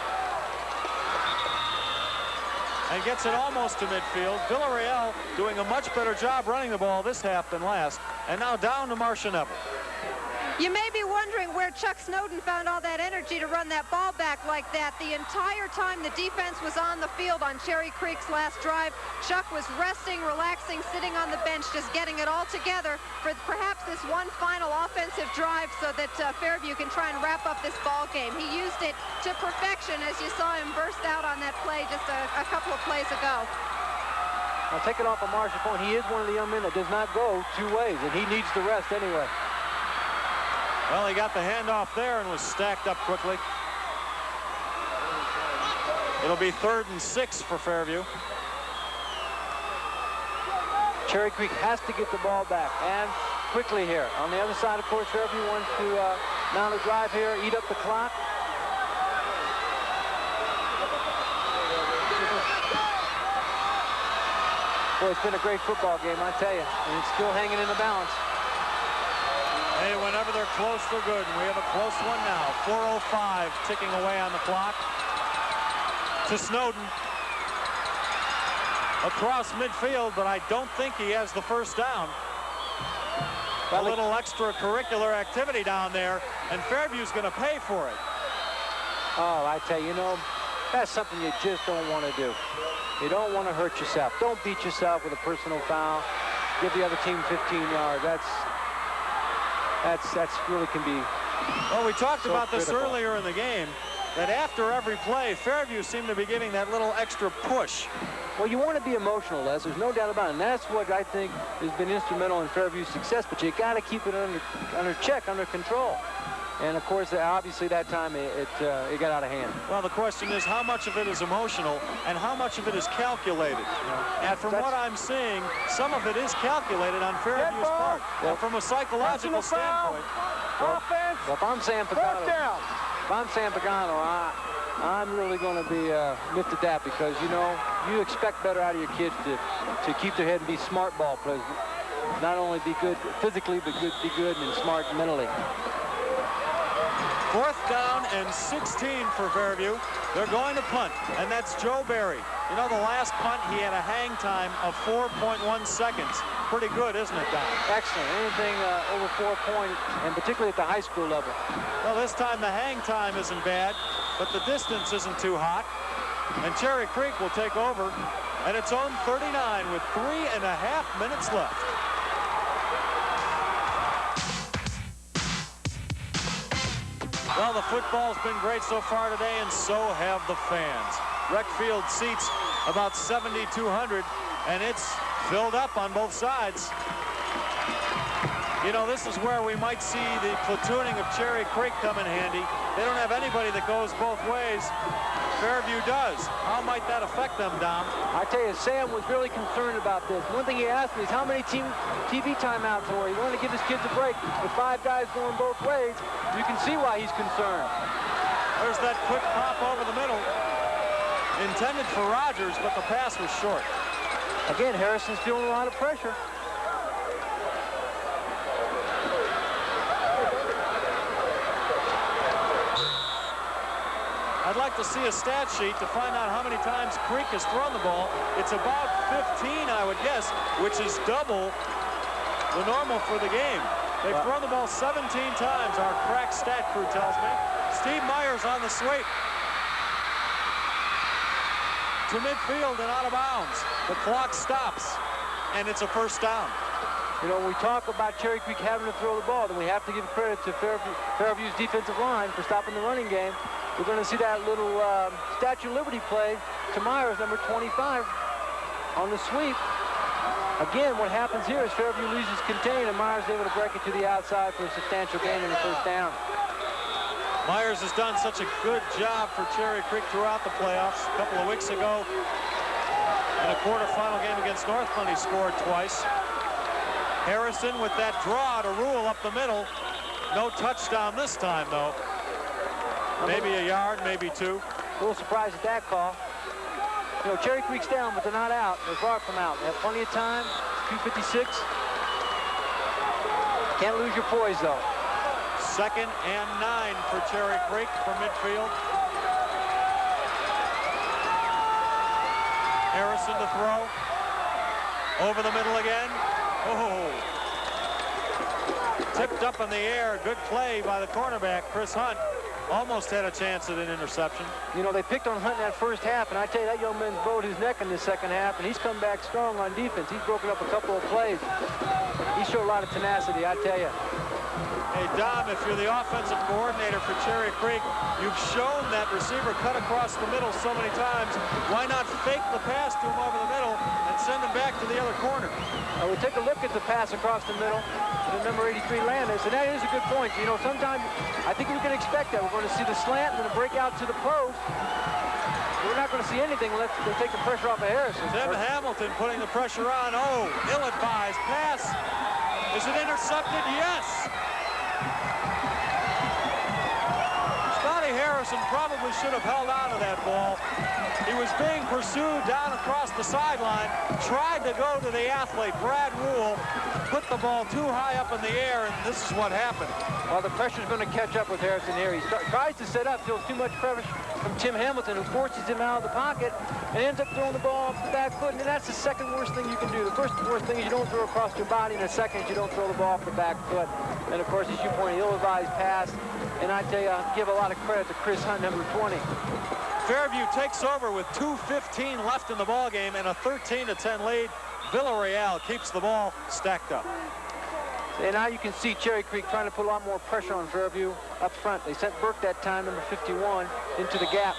and gets it almost to midfield. Villarreal doing a much better job running the ball this half than last. And now down to Marcia Neville. You may be wondering where Chuck Snowden found all that energy to run that ball back like that. The entire time the defense was on the field on Cherry Creek's last drive, Chuck was resting, relaxing, sitting on the bench, just getting it all together for perhaps this one final offensive drive so that Fairview can try and wrap up this ball game. He used it to perfection as you saw him burst out on that play just a couple of plays ago. I'll take it off of Marsh's point. He is one of the young men that does not go 2 ways, and he needs the rest anyway. Well, he got the handoff there and was stacked up quickly. It'll be 3rd and 6 for Fairview. Cherry Creek has to get the ball back, and quickly here. On the other side, of course, Fairview wants to mount a drive here, eat up the clock. Boy, it's been a great football game, I tell you, and it's still hanging in the balance. Hey, whenever they're close, they're good. And we have a close one now. 4:05 ticking away on the clock. To Snowden. Across midfield, but I don't think he has the first down. A little extracurricular activity down there, and Fairview's going to pay for it. Oh, I tell you, that's something you just don't want to do. You don't want to hurt yourself. Don't beat yourself with a personal foul. Give the other team 15 yards. That's really can be. Well, we talked so about critical. this earlier in the game, that after every play, Fairview seemed to be giving that little extra push. Well, you want to be emotional, Les. There's no doubt about it. And that's what I think has been instrumental in Fairview's success. But you got to keep it under check, under control. And of course, obviously that time it got out of hand. Well, the question is how much of it is emotional and how much of it is calculated. And from what I'm seeing, some of it is calculated on Fairview's part. Well, from a psychological standpoint. Well, if I'm Sam Pagano, I'm really going to be miffed at that because, you expect better out of your kids to keep their head and be smart ball players. Not only be good physically, but be good and smart mentally. 4th down and 16 for Fairview. They're going to punt, and that's Joe Barry. The last punt, he had a hang time of 4.1 seconds. Pretty good, isn't it, Don? Excellent. Anything over 4 points, and particularly at the high school level. Well, this time the hang time isn't bad, but the distance isn't too hot. And Cherry Creek will take over at its own 39 with 3.5 minutes left. Well, the football's been great so far today, and so have the fans. Rec Field seats about 7,200, and it's filled up on both sides. This is where we might see the platooning of Cherry Creek come in handy. They don't have anybody that goes both ways. Fairview does. How might that affect them, Dom? I tell you, Sam was really concerned about this. One thing he asked me is how many TV timeouts were. He wanted to give his kids a break. With 5 guys going both ways, you can see why he's concerned. There's that quick pop over the middle. Intended for Rogers, but the pass was short. Again, Harrison's feeling a lot of pressure. I'd like to see a stat sheet to find out how many times Creek has thrown the ball. It's about 15, I would guess, which is double the normal for the game. They've thrown the ball 17 times, our crack stat crew tells me. Steve Myers on the sweep. To midfield and out of bounds. The clock stops, and it's a 1st down. When we talk about Cherry Creek having to throw the ball, then we have to give credit to Fairview's defensive line for stopping the running game. We're going to see that little Statue of Liberty play to Myers, number 25, on the sweep. Again, what happens here is Fairview loses contain, and Myers is able to break it to the outside for a substantial gain in the 1st down. Myers has done such a good job for Cherry Creek throughout the playoffs. A couple of weeks ago, in a quarterfinal game against Northland, he scored twice. Harrison with that draw to rule up the middle. No touchdown this time, though. Maybe a yard, maybe 2. A little surprised at that call. Cherry Creek's down, but they're not out. They're far from out. They have plenty of time. 2:56. Can't lose your poise, though. 2nd and 9 for Cherry Creek from midfield. Harrison to throw. Over the middle again. Oh. Tipped up in the air. Good play by the cornerback, Chris Hunt. Almost had a chance at an interception. You know, they picked on Hunt in that first half, and I tell you, that young man's bowed his neck in the second half, and he's come back strong on defense. He's broken up a couple of plays. He showed a lot of tenacity, I tell you. Hey, Dom, if you're the offensive coordinator for Cherry Creek, you've shown that receiver cut across the middle so many times. Why not fake the pass to him over the middle and send him back to the other corner? We take a look at the pass across the middle to number 83 Landis, and that is a good point. You know, sometimes I think we can expect that. We're going to see the slant and then a breakout to the post. We're not going to see anything unless they take the pressure off of Harrison. Tim Hamilton putting the pressure on. Oh, ill-advised pass. Is it intercepted? Yes. Harrison probably should have held on to that ball. He was being pursued down across the sideline, tried to go to the athlete, Brad Rule, put the ball too high up in the air, and this is what happened. Well, the pressure's going to catch up with Harrison here. He tries to set up, feels too much pressure from Tim Hamilton, who forces him out of the pocket and ends up throwing the ball off the back foot, and that's the second worst thing you can do. The first worst thing is you don't throw across your body, and the second is you don't throw the ball off the back foot. And, of course, as you pointed, ill-advised pass. And I tell you, I give a lot of credit to Chris Hunt, number 20. Fairview takes over with 2:15 left in the ball game and a 13-10 lead. Villarreal keeps the ball stacked up. And now you can see Cherry Creek trying to put a lot more pressure on Fairview up front. They sent Burke that time, number 51, into the gap.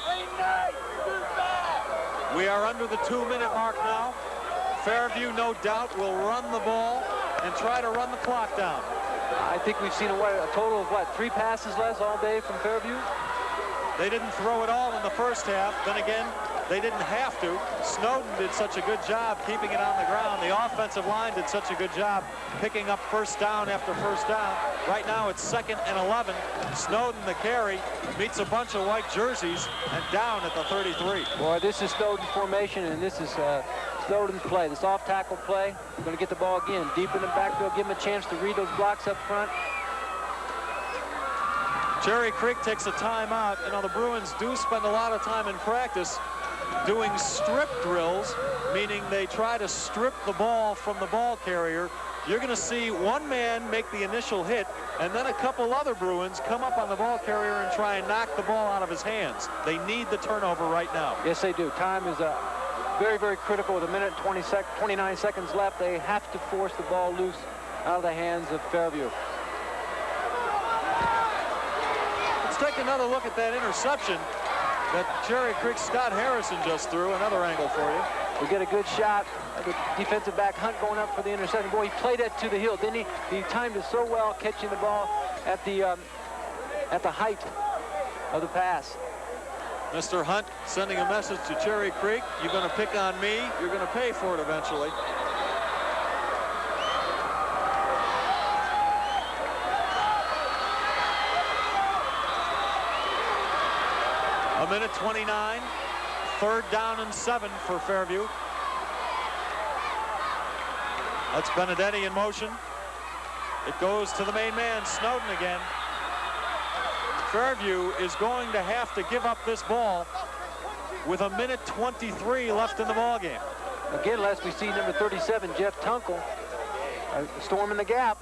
We are under the 2-minute mark now. Fairview, no doubt, will run the ball and try to run the clock down. I think we've seen a total of, 3 passes less all day from Fairview? They didn't throw it all in the first half. Then again, they didn't have to. Snowden did such a good job keeping it on the ground. The offensive line did such a good job picking up first down after first down. Right now it's 2nd and 11. Snowden, the carry, meets a bunch of white jerseys and down at the 33. Boy, this is Snowden's formation, and this is Snowden's play. This off-tackle play. Going to get the ball again deep in the backfield, give him a chance to read those blocks up front. Cherry Creek takes a timeout. You know, the Bruins do spend a lot of time in practice doing strip drills, meaning they try to strip the ball from the ball carrier. You're going to see one man make the initial hit, and then a couple other Bruins come up on the ball carrier and try and knock the ball out of his hands. They need the turnover right now. Yes, they do. Time is very, very critical. With 1:29 seconds left, they have to force the ball loose out of the hands of Fairview. Let's take another look at that interception that Cherry Creek's Scott Harrison just threw. Another angle for you. We get a good shot. The defensive back Hunt going up for the interception. Boy, he played that to the hill, didn't he? He timed it so well, catching the ball at the height of the pass. Mr. Hunt sending a message to Cherry Creek. You're going to pick on me. You're going to pay for it eventually. A minute 29. 3rd down and 7 for Fairview. That's Benedetti in motion. It goes to the main man, Snowden again. Fairview is going to have to give up this ball with a minute 23 left in the ball game. Again, last we see number 37, Jeff Tunkel, storming the gap,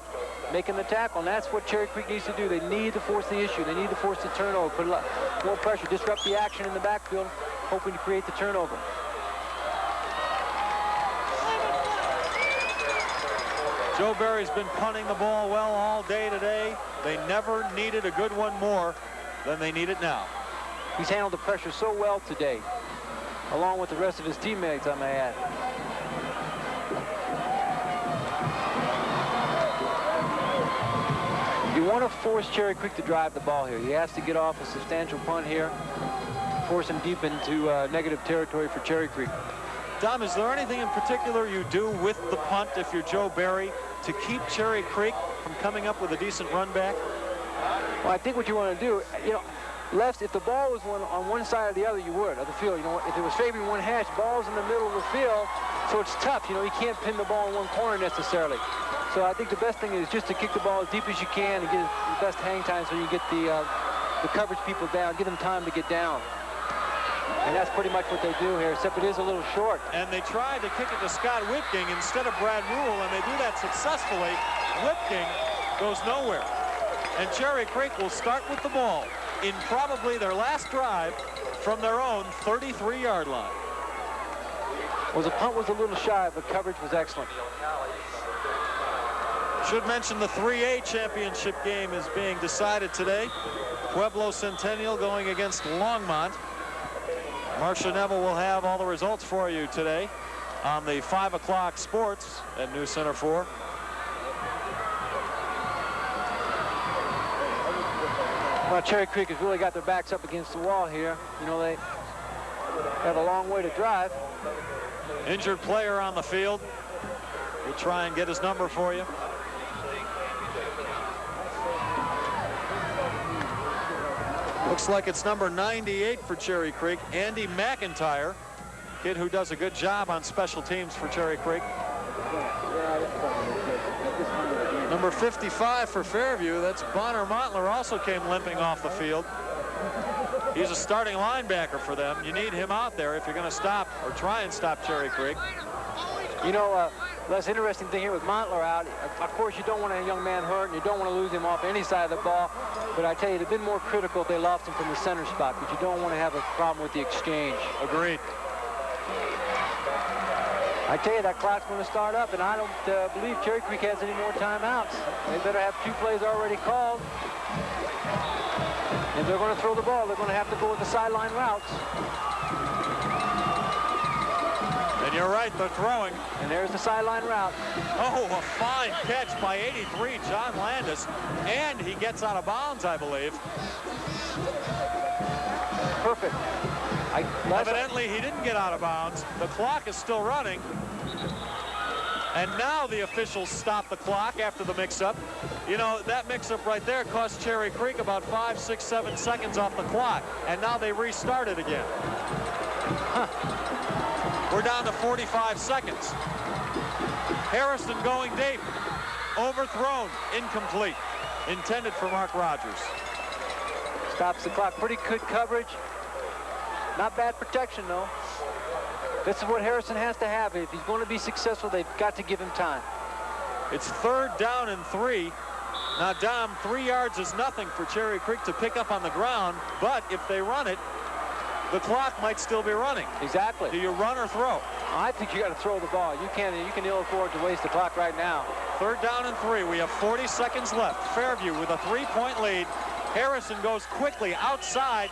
making the tackle, and that's what Cherry Creek needs to do. They need to force the issue. They need to force the turnover, put a lot more pressure, disrupt the action in the backfield, hoping to create the turnover. Joe Barry's been punting the ball well all day today. They never needed a good one more than they need it now. He's handled the pressure so well today, along with the rest of his teammates, I may add. You want to force Cherry Creek to drive the ball here. He has to get off a substantial punt here, force him deep into negative territory for Cherry Creek. Dom, is there anything in particular you do with the punt if you're Joe Barry to keep Cherry Creek from coming up with a decent run back? Well, I think what you want to do, you know, left, if the ball was on one side or the other, you would, of the field. You know, if it was favoring one hash, ball's in the middle of the field, so it's tough. You know, you can't pin the ball in one corner necessarily. So I think the best thing is just to kick the ball as deep as you can and get the best hang time so you get the coverage people down, give them time to get down. And that's pretty much what they do here, except it is a little short. And they tried to kick it to Scott Whitking instead of Brad Rule, and they do that successfully. Whitking goes nowhere. And Cherry Creek will start with the ball in probably their last drive from their own 33-yard line. Well, the punt was a little shy, but coverage was excellent. Should mention the 3A championship game is being decided today. Pueblo Centennial going against Longmont. Marcia Neville will have all the results for you today on the 5 o'clock sports at News Center 4. Well, Cherry Creek has really got their backs up against the wall here. You know, they have a long way to drive. Injured player on the field. We'll try and get his number for you. Looks like it's number 98 for Cherry Creek, Andy McIntyre, kid who does a good job on special teams for Cherry Creek. Number 55 for Fairview, that's Bonner Montler, also came limping off the field. He's a starting linebacker for them. You need him out there if you're going to stop or try and stop Cherry Creek. You know, that's interesting thing here with Montler out. Of course, you don't want a young man hurt, and you don't want to lose him off any side of the ball. But I tell you, it'd been more critical if they lost him from the center spot, but you don't want to have a problem with the exchange. Agreed. I tell you, that clock's going to start up, and I don't believe Cherry Creek has any more timeouts. They better have 2 plays already called. If they're going to throw the ball, they're going to have to go with the sideline routes. And you're right, they're throwing. And there's the sideline route. Oh, a fine catch by 83, John Landis. And he gets out of bounds, I believe. Perfect. Evidently, he didn't get out of bounds. The clock is still running. And now the officials stop the clock after the mix-up. You know, that mix-up right there cost Cherry Creek about 5, 6, 7 seconds off the clock. And now they restart it again. Huh. We're down to 45 seconds. Harrison going deep. Overthrown. Incomplete. Intended for Mark Rogers. Stops the clock. Pretty good coverage. Not bad protection, though. This is what Harrison has to have. If he's going to be successful, they've got to give him time. It's 3rd down and 3. Now, Dom, 3 yards is nothing for Cherry Creek to pick up on the ground, but if they run it, the clock might still be running. Exactly. Do you run or throw? I think you got to throw the ball. You can ill afford to waste the clock right now. 3rd down and 3. We have 40 seconds left. Fairview with a 3-point lead. Harrison goes quickly outside.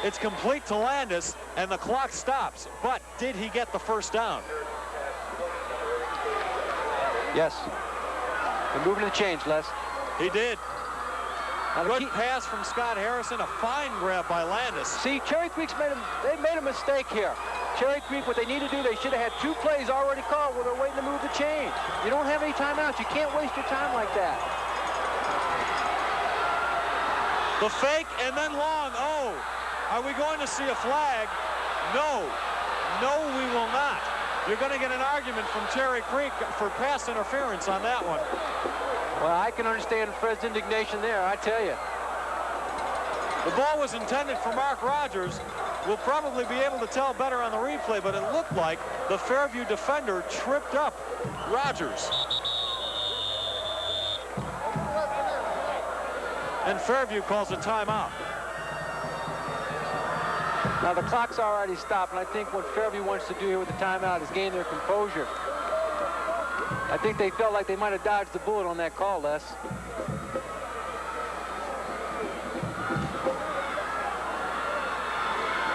It's complete to Landis, and the clock stops. But did he get the first down? Yes. They're moving to the change, Les. He did. Good pass from Scott Harrison. A fine grab by Landis. See, Cherry Creek's they've made a mistake here. Cherry Creek, what they need to do, they should have had 2 plays already called where they're waiting to move the chain. You don't have any timeouts. You can't waste your time like that. The fake and then long. Oh. Are we going to see a flag? No. No, we will not. You're going to get an argument from Cherry Creek for pass interference on that one. Well, I can understand Fred's indignation there, I tell you. The ball was intended for Mark Rogers. We'll probably be able to tell better on the replay, but it looked like the Fairview defender tripped up Rogers. And Fairview calls a timeout. Now, the clock's already stopped, and I think what Fairview wants to do here with the timeout is gain their composure. I think they felt like they might have dodged the bullet on that call, Les.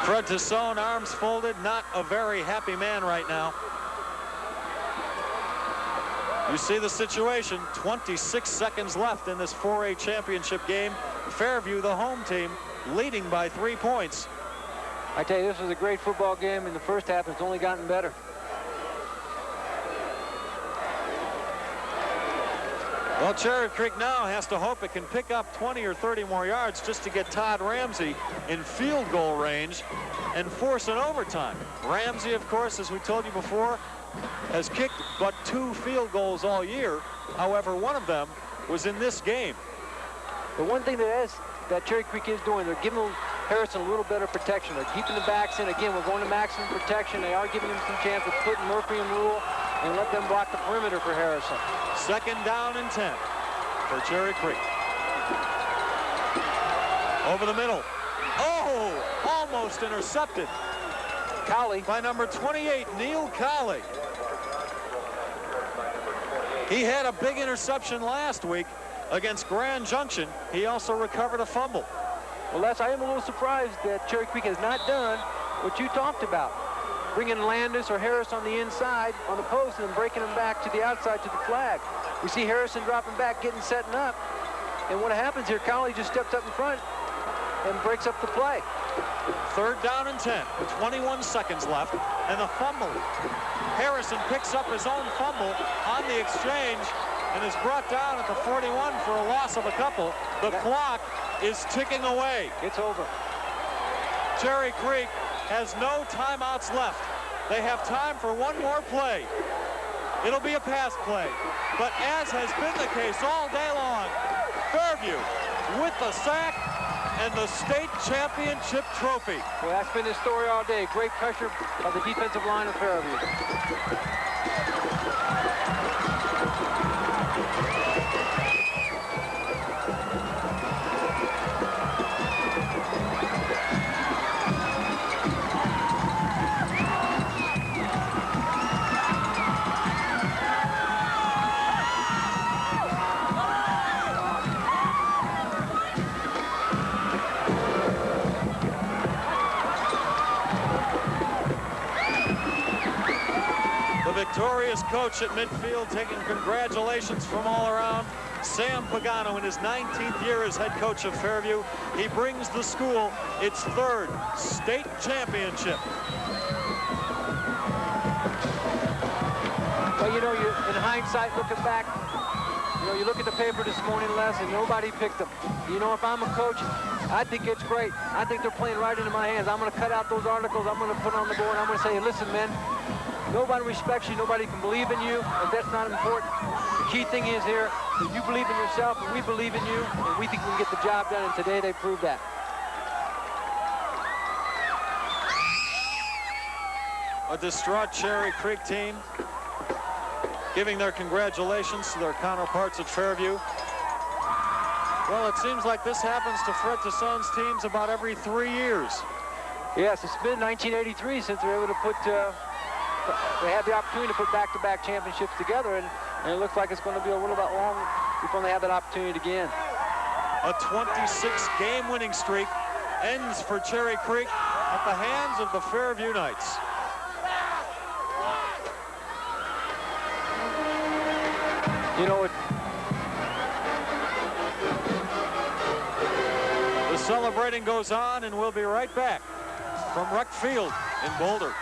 Fred Tassone, arms folded, not a very happy man right now. You see the situation, 26 seconds left in this 4A championship game. Fairview, the home team, leading by 3 points. I tell you, this was a great football game. In the first half, it's only gotten better. Well, Cherry Creek now has to hope it can pick up 20 or 30 more yards just to get Todd Ramsey in field goal range and force an overtime. Ramsey, of course, as we told you before, has kicked but 2 field goals all year. However, one of them was in this game. The one thing that Cherry Creek is doing, they're giving Harrison a little better protection. They're keeping the backs in. Again, we're going to maximum protection. They are giving him some chance of putting Murphy in rule and let them block the perimeter for Harrison. 2nd down and 10 for Cherry Creek. Over the middle. Oh, almost intercepted. Cowley by number 28, Neil Cowley. He had a big interception last week against Grand Junction. He also recovered a fumble. Well, Les, I am a little surprised that Cherry Creek has not done what you talked about. Bringing Landis or Harris on the inside on the post and then breaking them back to the outside to the flag. We see Harrison dropping back, setting up. And what happens here, Cowley just steps up in front and breaks up the play. 3rd down and 10 with 21 seconds left, and the fumble. Harrison picks up his own fumble on the exchange and is brought down at the 41 for a loss of a couple. The clock is ticking away. It's over. Cherry Creek has no timeouts left. They have time for one more play. It'll be a pass play. But as has been the case all day long, Fairview with the sack and the state championship trophy. Well, that's been the story all day. Great pressure by the defensive line of Fairview. Victorious coach at midfield, taking congratulations from all around. Sam Pagano in his 19th year as head coach of Fairview. He brings the school its 3rd state championship. Well, you know, in hindsight, looking back, you know, you look at the paper this morning, Les, and nobody picked them. You know, if I'm a coach, I think it's great. I think they're playing right into my hands. I'm going to cut out those articles. I'm going to put on the board. I'm going to say, listen, men, nobody respects you. Nobody can believe in you, and that's not important. The key thing is here that you believe in yourself, and we believe in you, and we think we can get the job done, and today they proved that. A distraught Cherry Creek team giving their congratulations to their counterparts at Fairview. Well, it seems like this happens to Fred Tasson's teams about every 3 years. Yes, it's been 1983 since they're able to put they had the opportunity to put back-to-back championships together, and it looks like it's going to be a little bit long before they have that opportunity again. A 26-game winning streak ends for Cherry Creek at the hands of the Fairview Knights. You know, the celebrating goes on, and we'll be right back from Rec Field in Boulder.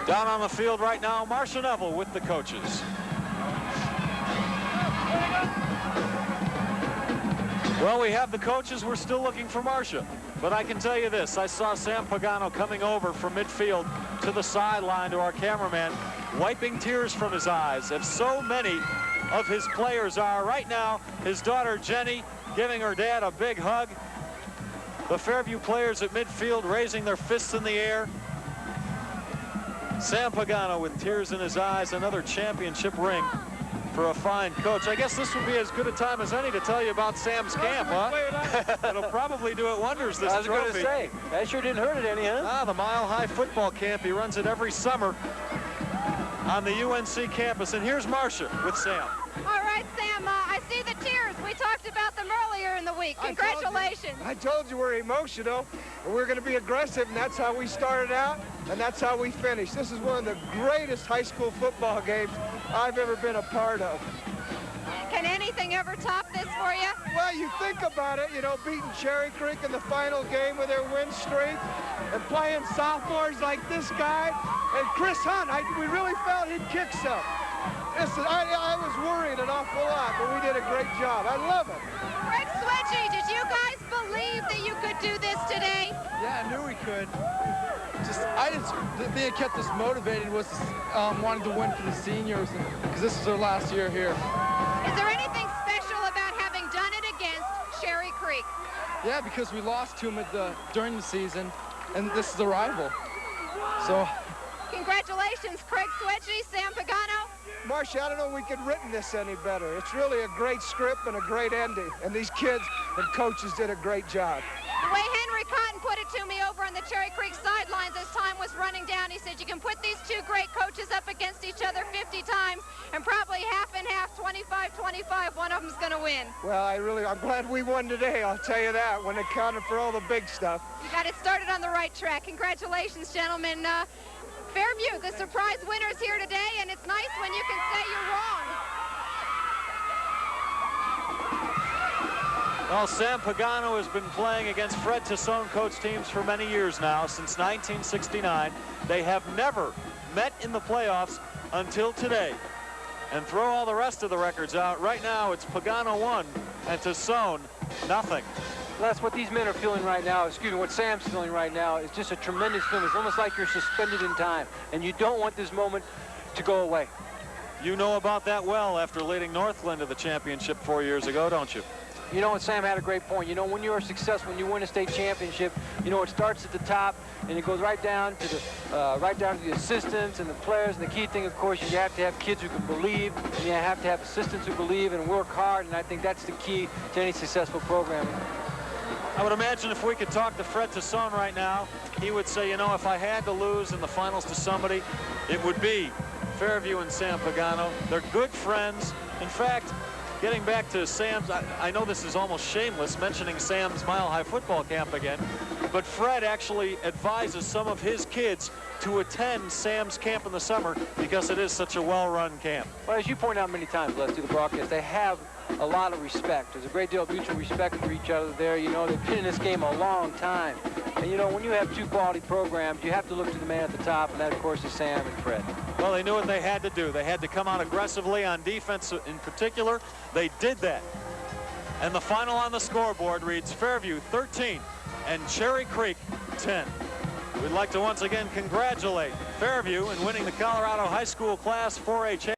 Down on the field right now, Marcia Neville with the coaches. Well, we have the coaches. We're still looking for Marcia. But I can tell you this. I saw Sam Pagano coming over from midfield to the sideline to our cameraman, wiping tears from his eyes, as so many of his players are right now. His daughter, Jenny, giving her dad a big hug. The Fairview players at midfield raising their fists in the air. Sam Pagano with tears in his eyes, another championship ring for a fine coach. I guess this would be as good a time as any to tell you about Sam's camp, huh? It'll probably do it wonders, this trophy. I was going to say, that sure didn't hurt it any, huh? Ah, the Mile High Football Camp. He runs it every summer on the UNC campus. And here's Marcia with Sam. All right, Sam, I see the tears. We talked about them earlier in the week. Congratulations. I told you we're emotional, and we're going to be aggressive, and that's how we started out, and that's how we finished. This is one of the greatest high school football games I've ever been a part of. Can anything ever top this for you? Well, you think about it, you know, beating Cherry Creek in the final game with their win streak and playing sophomores like this guy and Chris Hunt. We really felt he'd kick some. Listen, I was worried an awful lot, but we did a great job. I love it. Greg Swedge, did you guys believe that you could do this today? Yeah, I knew we could. The thing that kept us motivated was wanting to win for the seniors, because this is our last year here. Is there anything special about having done it against Cherry Creek? Yeah, because we lost to them during the season, and this is the rival. So. Congratulations, Craig Swedge, Sam Pagano. Marcia, I don't know if we could have written this any better. It's really a great script and a great ending, and these kids and coaches did a great job. The way Henry Cotton put it to me over on the Cherry Creek sidelines as time was running down, he said you can put these two great coaches up against each other 50 times, and probably half and half, 25-25, one of them's going to win. Well, I'm glad we won today, I'll tell you that, when it counted for all the big stuff. You got it started on the right track. Congratulations, gentlemen. Fairview, the surprise winners here today, and it's nice when you can say you're wrong. Well, Sam Pagano has been playing against Fred Tassone coach teams for many years now, since 1969. They have never met in the playoffs until today. And throw all the rest of the records out. Right now, it's Pagano 1 and Tassone nothing. Les, what these men are feeling right now, what Sam's feeling right now, is just a tremendous feeling. It's almost like you're suspended in time, and you don't want this moment to go away. You know about that well after leading Northland to the championship 4 years ago, don't you? You know, and Sam had a great point. You know, when you're successful, when you win a state championship, you know, it starts at the top, and it goes right down to the assistants and the players. And the key thing, of course, is you have to have kids who can believe, and you have to have assistants who believe and work hard. And I think that's the key to any successful program. I would imagine if we could talk to Fred Tassone right now, he would say, you know, if I had to lose in the finals to somebody, it would be Fairview and Sam Pagano. They're good friends. In fact, getting back to Sam's, I know this is almost shameless mentioning Sam's Mile High football camp again, but Fred actually advises some of his kids to attend Sam's camp in the summer because it is such a well-run camp. Well, as you point out many times, Les, through the broadcast, they have a lot of respect. There's a great deal of mutual respect for each other there. You know, they've been in this game a long time. And, you know, when you have two quality programs, you have to look to the man at the top, and that, of course, is Sam and Fred. Well, they knew what they had to do. They had to come out aggressively on defense in particular. They did that. And the final on the scoreboard reads Fairview 13 and Cherry Creek 10. We'd like to once again congratulate Fairview in winning the Colorado High School Class 4A Championship.